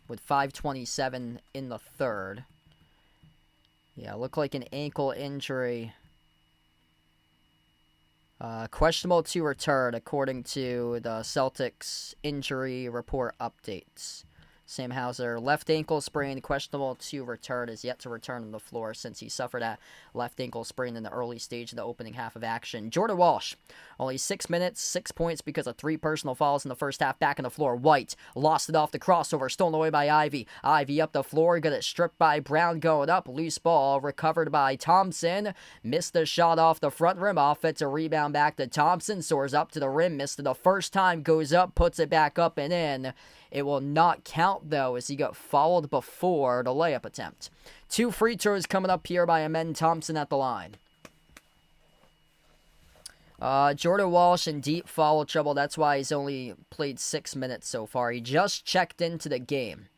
with 5:27 in the third. Yeah, looked like an ankle injury. Questionable to return, according to the Celtics injury report updates. Sam Hauser, left ankle sprain, questionable to return, is yet to return on the floor since he suffered a left ankle sprain in the early stage of the opening half of action. Jordan Walsh, only 6 minutes, 6 points because of 3 personal fouls in the first half. Back on the floor, White lost it off the crossover, stolen away by Ivy. Ivy up the floor, got it stripped by Brown going up. Loose ball, recovered by Thompson. Missed the shot off the front rim. Offensive rebound back to Thompson. Soars up to the rim, missed it the first time, goes up, puts it back up and in. It will not count, though, as he got fouled before the layup attempt. 2 free throws coming up here by Amen Thompson at the line. Jordan Walsh in deep foul trouble. That's why he's only played 6 minutes so far. He just checked into the game.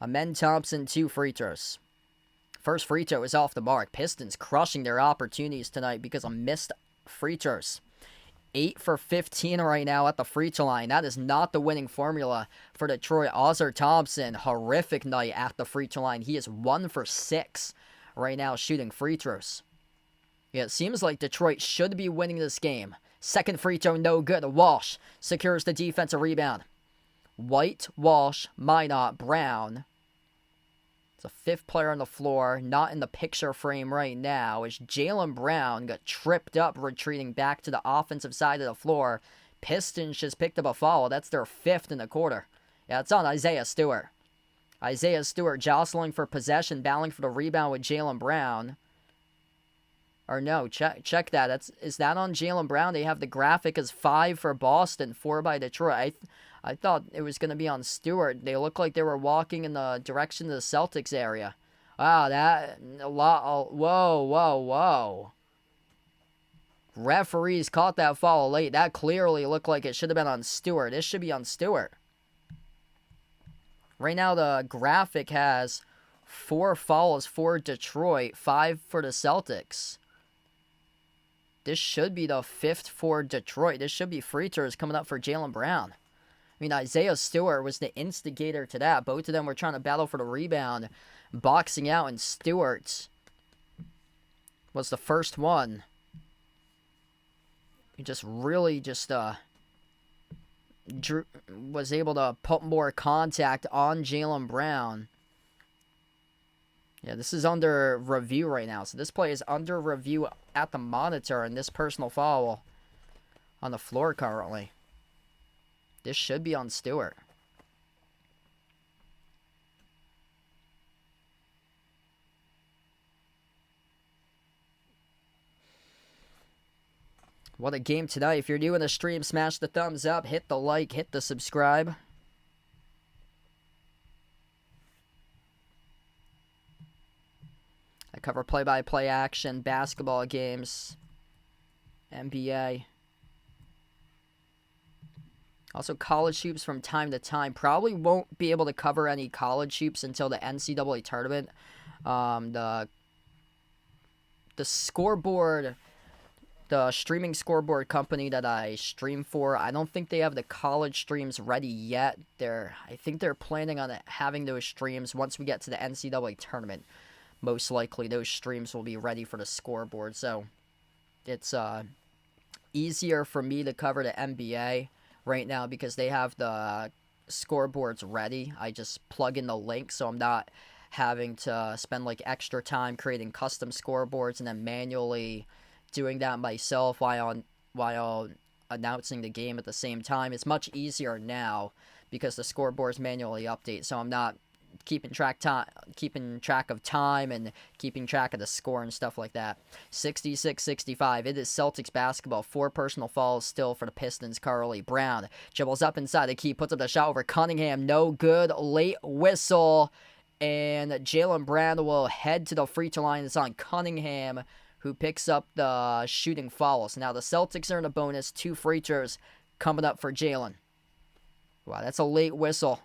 Amen Thompson, 2 free throws. First free throw is off the mark. Pistons crushing their opportunities tonight because of missed free throws. 8 for 15 right now at the free throw line. That is not the winning formula for Detroit. Ozar Thompson, horrific night at the free throw line. He is 1 for 6 right now shooting free throws. Yeah, it seems like Detroit should be winning this game. Second free throw, no good. Walsh secures the defensive rebound. White, Walsh, Minot, Brown. It's a 5th player on the floor, not in the picture frame right now, as Jaylen Brown got tripped up retreating back to the offensive side of the floor. Pistons just picked up a foul. That's their 5th in the quarter. Yeah, it's on Isaiah Stewart. Isaiah Stewart jostling for possession, battling for the rebound with Jaylen Brown. Or no, check that. Is that on Jaylen Brown? They have the graphic as 5 for Boston, 4 by Detroit. I thought it was going to be on Stewart. They looked like they were walking in the direction of the Celtics area. Wow, whoa. Referees caught that foul late. That clearly looked like it should have been on Stewart. This should be on Stewart. Right now, the graphic has 4 fouls for Detroit, 5 for the Celtics. This should be the 5th for Detroit. This should be free throws coming up for Jaylen Brown. I mean, Isaiah Stewart was the instigator to that. Both of them were trying to battle for the rebound, boxing out, and Stewart was the first one. He just really was able to put more contact on Jaylen Brown. Yeah, this is under review right now. So this play is under review at the monitor, and this personal foul on the floor currently. This should be on Stewart. What a game tonight. If you're new in the stream, smash the thumbs up, hit the like, hit the subscribe. I cover play-by-play action, basketball games, NBA. Also, college hoops from time to time. Probably won't be able to cover any college hoops until the NCAA tournament. The scoreboard, the streaming scoreboard company that I stream for, I don't think they have the college streams ready yet. I think they're planning on having those streams once we get to the NCAA tournament. Most likely, those streams will be ready for the scoreboard. So, it's easier for me to cover the NBA right now because they have the scoreboards ready. I just plug in the link, so I'm not having to spend like extra time creating custom scoreboards and then manually doing that myself while announcing the game at the same time. It's much easier now because the scoreboards manually update, so I'm not keeping track of time and keeping track of the score and stuff like that. 66-65. It is Celtics basketball. 4 personal fouls still for the Pistons. Carly Brown dribbles up inside the key, puts up the shot over Cunningham. No good. Late whistle. And Jaylen Brown will head to the free throw line. It's on Cunningham, who picks up the shooting foul. So now the Celtics are in a bonus. 2 free throws coming up for Jaylen. Wow, that's a late whistle.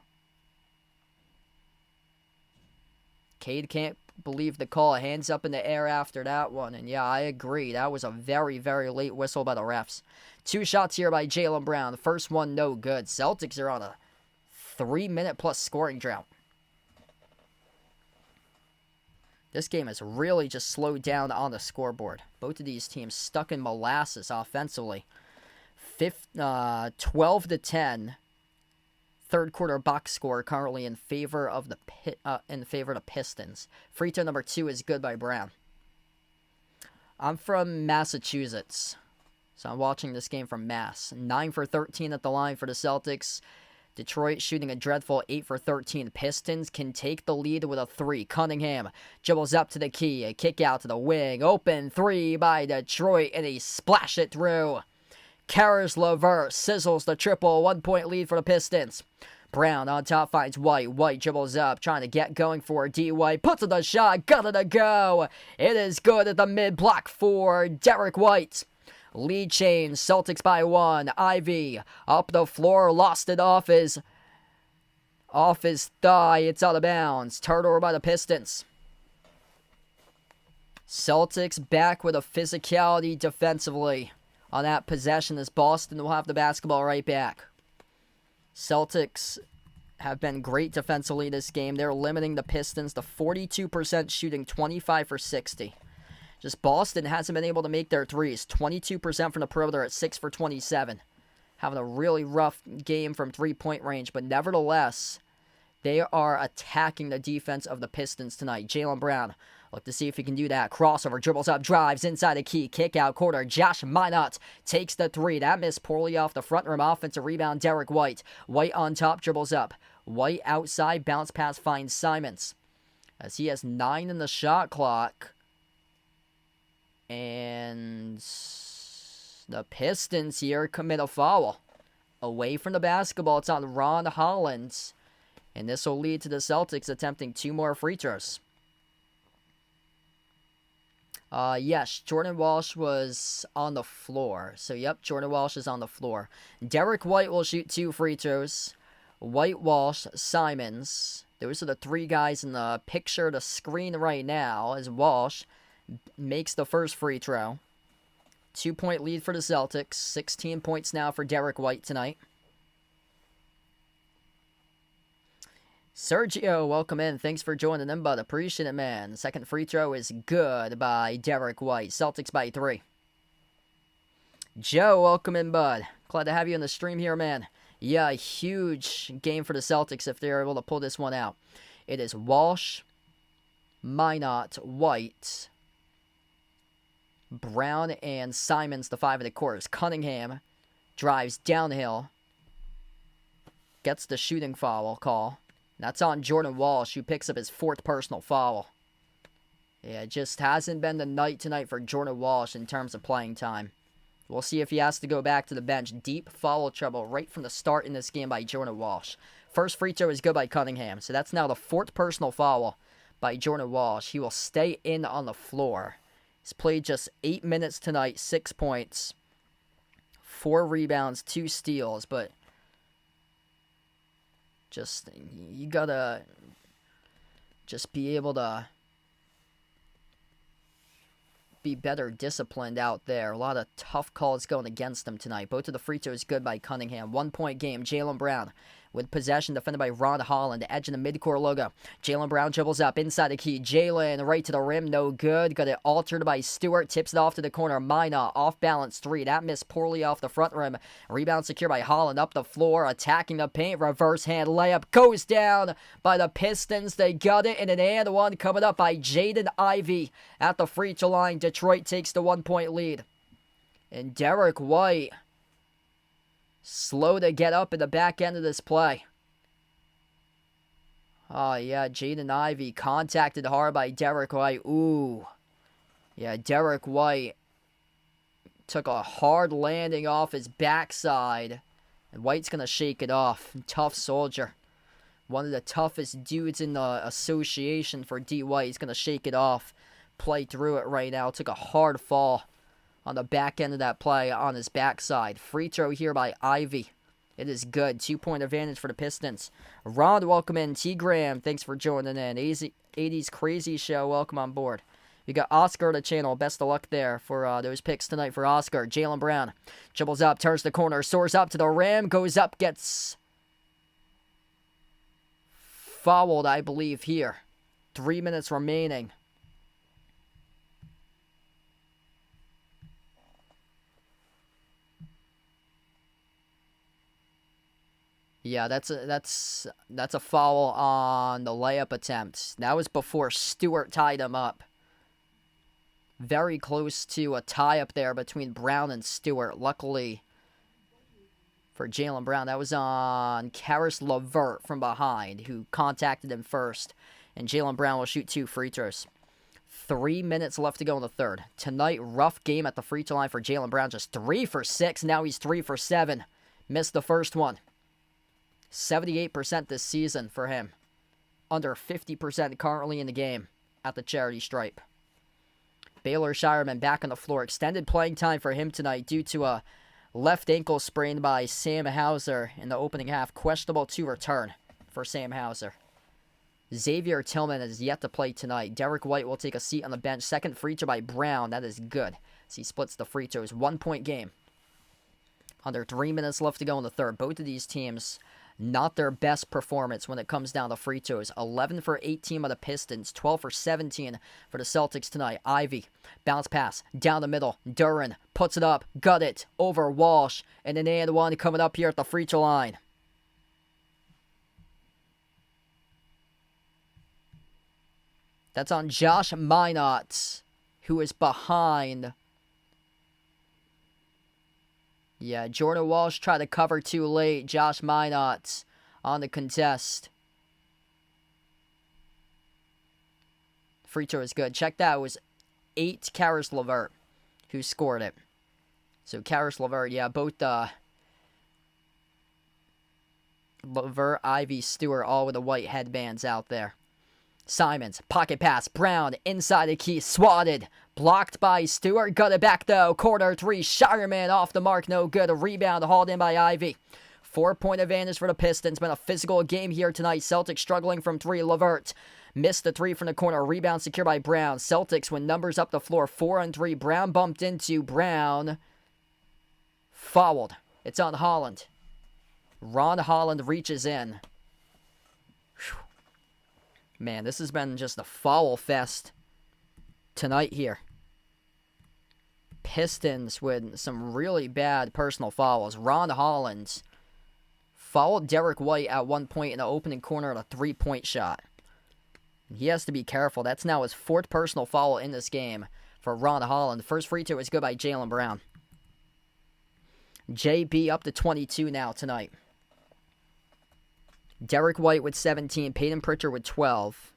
Cade can't believe the call. Hands up in the air after that one. And yeah, I agree. That was a very, very late whistle by the refs. 2 shots here by Jaylen Brown. The first one, no good. Celtics are on a 3-minute-plus scoring drought. This game has really just slowed down on the scoreboard. Both of these teams stuck in molasses offensively. 12-10. Third quarter box score currently in favor of the Pistons. Free throw number 2 is good by Brown. I'm from Massachusetts, so I'm watching this game from Mass. 9 for 13 at the line for the Celtics. Detroit shooting a dreadful 8 for 13. Pistons can take the lead with a 3. Cunningham dribbles up to the key. A kick out to the wing. Open 3 by Detroit, and he splash it through. Karis LeVert sizzles the triple. 1-point lead for the Pistons. Brown on top finds White. White dribbles up, trying to get going for D. White. Puts in the shot. Got it to go. It is good at the mid-block for Derek White. Lead change. Celtics by 1. Ivy up the floor. Lost it off his thigh. It's out of bounds. Turnover by the Pistons. Celtics back with a physicality defensively on that possession as Boston will have the basketball right back. Celtics have been great defensively this game. They're limiting the Pistons to 42% shooting, 25 for 60. Just Boston hasn't been able to make their threes. 22% from the perimeter at 6 for 27. Having a really rough game from three-point range, but nevertheless, they are attacking the defense of the Pistons tonight. Jaylen Brown, look to see if he can do that. Crossover, dribbles up, drives inside the key. Kick out corner. Josh Minot takes the 3. That missed poorly off the front rim. Offensive rebound, Derek White. White on top, dribbles up. White outside, bounce pass finds Simons. As he has 9 in the shot clock. And the Pistons here commit a foul. Away from the basketball, it's on Ron Hollins. And this will lead to the Celtics attempting 2 more free throws. Yes, Jordan Walsh was on the floor. So, yep, Jordan Walsh is on the floor. Derek White will shoot 2 free throws. White, Walsh, Simons. Those are the 3 guys in the picture, the screen right now, as Walsh makes the first free throw. 2-point lead for the Celtics. 16 points now for Derek White tonight. Sergio, welcome in. Thanks for joining in, bud. Appreciate it, man. The second free throw is good by Derek White. Celtics by 3. Joe, welcome in, bud. Glad to have you in the stream here, man. Yeah, huge game for the Celtics if they're able to pull this one out. It is Walsh, Minot, White, Brown, and Simons, the 5 in the court. Cunningham drives downhill, gets the shooting foul call. That's on Jordan Walsh, who picks up his 4th personal foul. Yeah, it just hasn't been the night tonight for Jordan Walsh in terms of playing time. We'll see if he has to go back to the bench. Deep foul trouble right from the start in this game by Jordan Walsh. First free throw is good by Cunningham. So that's now the 4th personal foul by Jordan Walsh. He will stay in on the floor. He's played just 8 minutes tonight, 6 points, 4 rebounds, 2 steals. But just, you gotta just be able to be better disciplined out there. A lot of tough calls going against them tonight. Both of the free throws good by Cunningham. 1-point game. Jaylen Brown with possession, defended by Ron Holland. Edge in the midcourt logo. Jaylen Brown dribbles up inside the key. Jaylen right to the rim. No good. Got it altered by Stewart. Tips it off to the corner. Minot off balance 3. That missed poorly off the front rim. Rebound secure by Holland. Up the floor. Attacking the paint. Reverse hand layup. Goes down by the Pistons. They got it. And an and one coming up by Jaden Ivey at the free throw line. Detroit takes the 1-point lead. And Derek White, slow to get up in the back end of this play. Oh, yeah, Jaden Ivey contacted hard by Derek White. Ooh. Yeah, Derek White took a hard landing off his backside. And White's going to shake it off. Tough soldier. One of the toughest dudes in the association for D. White. He's going to shake it off. Play through it right now. Took a hard fall on the back end of that play on his backside. Free throw here by Ivy. It is good. 2-point advantage for the Pistons. Ron, welcome in. T. Graham, thanks for joining in. 80s Crazy Show, welcome on board. We got Oscar on the channel. Best of luck there for those picks tonight for Oscar. Jaylen Brown dribbles up, turns the corner, soars up to the rim, goes up, gets fouled, I believe, here. 3 minutes remaining. Yeah, that's a foul on the layup attempt. That was before Stewart tied him up. Very close to a tie-up there between Brown and Stewart. Luckily for Jaylen Brown, that was on Karis LeVert from behind, who contacted him first. And Jaylen Brown will shoot 2 free throws. 3 minutes left to go in the third. Tonight, rough game at the free throw line for Jaylen Brown. Just 3 for 6. Now he's 3 for 7. Missed the first one. 78% this season for him. Under 50% currently in the game at the charity stripe. Baylor Shireman back on the floor. Extended playing time for him tonight due to a left ankle sprain by Sam Hauser in the opening half. Questionable to return for Sam Hauser. Xavier Tillman is yet to play tonight. Derek White will take a seat on the bench. Second free throw by Brown. That is good as he splits the free throws. 1-point game. Under 3 minutes left to go in the third. Both of these teams, not their best performance when it comes down to free throws. 11 for 18 by the Pistons. 12 for 17 for the Celtics tonight. Ivy, bounce pass, down the middle. Duran puts it up, got it, over Walsh. And an and one coming up here at the free throw line. That's on Josh Minot, who is behind. Yeah, Jordan Walsh tried to cover too late. Josh Minot on the contest. Free throw is good. Check that. It was 8 Karis LeVert who scored it. So Karis LeVert, yeah, both LeVert, Ivy, Stewart, all with the white headbands out there. Simons, pocket pass, Brown, inside the key, swatted, blocked by Stewart, got it back though, corner 3, Shireman off the mark, no good, a rebound hauled in by Ivy. 4-point advantage for the Pistons, been a physical game here tonight, Celtics struggling from 3, LeVert missed the 3 from the corner, rebound secured by Brown, Celtics when numbers up the floor, 4 and 3, Brown bumped into Brown, fouled, it's on Holland. Ron Holland reaches in. Whew. Man, this has been just a foul fest tonight here. Pistons with some really bad personal fouls. Ron Holland fouled Derek White at one point in the opening corner on a 3-point shot. He has to be careful. That's now his 4th personal foul in this game for Ron Holland. First free throw is good by Jaylen Brown. JB up to 22 now tonight. Derek White with 17. Peyton Pritchard with 12.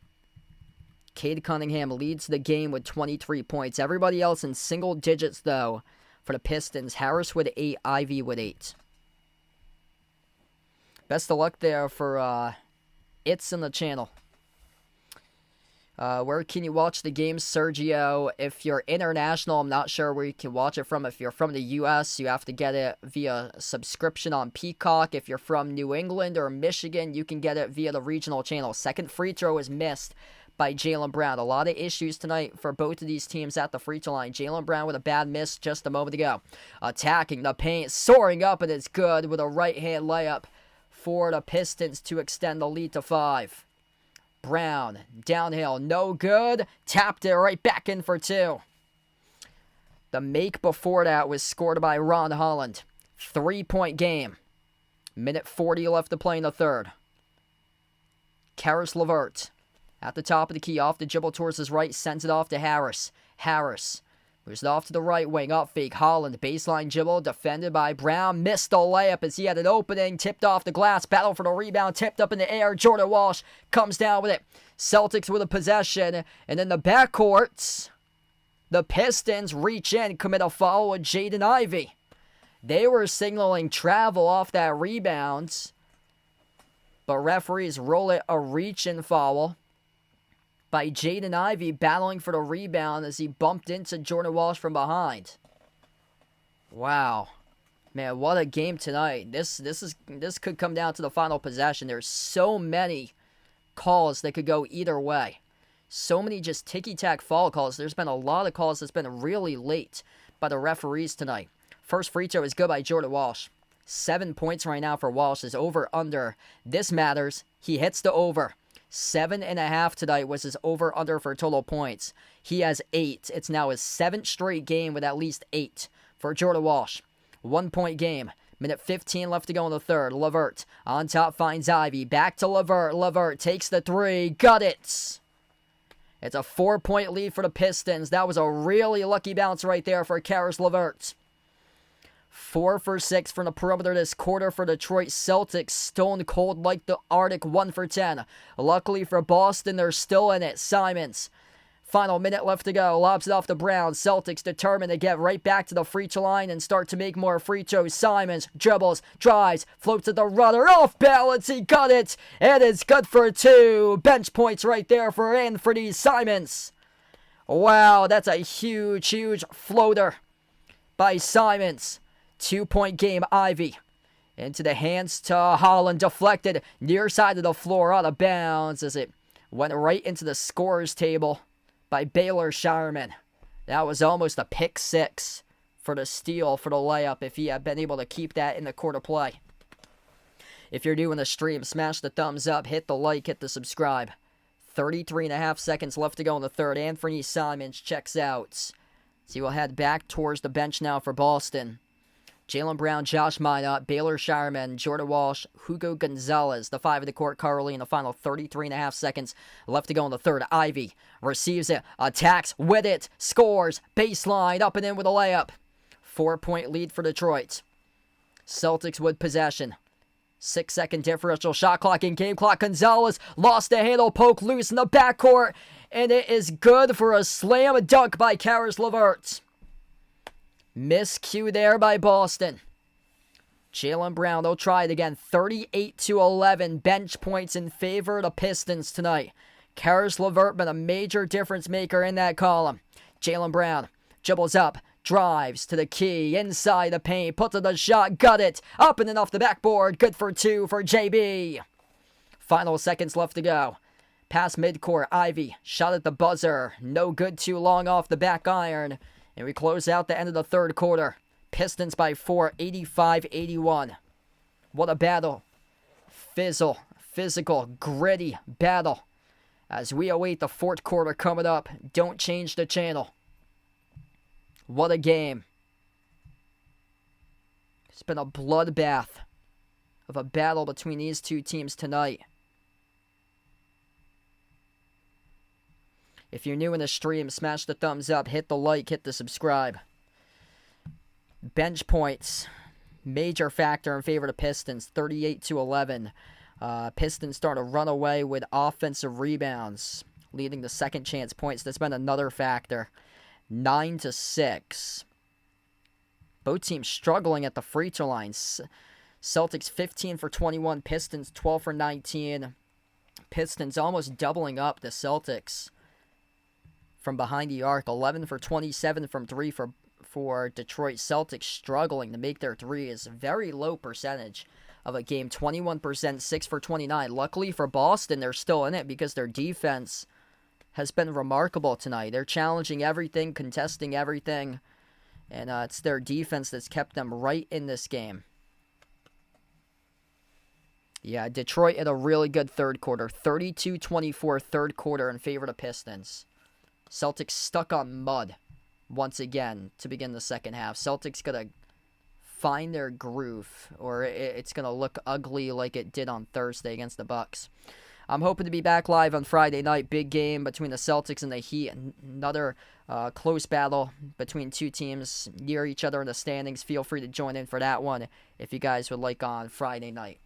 Cade Cunningham leads the game with 23 points. Everybody else in single digits, though, for the Pistons. Harris with 8. Ivy with 8. Best of luck there for It's in the channel. Where can you watch the game, Sergio? If you're international, I'm not sure where you can watch it from. If you're from the U.S., you have to get it via subscription on Peacock. If you're from New England or Michigan, you can get it via the regional channel. Second free throw is missed by Jaylen Brown. A lot of issues tonight for both of these teams at the free throw line. Jaylen Brown with a bad miss just a moment ago. Attacking the paint, soaring up, and it's good with a right-hand layup for the Pistons to extend the lead to 5. Brown, downhill, no good. Tapped it right back in for 2. The make before that was scored by Ron Holland. 3-point game. Minute 40 left to play in the third. Caris LeVert at the top of the key, off the dribble towards his right, sends it off to Harris. Harris moves it off to the right wing, up fake. Holland, baseline dribble, defended by Brown. Missed the layup as he had an opening, tipped off the glass. Battle for the rebound, tipped up in the air. Jordan Walsh comes down with it. Celtics with a possession. And in the backcourt, the Pistons reach in, commit a foul with Jaden Ivey. They were signaling travel off that rebound, but referees roll it a reach-in foul by Jaden Ivey, battling for the rebound as he bumped into Jordan Walsh from behind. Wow. Man, what a game tonight. This could come down to the final possession. There's so many calls that could go either way. So many just ticky-tack foul calls. There's been a lot of calls that's been really late by the referees tonight. First free throw is good by Jordan Walsh. 7 points right now for Walsh. Is over-under. This matters. He hits the over. 7.5 tonight was his over-under for total points. He has 8. It's now his 7th straight game with at least 8 for Jordan Walsh. 1-point game. Minute 15 left to go in the third. LeVert on top finds Ivy. Back to LeVert. LeVert takes the 3. Got it. It's a 4-point lead for the Pistons. That was a really lucky bounce right there for Caris LeVert. 4 for 6 from the perimeter this quarter for Detroit. Celtics stone cold like the Arctic. 1 for 10. Luckily for Boston, they're still in it. Simons. Final minute left to go. Lobs it off to Brown. Celtics determined to get right back to the free throw line and start to make more free throws. Simons dribbles, drives, floats at the rudder. Off balance. He got it. And it's good for 2. Bench points right there for Anthony Simons. Wow, that's a huge, huge floater by Simons. 2-point game, Ivy. Into the hands to Holland. Deflected near side of the floor, out of bounds as it went right into the scorer's table by Baylor Shireman. That was almost a pick 6 for the steal, for the layup, if he had been able to keep that in the court of play. If you're new in the stream, smash the thumbs up, hit the like, hit the subscribe. 33.5 seconds left to go in the third. Anthony Simons checks out. So he will head back towards the bench now for Boston. Jaylen Brown, Josh Minott, Baylor Shireman, Jordan Walsh, Hugo Gonzalez, the 5 of the court currently in the final 33.5 seconds left to go in the third. Ivy receives it, attacks with it, scores, baseline, up and in with a layup. 4-point lead for Detroit. Celtics with possession. 6-second differential, shot clock and game clock. Gonzalez lost the handle, poke loose in the backcourt, and it is good for a slam dunk by Caris LeVert. Miscue there by Boston. Jaylen Brown, they'll try it again. 38-11, bench points in favor of the Pistons tonight. Caris LeVert been a major difference maker in that column. Jaylen Brown dribbles up, drives to the key, inside the paint, puts in the shot, got it, up and then off the backboard, good for 2 for JB. Final seconds left to go. Pass midcourt, Ivy, shot at the buzzer, no good, too long off the back iron. And we close out the end of the third quarter. Pistons by 4, 85-81. What a battle. Physical, gritty battle. As we await the fourth quarter coming up, don't change the channel. What a game. It's been a bloodbath of a battle between these two teams tonight. If you're new in the stream, smash the thumbs up, hit the like, hit the subscribe. Bench points, major factor in favor of the Pistons, 38-11. Pistons start to run away with offensive rebounds, leading to second chance points. That's been another factor. 9-6. Both teams struggling at the free throw lines. Celtics 15 for 21, Pistons 12 for 19. Pistons almost doubling up the Celtics from behind the arc. 11 for 27 from 3 for Detroit. Celtics struggling to make their threes. Very low percentage of a game. 21%, 6 for 29. Luckily for Boston, they're still in it because their defense has been remarkable tonight. They're challenging everything, contesting everything. And it's their defense that's kept them right in this game. Yeah, Detroit had a really good third quarter. 32-24 third quarter in favor of the Pistons. Celtics stuck on mud once again to begin the second half. Celtics going to find their groove, or it's going to look ugly like it did on Thursday against the Bucks. I'm hoping to be back live on Friday night. Big game between the Celtics and the Heat. Another close battle between two teams near each other in the standings. Feel free to join in for that one if you guys would like on Friday night.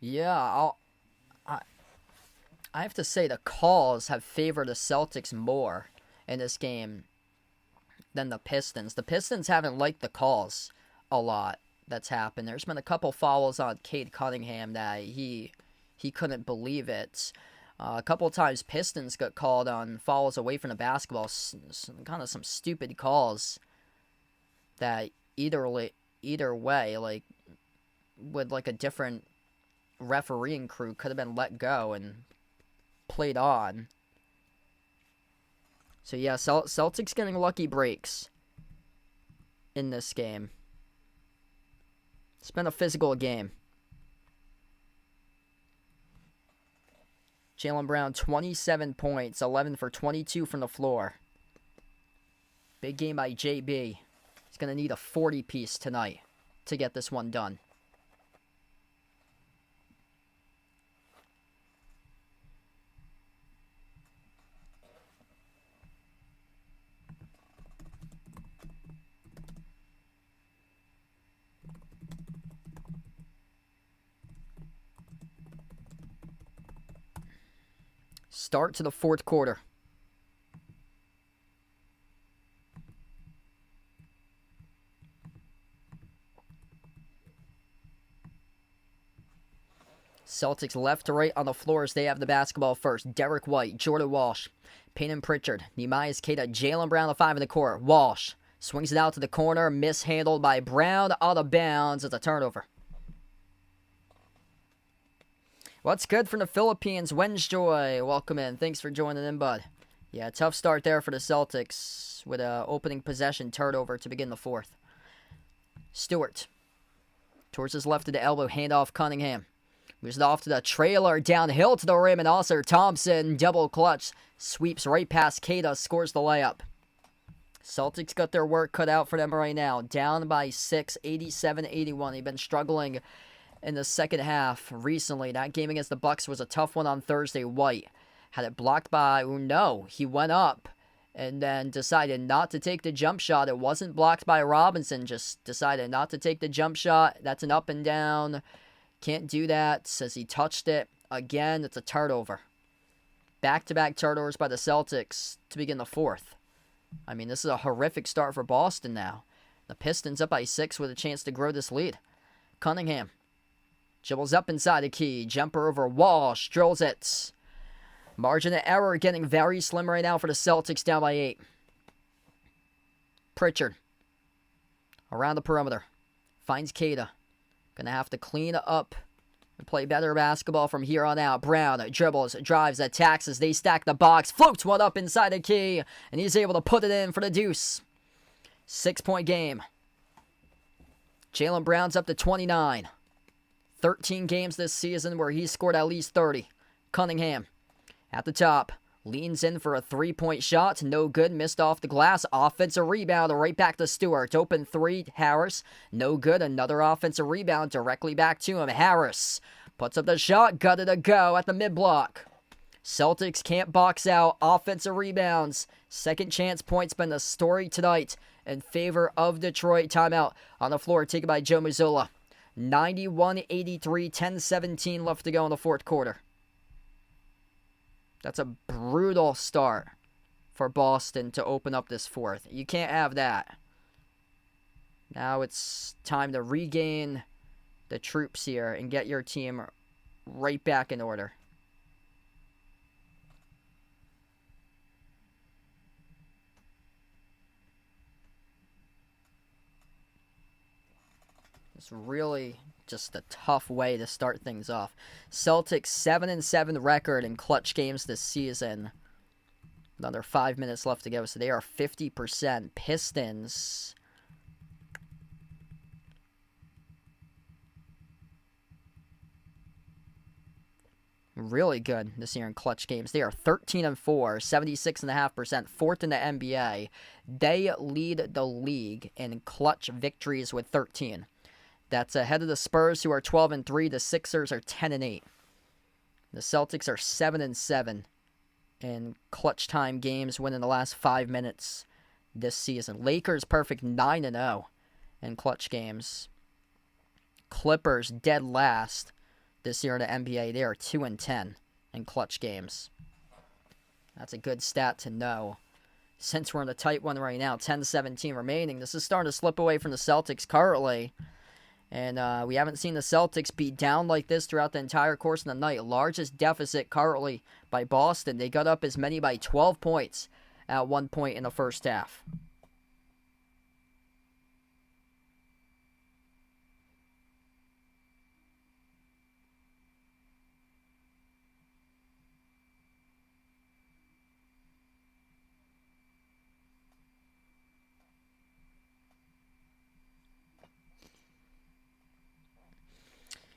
Yeah, I have to say the calls have favored the Celtics more in this game than the Pistons. The Pistons haven't liked the calls a lot that's happened. There's been a couple fouls on Cade Cunningham that he couldn't believe it. A couple of times Pistons got called on fouls away from the basketball. Kind of some stupid calls that either way, like with like a different refereeing crew could have been let go and played on. So yeah, Celtics getting lucky breaks in this game. It's been a physical game. Jaylen Brown, 27 points, 11 for 22 from the floor. Big game by JB. He's going to need a 40-piece tonight to get this one done. Start to the fourth quarter. Celtics left to right on the floor as they have the basketball first. Derek White, Jordan Walsh, Peyton Pritchard, Nehemiah Queta, Jaylen Brown, the 5 in the court. Walsh swings it out to the corner, mishandled by Brown, out of bounds. It's a turnover. What's good from the Philippines? Wensjoy, welcome in. Thanks for joining in, bud. Yeah, tough start there for the Celtics with an opening possession turnover to begin the fourth. Stewart towards his left to the elbow, handoff Cunningham. Moves it off to the trailer, downhill to the rim, and also Thompson, double clutch, sweeps right past Queta, scores the layup. Celtics got their work cut out for them right now. Down by 6, 87-81. They've been struggling in the second half recently. That game against the Bucks was a tough one on Thursday. White had it blocked by Uno. He went up and then decided not to take the jump shot. It wasn't blocked by Robinson, just decided not to take the jump shot. That's an up and down. Can't do that. Says he touched it. Again, it's a turnover. Back-to-back turnovers by the Celtics to begin the fourth. I mean, this is a horrific start for Boston now. The Pistons up by 6 with a chance to grow this lead. Cunningham dribbles up inside the key. Jumper over Walsh. Drills it. Margin of error getting very slim right now for the Celtics, down by 8. Pritchard around the perimeter. Finds Queta. Gonna have to clean up and play better basketball from here on out. Brown dribbles, drives, attacks as they stack the box. Floats one up inside the key. And he's able to put it in for the deuce. 6-point game. Jaylen Brown's up to 29. 13 games this season where he scored at least 30. Cunningham at the top. Leans in for a three-point shot. No good. Missed off the glass. Offensive rebound. Right back to Stewart. Open three. Harris. No good. Another offensive rebound directly back to him. Harris puts up the shot. Got it to go at the mid-block. Celtics can't box out. Offensive rebounds. Second chance points been the story tonight in favor of Detroit. Timeout on the floor taken by Joe Mazzola. 91-83. 10-17 left to go in the fourth quarter. That's a brutal start for Boston to open up this fourth. You can't have that. Now it's time to regain the troops here and get your team right back in order. It's really just a tough way to start things off. Celtics 7-7 record in clutch games this season. Another 5 minutes left to go, so they are 50%. Pistons really good this year in clutch games. They are 13-4, 76.5%, fourth in the NBA. They lead the league in clutch victories with 13. That's ahead of the Spurs, who are 12-3. The Sixers are 10-8. The Celtics are 7-7 in clutch time games, winning the last 5 minutes this season. Lakers perfect 9-0 in clutch games. Clippers dead last this year in the NBA. They are 2-10 in clutch games. That's a good stat to know. Since we're in a tight one right now, 10-17 remaining. This is starting to slip away from the Celtics currently. And we haven't seen the Celtics be down like this throughout the entire course of the night. Largest deficit currently by Boston. They got up as many by 12 points at one point in the first half.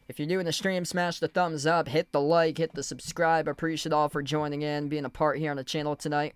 If you're new in the stream, smash the thumbs up, hit the like, hit the subscribe. Appreciate all for joining in, being a part here on the channel tonight.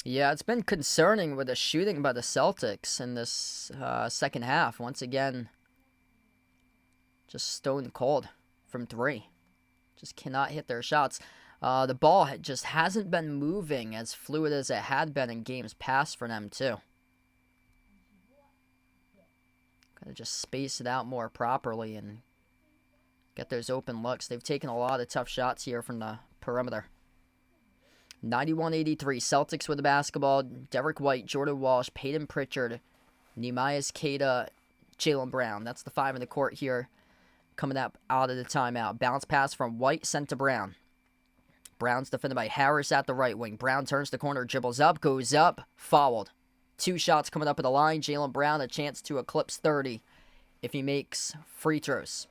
Yeah, it's been concerning with the shooting by the Celtics in this second half. Once again, just stone cold from three. Just cannot hit their shots. The ball just hasn't been moving as fluid as it had been in games past for them, too. Gotta just space it out more properly and get those open looks. They've taken a lot of tough shots here from the perimeter. 91-83, Celtics with the basketball. Derek White, Jordan Walsh, Peyton Pritchard, Nehemias Queta, Jaylen Brown. That's the five in the court here coming up out of the timeout. Bounce pass from White sent to Brown. Brown's defended by Harris at the right wing. Brown turns the corner, dribbles up, goes up, fouled. Two shots coming up at the line. Jaylen Brown a chance to eclipse 30 if he makes free throws.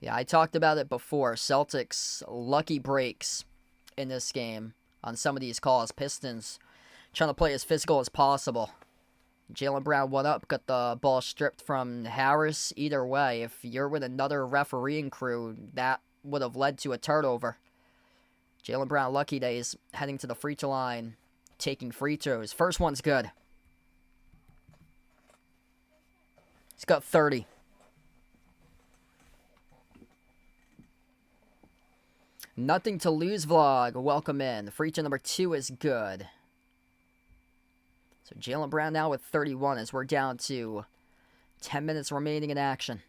Yeah, I talked about it before. Celtics lucky breaks in this game on some of these calls. Pistons trying to play as physical as possible. Jaylen Brown went up, got the ball stripped from Harris. Either way, if you're with another refereeing crew, that would have led to a turnover. Jaylen Brown, lucky days, heading to the free throw line, taking free throws. First one's good. He's got 30. Nothing to lose vlog. Welcome in. Free throw number 2 is good. So Jaylen Brown now with 31 as we're down to 10 minutes remaining in action.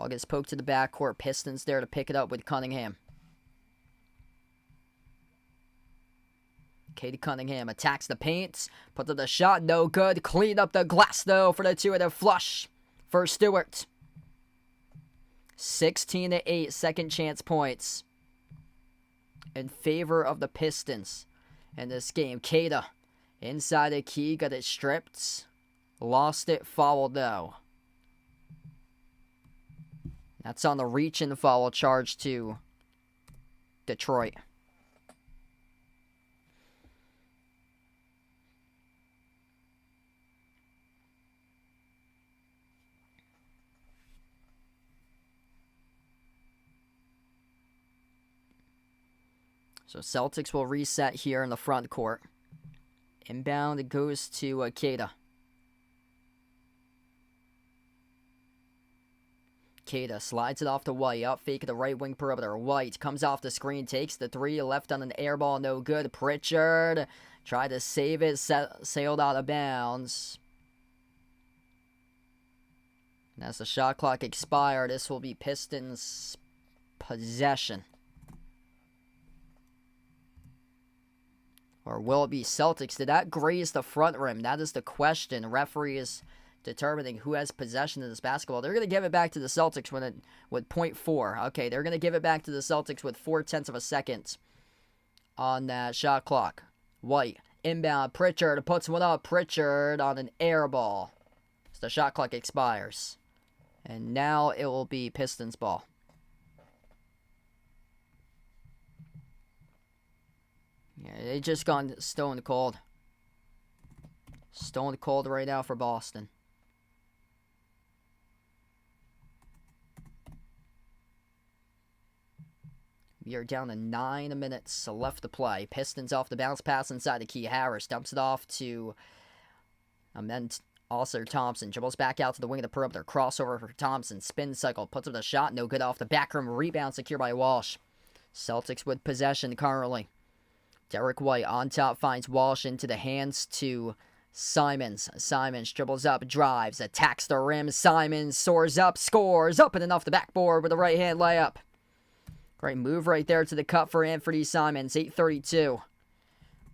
Ball gets poked to the backcourt. Pistons there to pick it up with Cunningham. Katie Cunningham attacks the paint. Puts up the shot. No good. Clean up the glass, though, for the two-handed flush for Stewart. 16-8 second chance points in favor of the Pistons in this game. Kada inside the key. Got it stripped. Lost it. Fouled, though. That's on the reach and foul charge to Detroit. So Celtics will reset here in the front court. Inbound, it goes to Kada. Kada slides it off to White. Out fake at the right wing perimeter. White comes off the screen, takes the three. Left on an air ball, no good. Pritchard tried to save it, sailed out of bounds. And as the shot clock expired, this will be Pistons possession. Or will it be Celtics? Did that graze the front rim? That is the question. The referee is determining who has possession of this basketball. They're going to give it back to the Celtics with 0.4. Okay, they're going to give it back to the Celtics with 0.4 of a second on that shot clock. White, inbound, Pritchard puts one up. Pritchard on an air ball. So the shot clock expires. And now it will be Pistons ball. Yeah, they just gone stone cold. Stone cold right now for Boston. We are down to 9 minutes left to play. Pistons off the bounce pass inside the key. Harris dumps it off to then also Thompson. Dribbles back out to the wing of the perimeter. Crossover for Thompson. Spin cycle. Puts up the shot. No good off the back rim. Rebound secure by Walsh. Celtics with possession currently. Derek White on top finds Walsh into the hands to Simons. Simons dribbles up, drives, attacks the rim. Simons soars up, scores up and enough the backboard with a right-hand layup. Great move right there to the cup for Anthony Simons. 8:32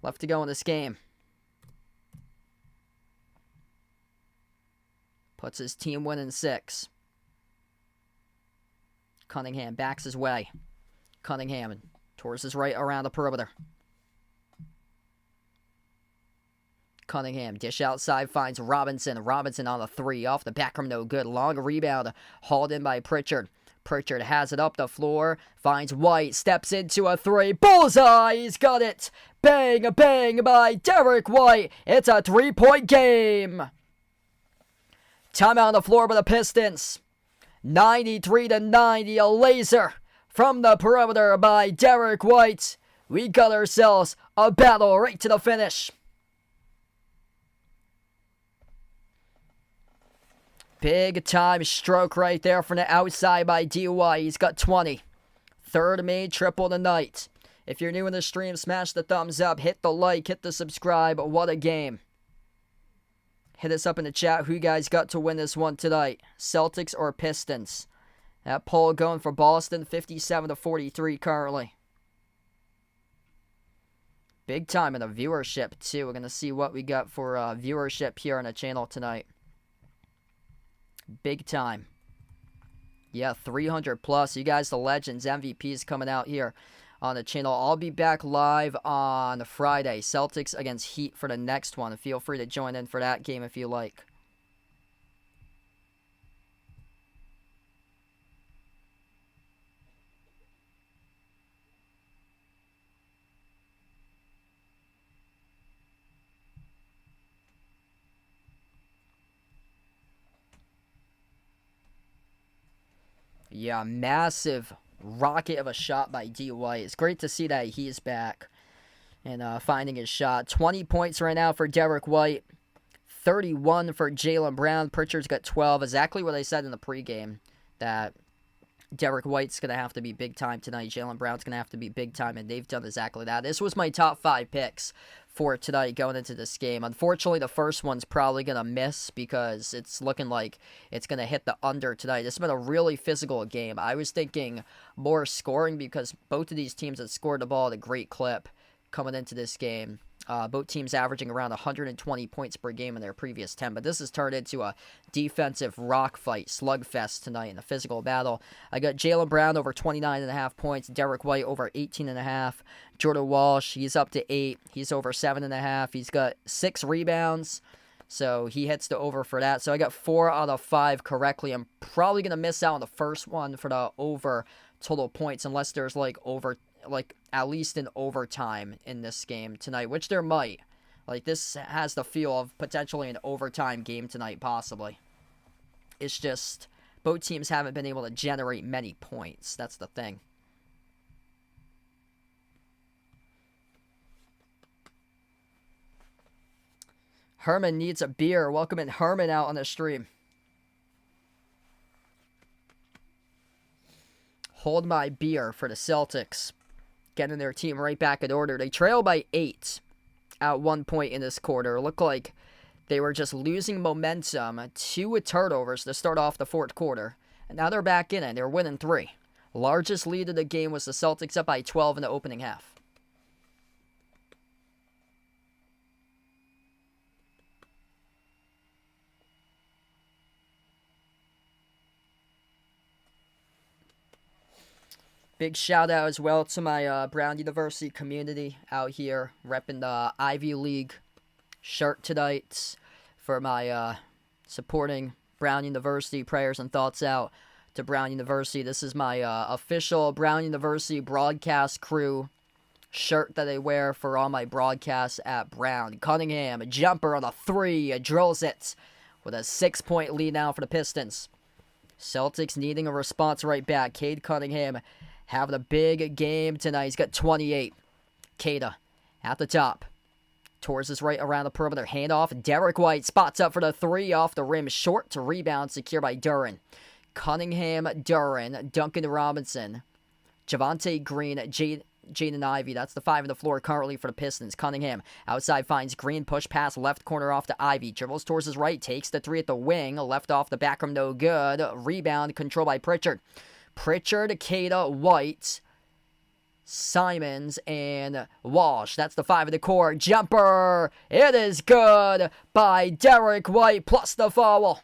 left to go in this game. Puts his team winning 6. Cunningham backs his way. Cunningham towards his right around the perimeter. Cunningham, dish outside, finds Robinson. Robinson on the 3, off the back rim, no good. Long rebound, hauled in by Pritchard. Pritchard has it up the floor, finds White, steps into a 3. Bullseye, he's got it. Bang, bang by Derek White. It's a 3-point game. Timeout on the floor by the Pistons. 93-90, a laser from the perimeter by Derek White. We got ourselves a battle right to the finish. Big time stroke right there from the outside by DY. He's got 20. Third made triple tonight. If you're new in the stream, smash the thumbs up, hit the like, hit the subscribe. What a game. Hit us up in the chat who you guys got to win this one tonight. Celtics or Pistons. That poll going for Boston, 57-43 currently. Big time in the viewership too. We're going to see what we got for viewership here on the channel tonight. Big time. Yeah, 300 plus. You guys, the legends, MVPs coming out here on the channel. I'll be back live on Friday. Celtics against Heat for the next one. Feel free to join in for that game if you like. Yeah, massive rocket of a shot by D. White. It's great to see that he's back and finding his shot. 20 points right now for Derek White. 31 for Jaylen Brown. Pritchard's got 12. Exactly what I said in the pregame. That Derek White's going to have to be big time tonight. Jaylen Brown's going to have to be big time, and they've done exactly that. This was my top 5 picks for tonight going into this game. Unfortunately, the first one's probably going to miss because it's looking like it's going to hit the under tonight. This has been a really physical game. I was thinking more scoring because both of these teams have scored the ball at a great clip coming into this game. Both teams averaging around 120 points per game in their previous 10. But this has turned into a defensive rock fight, slugfest tonight in a physical battle. I got Jaylen Brown over 29.5 points. Derek White over 18.5. Jordan Walsh, he's up to 8. He's over 7.5. He's got 6 rebounds. So he hits the over for that. So I got 4 out of 5 correctly. I'm probably going to miss out on the first one for the over total points unless there's at least an overtime in this game tonight, which there might. This has the feel of potentially an overtime game tonight, possibly. It's just both teams haven't been able to generate many points. That's the thing. Herman needs a beer. Welcome in Herman out on the stream. Hold my beer for the Celtics. Getting their team right back in order. They trail by 8 at one point in this quarter. It looked like they were just losing momentum. 2 turnovers to start off the fourth quarter. And now they're back in it. They're winning 3. Largest lead of the game was the Celtics up by 12 in the opening half. Big shout out as well to my Brown University community out here repping the Ivy League shirt tonight for my supporting Brown University. Prayers and thoughts out to Brown University. This is my official Brown University broadcast crew shirt that I wear for all my broadcasts at Brown. Cunningham, a jumper on a 3, drills it with a 6-point lead now for the Pistons. Celtics needing a response right back. Cade Cunningham having a big game tonight. He's got 28. Kada at the top. Torres is right around the perimeter. Handoff. Derek White spots up for the 3 off the rim. Short to rebound. Secure by Duren. Cunningham, Duren, Duncan Robinson, Javonte Green, Jaden Ivey. That's the 5 on the floor currently for the Pistons. Cunningham outside finds Green. Push pass left corner off to Ivey. Dribbles towards his right. Takes the 3 at the wing. Left off the back rim. No good. Rebound controlled by Pritchard. Pritchard, Kada, White, Simons, and Walsh. That's the 5 of the court. Jumper. It is good by Derek White plus the foul.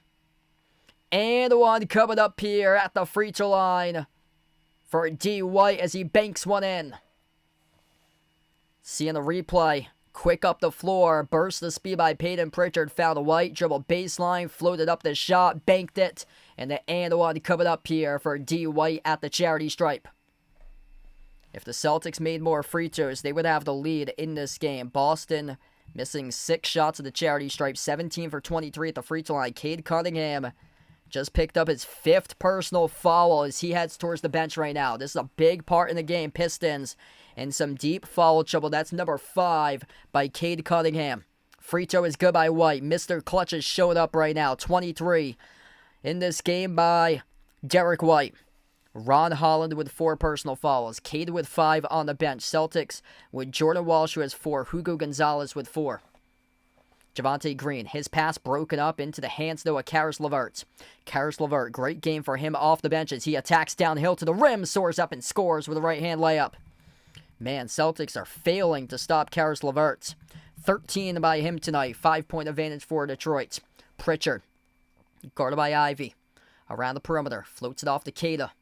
And one coming up here at the free throw line for D. White as he banks one in. Seeing the replay. Quick up the floor. Burst the speed by Peyton Pritchard. Found White. Dribble baseline. Floated up the shot. Banked it. And the and one coming up here for D. White at the charity stripe. If the Celtics made more free throws, they would have the lead in this game. Boston missing 6 shots at the charity stripe. 17 for 23 at the free throw line. Cade Cunningham just picked up his 5th personal foul as he heads towards the bench right now. This is a big part in the game. Pistons in some deep foul trouble. That's number 5 by Cade Cunningham. Free throw is good by White. Mr. Clutch is showing up right now. 23 in this game by Derek White. Ron Holland with 4 personal fouls. Cade with 5 on the bench. Celtics with Jordan Walsh who has 4. Hugo Gonzalez with 4. Javonte Green, his pass broken up into the hands though of Karis LeVert. Karis LeVert, great game for him off the bench as he attacks downhill to the rim, soars up and scores with a right-hand layup. Man, Celtics are failing to stop Karis LeVert. 13 by him tonight. 5-point advantage for Detroit. Pritchard, guarded by Ivey. Around the perimeter, floats it off to Kada.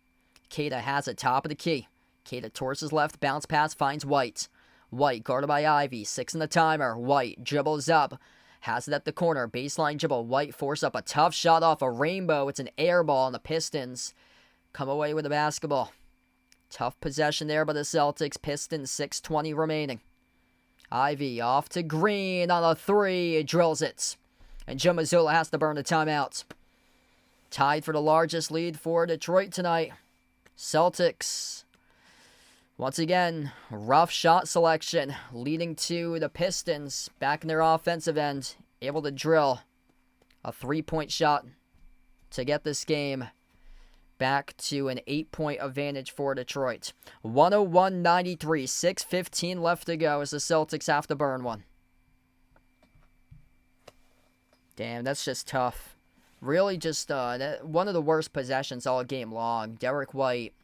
Kada has it, top of the key. Kada towards his left, bounce pass, finds White. White, guarded by Ivey. 6 in the timer. White dribbles up. Has it at the corner. Baseline dribble. White force up a tough shot off a rainbow. It's an air ball, and the Pistons come away with the basketball. Tough possession there by the Celtics. Pistons 6:20 remaining. Ivey off to Green on a 3. Drills it. And Joe Mazzulla has to burn the timeout. Tied for the largest lead for Detroit tonight. Celtics, once again, rough shot selection leading to the Pistons back in their offensive end, able to drill a 3-point shot to get this game back to an 8-point advantage for Detroit. 101-93, 6:15 left to go as the Celtics have to burn one. Damn, that's just tough. Really just one of the worst possessions all game long. Derek White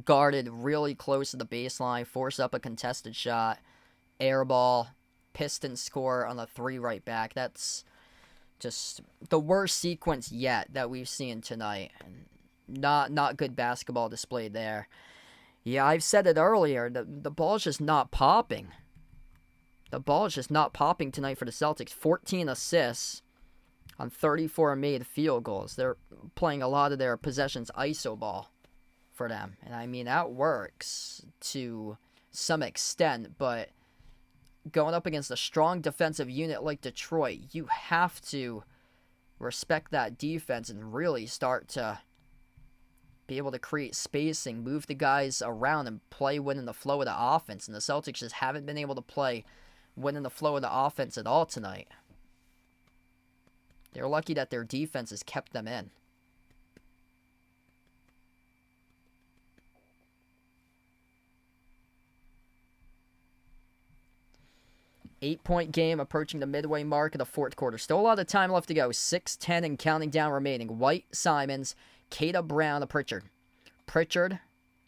guarded really close to the baseline, forced up a contested shot, air ball, Pistons score on the 3 right back. That's just the worst sequence yet that we've seen tonight. Not good basketball displayed there. Yeah, I've said it earlier. The ball's just not popping. The ball is just not popping tonight for the Celtics. 14 assists on 34 made field goals. They're playing a lot of their possessions iso ball for them. And I mean, that works to some extent, but going up against a strong defensive unit like Detroit, you have to respect that defense and really start to be able to create spacing, move the guys around, and play within the flow of the offense. And the Celtics just haven't been able to play within the flow of the offense at all tonight. They're lucky that their defense has kept them in. Eight-point game approaching the midway mark of the fourth quarter. Still a lot of time left to go. 6:10 and counting down remaining. White, Simons, Kata Brown to Pritchard. Pritchard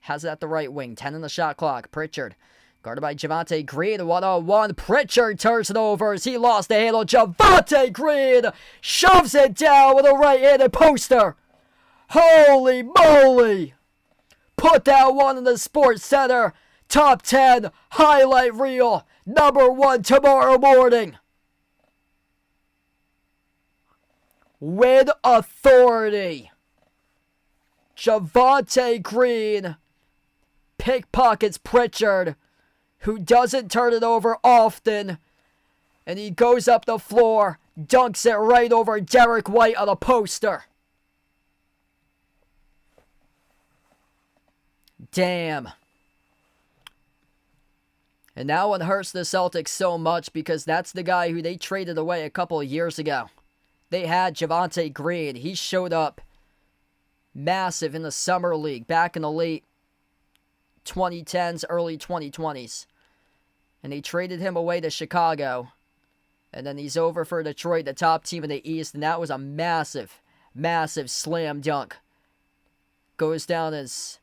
has it at the right wing. 10 in the shot clock. Pritchard guarded by Javonte Green. 1-on-1. Pritchard turns it over as he lost the handle. Javonte Green shoves it down with a right-handed poster. Holy moly! Put that one in the Sports Center Top 10 highlight reel. Number 1 tomorrow morning. With authority. Javonte Green pickpockets Pritchard, who doesn't turn it over often, and he goes up the floor, dunks it right over Derek White on a poster. Damn. And that one hurts the Celtics so much because that's the guy who they traded away a couple of years ago. They had Javonte Green. He showed up massive in the Summer League back in the late 2010s, early 2020s. And they traded him away to Chicago. And then he's over for Detroit, the top team in the East. And that was a massive, massive slam dunk. Goes down as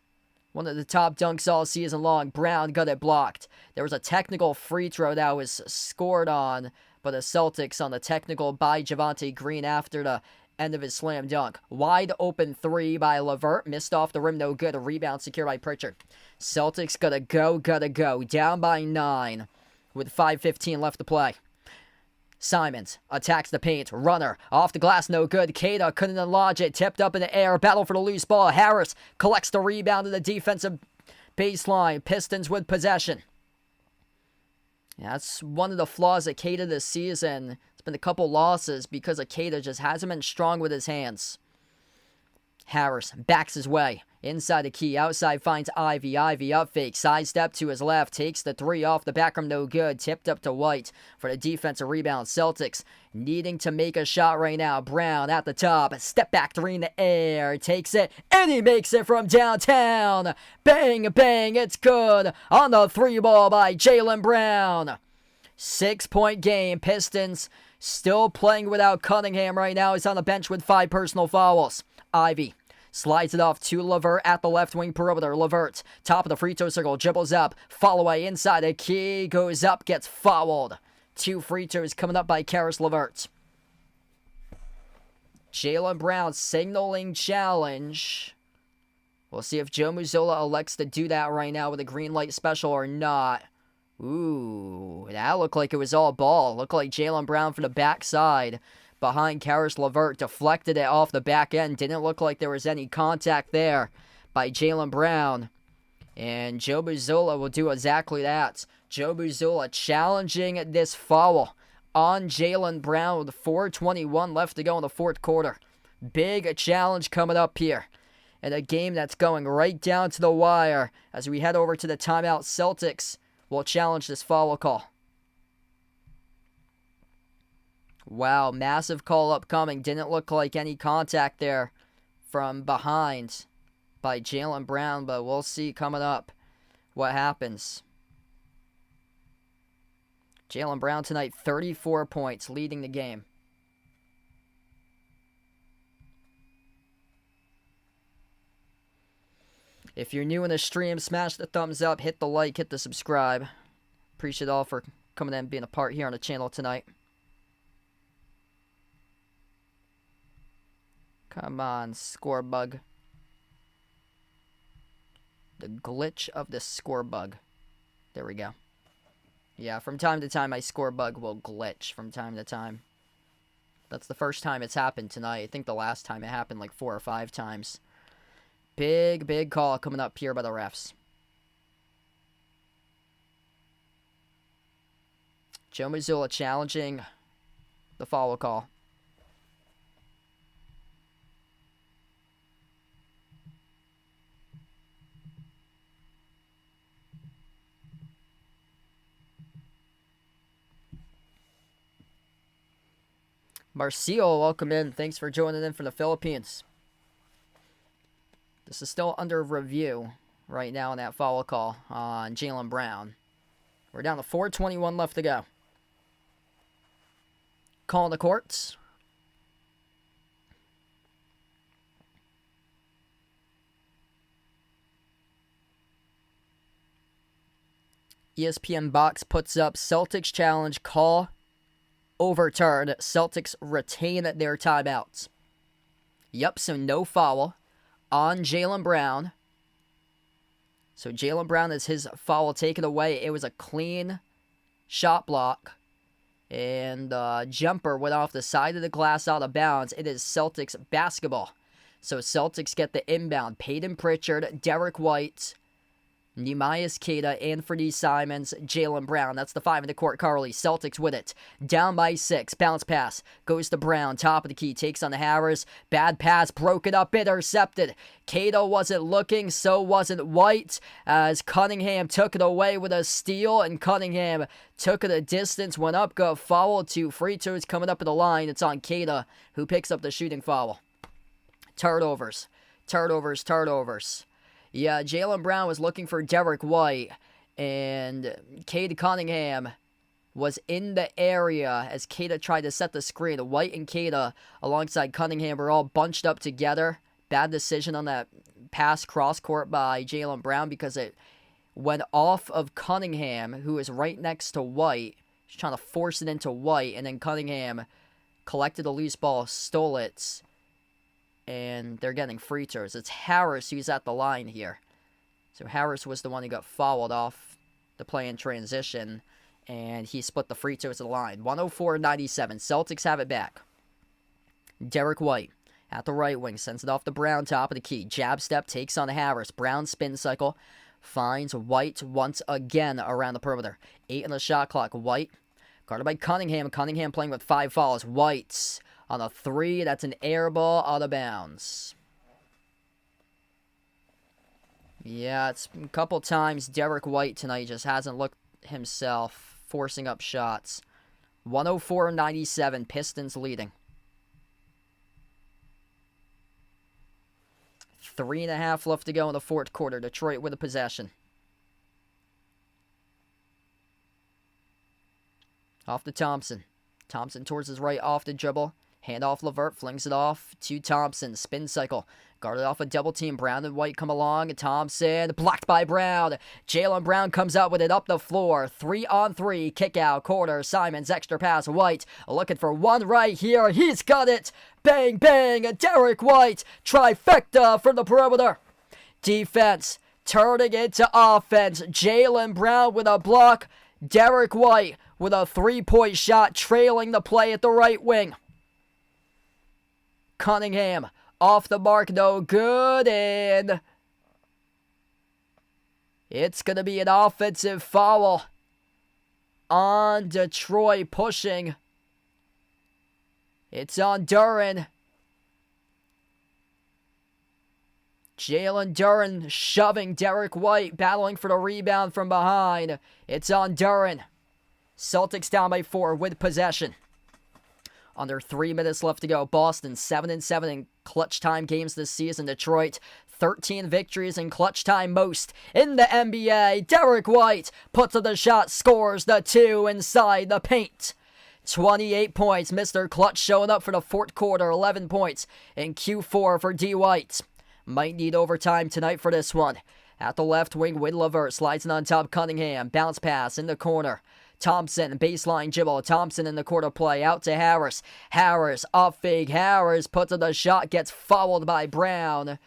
one of the top dunks all season long. Brown got it blocked. There was a technical free throw that was scored on by the Celtics on the technical by Javonte Green after the end of his slam dunk. Wide open 3 by LeVert. Missed off the rim, no good. A rebound secured by Pritchard. Celtics gotta go. Down by 9 with 5:15 left to play. Simons attacks the paint. Runner off the glass, no good. Kata couldn't lodge it. Tipped up in the air. Battle for the loose ball. Harris collects the rebound to the defensive baseline. Pistons with possession. Yeah, that's one of the flaws at Kata this season. It's been a couple losses because of Kata just hasn't been strong with his hands. Harris backs his way. Inside the key. Outside finds Ivy. Ivy up fake. Sidestep to his left. Takes the 3 off the back rim. No good. Tipped up to White for the defensive rebound. Celtics needing to make a shot right now. Brown at the top. Step back 3 in the air. Takes it. And he makes it from downtown. Bang, bang. It's good. On the 3 ball by Jaylen Brown. 6-point game. Pistons still playing without Cunningham right now. He's on the bench with 5 personal fouls. Ivy slides it off to LeVert at the left wing perimeter. LeVert, top of the free throw circle, dribbles up. Follow away inside the key. Goes up, gets fouled. 2 free throws coming up by Caris LeVert. Jaylen Brown signaling challenge. We'll see if Joe Mazzulla elects to do that right now with a green light special or not. Ooh, that looked like it was all ball. Looked like Jaylen Brown from the backside behind Caris LeVert deflected it off the back end. Didn't look like there was any contact there by Jaylen Brown. And Joe Mazzulla will do exactly that. Joe Mazzulla challenging this foul on Jaylen Brown with 4:21 left to go in the fourth quarter. Big challenge coming up here in a game that's going right down to the wire as we head over to the timeout. Celtics will challenge this foul call. Wow, massive call upcoming. Didn't look like any contact there from behind by Jaylen Brown, but we'll see coming up what happens. Jaylen Brown tonight, 34 points, leading the game. If you're new in the stream, smash the thumbs up, hit the like, hit the subscribe. Appreciate all for coming in and being a part here on the channel tonight. Come on, score bug. The glitch of the score bug. There we go. Yeah, from time to time, my score bug will glitch from time to time. That's the first time it's happened tonight. I think the last time it happened like 4 or 5 times. Big call coming up here by the refs. Joe Mazzulla challenging the foul call. Marcio, welcome in. Thanks for joining in from the Philippines. This is still under review right now on that foul call on Jaylen Brown. We're down to 4:21 left to go. Calling the courts. ESPN Box puts up Celtics challenge call overturned. Celtics retain their timeouts. Yep, so no foul on Jaylen Brown. So Jaylen Brown has his foul taken away. It was a clean shot block. And jumper went off the side of the glass out of bounds. It is Celtics basketball. So Celtics get the inbound. Peyton Pritchard, Derek White, Neemias Queta, Anthony Simons, Jaylen Brown. That's the 5 in the court. Carly. Celtics with it. Down by 6. Bounce pass. Goes to Brown. Top of the key. Takes on the Harris. Bad pass. Broken up. Intercepted. Queta wasn't looking. So wasn't White. As Cunningham took it away with a steal. And Cunningham took it a distance. Went up. Got fouled. 2 free throws coming up in the line. It's on Queta, who picks up the shooting foul. Turnovers. Yeah, Jaylen Brown was looking for Derek White, and Cade Cunningham was in the area as Queta tried to set the screen. White and Queta, alongside Cunningham, were all bunched up together. Bad decision on that pass cross-court by Jaylen Brown because it went off of Cunningham, who is right next to White. He's trying to force it into White, and then Cunningham collected a loose ball, stole it, and they're getting free throws. It's Harris who's at the line here. So Harris was the one who got fouled off the play in transition, and he split the free throws at the line. 104-97. Celtics have it back. Derek White at the right wing. Sends it off to Brown, top of the key. Jab step, takes on Harris. Brown spin cycle. Finds White once again around the perimeter. 8 on the shot clock. White guarded by Cunningham. Cunningham playing with 5 fouls. White on a 3, that's an air ball out of bounds. Yeah, it's a couple times Derek White tonight just hasn't looked himself, forcing up shots. 104-97, Pistons leading. 3.5 left to go in the fourth quarter. Detroit with a possession. Off to Thompson. Thompson towards his right, off the dribble. Hand off LeVert, flings it off to Thompson. Spin cycle. Guarded off a double team. Brown and White come along. Thompson blocked by Brown. Jaylen Brown comes out with it up the floor. 3-on-3. Kick out. Quarter. Simons. Extra pass. White looking for one right here. He's got it. Bang, bang. Derek White. Trifecta from the perimeter. Defense turning into offense. Jaylen Brown with a block. Derek White with a 3-point shot, trailing the play at the right wing. Cunningham off the mark, no good, and it's going to be an offensive foul on Detroit, pushing. It's on Duren. Jalen Duren shoving Derek White, battling for the rebound from behind. It's on Duren. Celtics down by 4 with possession. Under 3 minutes left to go. Boston 7-7 in clutch time games this season. Detroit 13 victories in clutch time, most in the NBA. Derek White puts up the shot, scores the 2 inside the paint. 28 points, Mr. Clutch showing up for the fourth quarter, 11 points in Q4 for D. White. Might need overtime tonight for this one. At the left wing, Wade LeVert slides it on top, Cunningham, bounce pass in the corner. Thompson, baseline dribble, Thompson in the quarter play, out to Harris. Harris, up fake, Harris puts up the shot, gets fouled by Brown.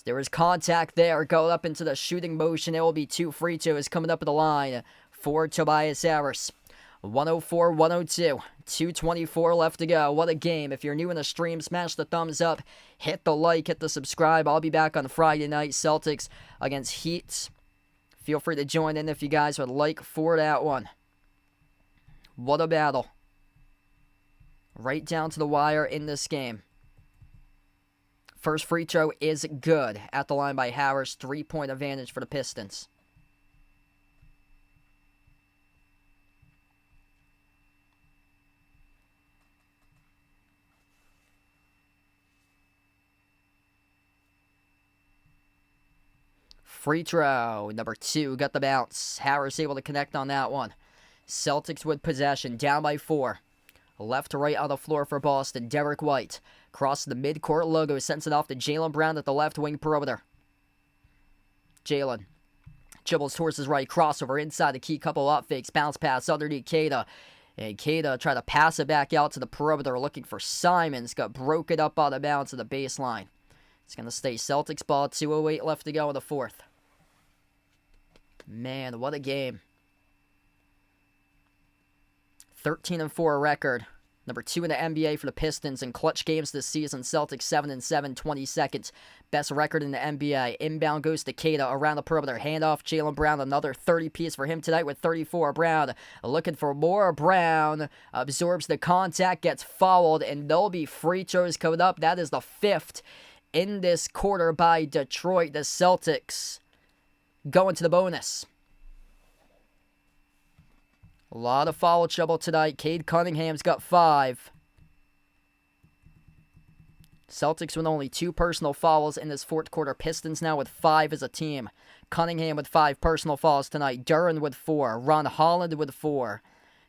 There is contact there, going up into the shooting motion. It will be 2 free throws coming up at the line for Tobias Harris. 104-102, 2:24 left to go. What a game. If you're new in the stream, smash the thumbs up, hit the like, hit the subscribe. I'll be back on Friday night, Celtics against Heat. Feel free to join in if you guys would like for that one. What a battle. Right down to the wire in this game. First free throw is good at the line by Harris. 3-point advantage for the Pistons. Free throw, number 2, got the bounce. Harris able to connect on that one. Celtics with possession, down by 4. Left to right on the floor for Boston. Derek White crosses the midcourt logo, sends it off to Jaylen Brown at the left wing perimeter. Jaylen dribbles towards his right, crossover inside the key, couple up fakes, bounce pass underneath Queta. And Queta tried to pass it back out to the perimeter, looking for Simons. Got broken up on the bounce of the baseline. It's going to stay Celtics ball, 2:08 left to go in the fourth. Man, what a game. 13-4 record. Number 2 in the NBA for the Pistons in clutch games this season. Celtics 7-7, 22nd. Best record in the NBA. Inbound goes to Queta around the perimeter. Handoff, Jaylen Brown. Another 30-piece for him tonight with 34. Brown looking for more. Brown absorbs the contact, gets fouled, and there'll be free throws coming up. That is the 5th in this quarter by Detroit. The Celtics going to the bonus. A lot of foul trouble tonight. Cade Cunningham's got 5. Celtics with only 2 personal fouls in this fourth quarter. Pistons now with 5 as a team. Cunningham with 5 personal fouls tonight. Duren with 4. Ron Holland with 4.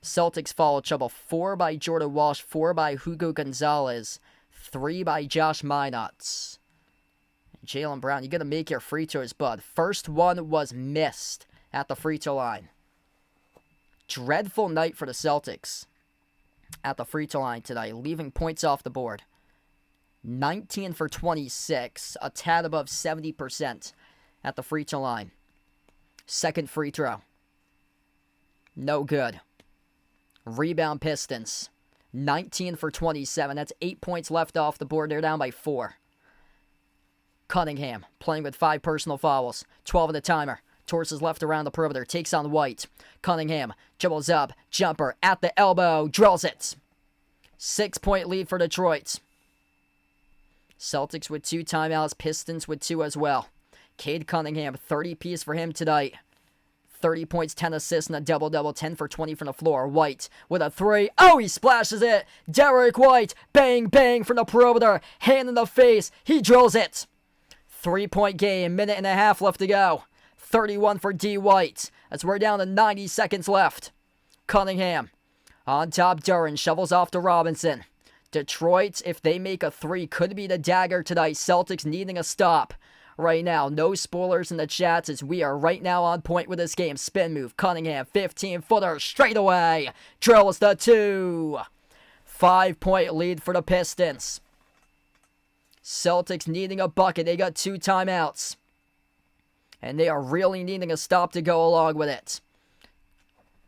Celtics foul trouble. 4 by Jordan Walsh. 4 by Hugo Gonzalez. 3 by Josh Minott. Jaylen Brown, you got to make your free throws, bud. First one was missed at the free throw line. Dreadful night for the Celtics at the free throw line tonight, leaving points off the board. 19 for 26, a tad above 70% at the free throw line. Second free throw. No good. Rebound Pistons. 19 for 27. That's 8 points left off the board. They're down by 4. Cunningham playing with 5 personal fouls. 12 in the timer. Towards his left around the perimeter. Takes on White. Cunningham dribbles up. Jumper at the elbow. Drills it. 6-point lead for Detroit. Celtics with 2 timeouts. Pistons with 2 as well. Cade Cunningham, 30-piece for him tonight. 30 points, 10 assists, and a double-double, 10 for 20 from the floor. White with a 3. Oh, he splashes it. Derek White, bang, bang from the perimeter. Hand in the face. He drills it. 3-point game, minute and a half left to go. 31 for D. White. As we're down to 90 seconds left. Cunningham on top. Duren shovels off to Robinson. Detroit, if they make a 3, could be the dagger tonight. Celtics needing a stop right now. No spoilers in the chats as we are right now on point with this game. Spin move. Cunningham, 15-footer straight away. Drills the 2. 5-point lead for the Pistons. Celtics needing a bucket. They got 2 timeouts. And they are really needing a stop to go along with it.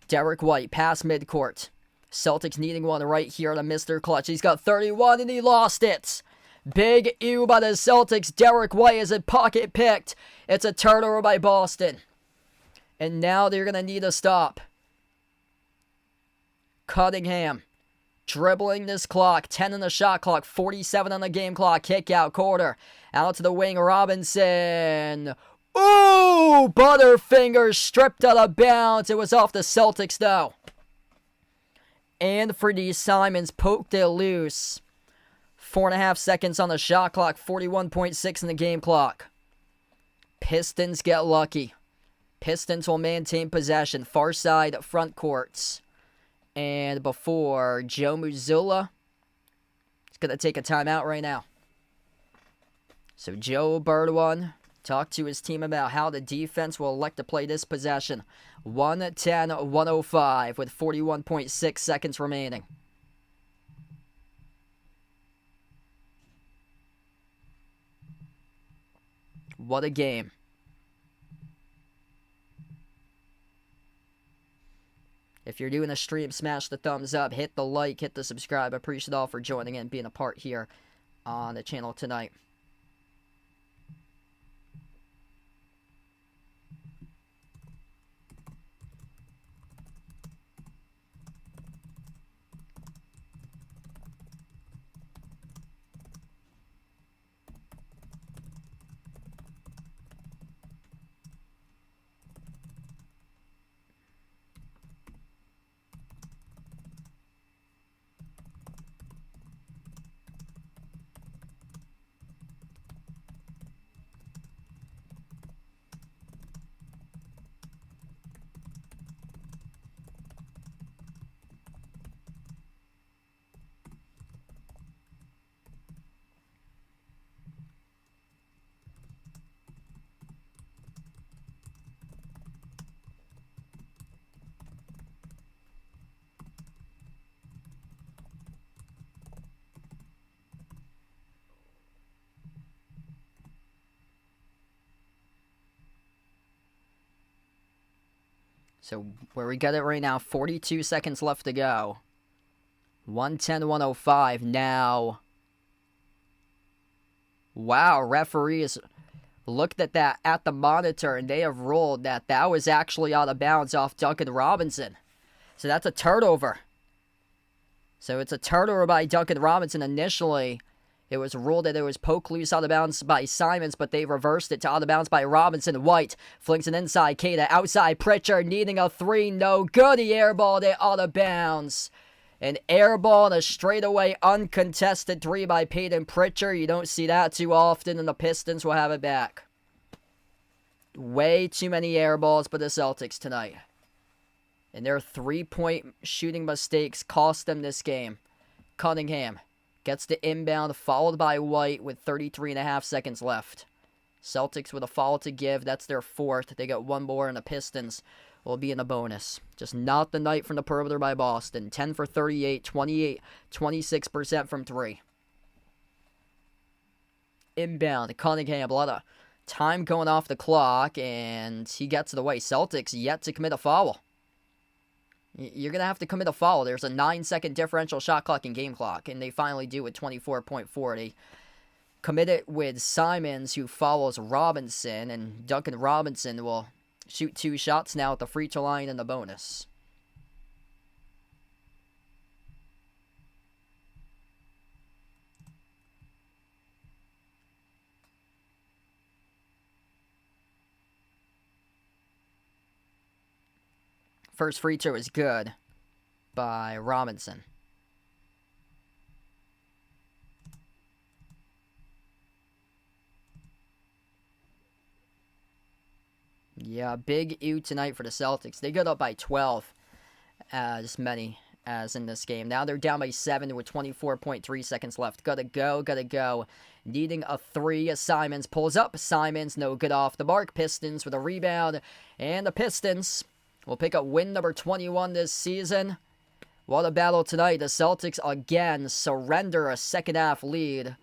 Derek White, pass midcourt. Celtics needing one right here to Mr. Clutch. He's got 31 and he lost it. Big ew by the Celtics. Derek White is a pocket picked. It's a turnover by Boston. And now they're going to need a stop. Cunningham dribbling this clock. 10 on the shot clock. 47 on the game clock. Kick out quarter. Out to the wing. Robinson. Ooh! Butterfingers stripped out of bounds. It was off the Celtics though. And Freddie Simons poked it loose. 4.5 seconds on the shot clock. 41.6 in the game clock. Pistons get lucky. Pistons will maintain possession. Far side front courts. And before Joe Mazzulla is going to take a timeout right now. So Joe Birdwin talked to his team about how the defense will elect to play this possession. 110-105 with 41.6 seconds remaining. What a game. If you're doing a stream, smash the thumbs up, hit the like, hit the subscribe. I appreciate all for joining in, being a part here on the channel tonight. So where we got it right now, 42 seconds left to go. 110-105 now. Wow, referees looked at that at the monitor, and they have ruled that that was actually out of bounds off Duncan Robinson. So that's a turnover. So it's a turnover by Duncan Robinson. Initially, it was ruled that it was poke loose out of bounds by Simons, but they reversed it to out of bounds by Robinson. White flings it inside. Cada outside. Pritchard needing a three. No good. He airballed it out of bounds. An airball and a straightaway uncontested three by Peyton Pritchard. You don't see that too often, and the Pistons will have it back. Way too many airballs for the Celtics tonight. And their three-point shooting mistakes cost them this game. Cunningham gets the inbound, followed by White with 33.5 seconds left. Celtics with a foul to give. That's their fourth. They got one more, and the Pistons will be in a bonus. Just not the night from the perimeter by Boston. 10 for 38, 26% from three. Inbound, Cunningham, a lot of time going off the clock, and he gets it away. Celtics yet to commit a foul. You're going to have to commit a foul. There's a 9-second differential shot clock and game clock, and they finally do with 24.4. They commit it with Simons, who follows Robinson, and Duncan Robinson will shoot 2 shots now at the free throw line and the bonus. First free throw is good by Robinson. Yeah, big U tonight for the Celtics. They got up by 12, as many as in this game. Now they're down by 7 with 24.3 seconds left. Gotta go. Needing a three. Simons pulls up. Simons, no good off the mark. Pistons with a rebound. And the Pistons will pick up win number 21 this season. What a battle tonight. The Celtics again surrender a second half lead.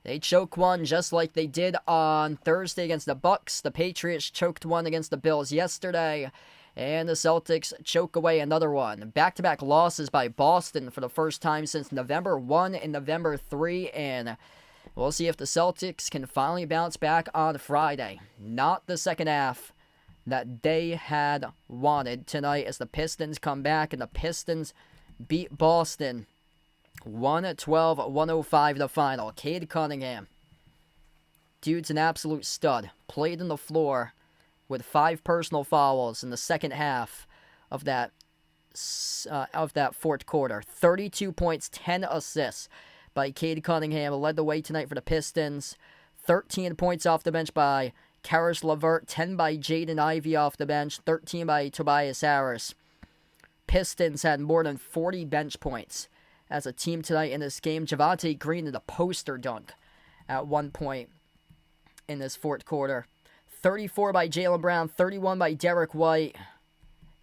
They choke one just like they did on Thursday against the Bucks. The Patriots choked one against the Bills yesterday. And the Celtics choke away another one. Back-to-back losses by Boston for the first time since November 1 and November 3. And we'll see if the Celtics can finally bounce back on Friday. Not the second half that they had wanted tonight as the Pistons come back, and the Pistons beat Boston 112-105 the final. Cade Cunningham, dude's an absolute stud. Played on the floor with 5 personal fouls in the second half of that fourth quarter. 32 points, 10 assists by Cade Cunningham. Led the way tonight for the Pistons. 13 points off the bench by Karis LeVert, 10 by Jaden Ivey off the bench, 13 by Tobias Harris. Pistons had more than 40 bench points as a team tonight in this game. Javonte Green did a poster dunk at one point in this fourth quarter. 34 by Jaylen Brown, 31 by Derek White.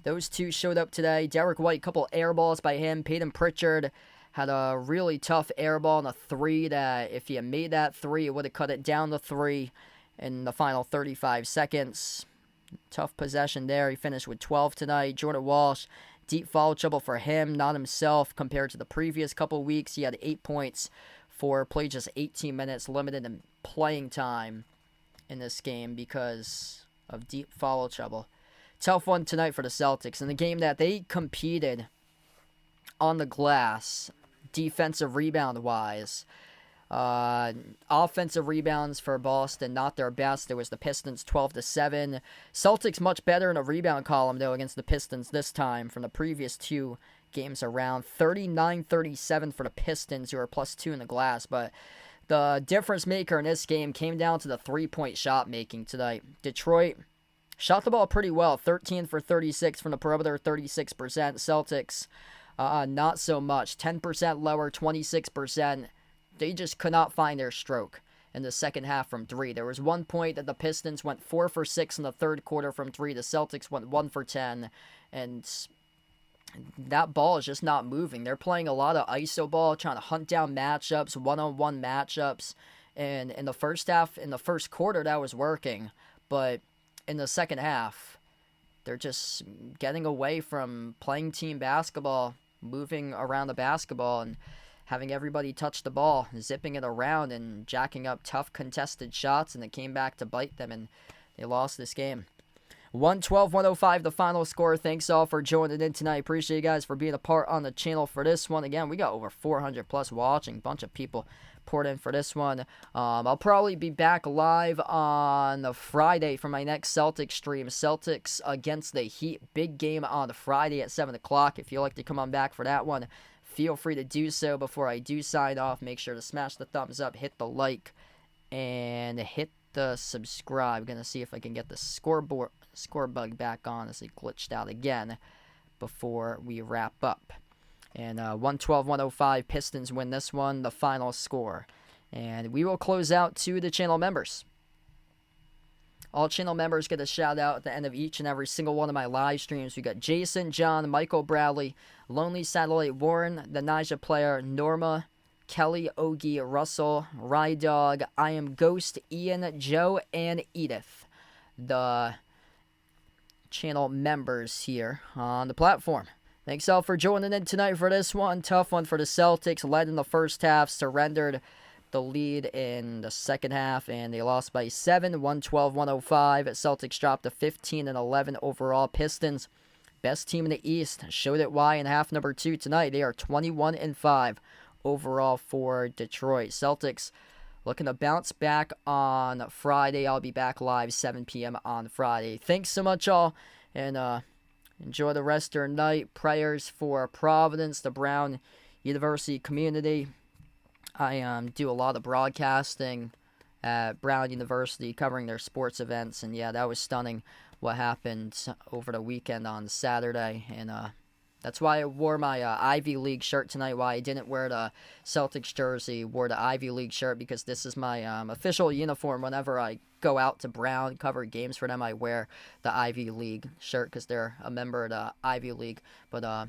Those two showed up today. Derek White, couple air balls by him. Peyton Pritchard had a really tough air ball on a three that if he had made that three, it would have cut it down to three in the final 35 seconds. Tough possession there. He finished with 12 tonight. Jordan Walsh, deep foul trouble for him, not himself compared to the previous couple weeks. He had 8 points played just 18 minutes, limited in playing time in this game because of deep foul trouble. Tough one tonight for the Celtics. In the game that they competed on the glass, defensive rebound-wise. Offensive rebounds for Boston, not their best. It was the Pistons 12-7. Celtics much better in the rebound column, though, against the Pistons this time from the previous two games around. 39-37 for the Pistons, who are +2 in the glass. But the difference maker in this game came down to the three-point shot making tonight. Detroit shot the ball pretty well, 13 for 36 from the perimeter, 36%. Celtics, not so much, 10% lower, 26%. They just could not find their stroke in the second half from three. There was one point that the Pistons went 4 for 6 in the third quarter from three. The Celtics went 1 for 10, and that ball is just not moving. They're playing a lot of iso ball, trying to hunt down matchups, one-on-one matchups, and in the first half, in the first quarter, that was working, but in the second half, they're just getting away from playing team basketball, moving around the basketball, and having everybody touch the ball, zipping it around, and jacking up tough contested shots, and it came back to bite them, and they lost this game. 112-105, the final score. Thanks all for joining in tonight. Appreciate you guys for being a part on the channel for this one. Again, we got over 400 plus watching. Bunch of people poured in for this one. I'll probably be back live on the Friday for my next Celtics stream. Celtics against the Heat. Big game on Friday at 7 o'clock. If you'd like to come on back for that one, feel free to do so. Before I do sign off, make sure to smash the thumbs up, hit the like, and hit the subscribe. I'm going to see if I can get the score bug back on as it glitched out again before we wrap up. And 112-105, Pistons win this one, the final score. And we will close out to the channel members. All channel members get a shout out at the end of each and every single one of my live streams. We got Jason, John, Michael Bradley, Lonely Satellite Warren, the Nija Player, Norma, Kelly, Ogie, Russell, Rydog, I Am Ghost, Ian, Joe, and Edith. The channel members here on the platform. Thanks all for joining in tonight for this one. Tough one for the Celtics. Led in the first half, surrendered the lead in the second half, and they lost by 7, 112-105. Celtics dropped to 15-11 overall. Pistons, best team in the East, showed it why in half number 2 tonight. They are 21-5 overall for Detroit. Celtics looking to bounce back on Friday. I'll be back live 7 p.m. on Friday. Thanks so much, all, and enjoy the rest of your night. Prayers for Providence, the Brown University community. I do a lot of broadcasting at Brown University covering their sports events, and yeah, that was stunning what happened over the weekend on Saturday, and that's why I wore my Ivy League shirt tonight, why I didn't wear the Celtics jersey, wore the Ivy League shirt, because this is my official uniform. Whenever I go out to Brown, cover games for them, I wear the Ivy League shirt because they're a member of the Ivy League. But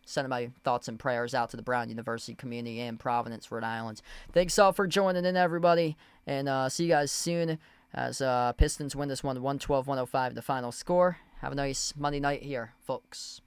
sending my thoughts and prayers out to the Brown University community in Providence, Rhode Island. Thanks all for joining in, everybody, and see you guys soon as Pistons win this one, 112-105, the final score. Have a nice Monday night here, folks.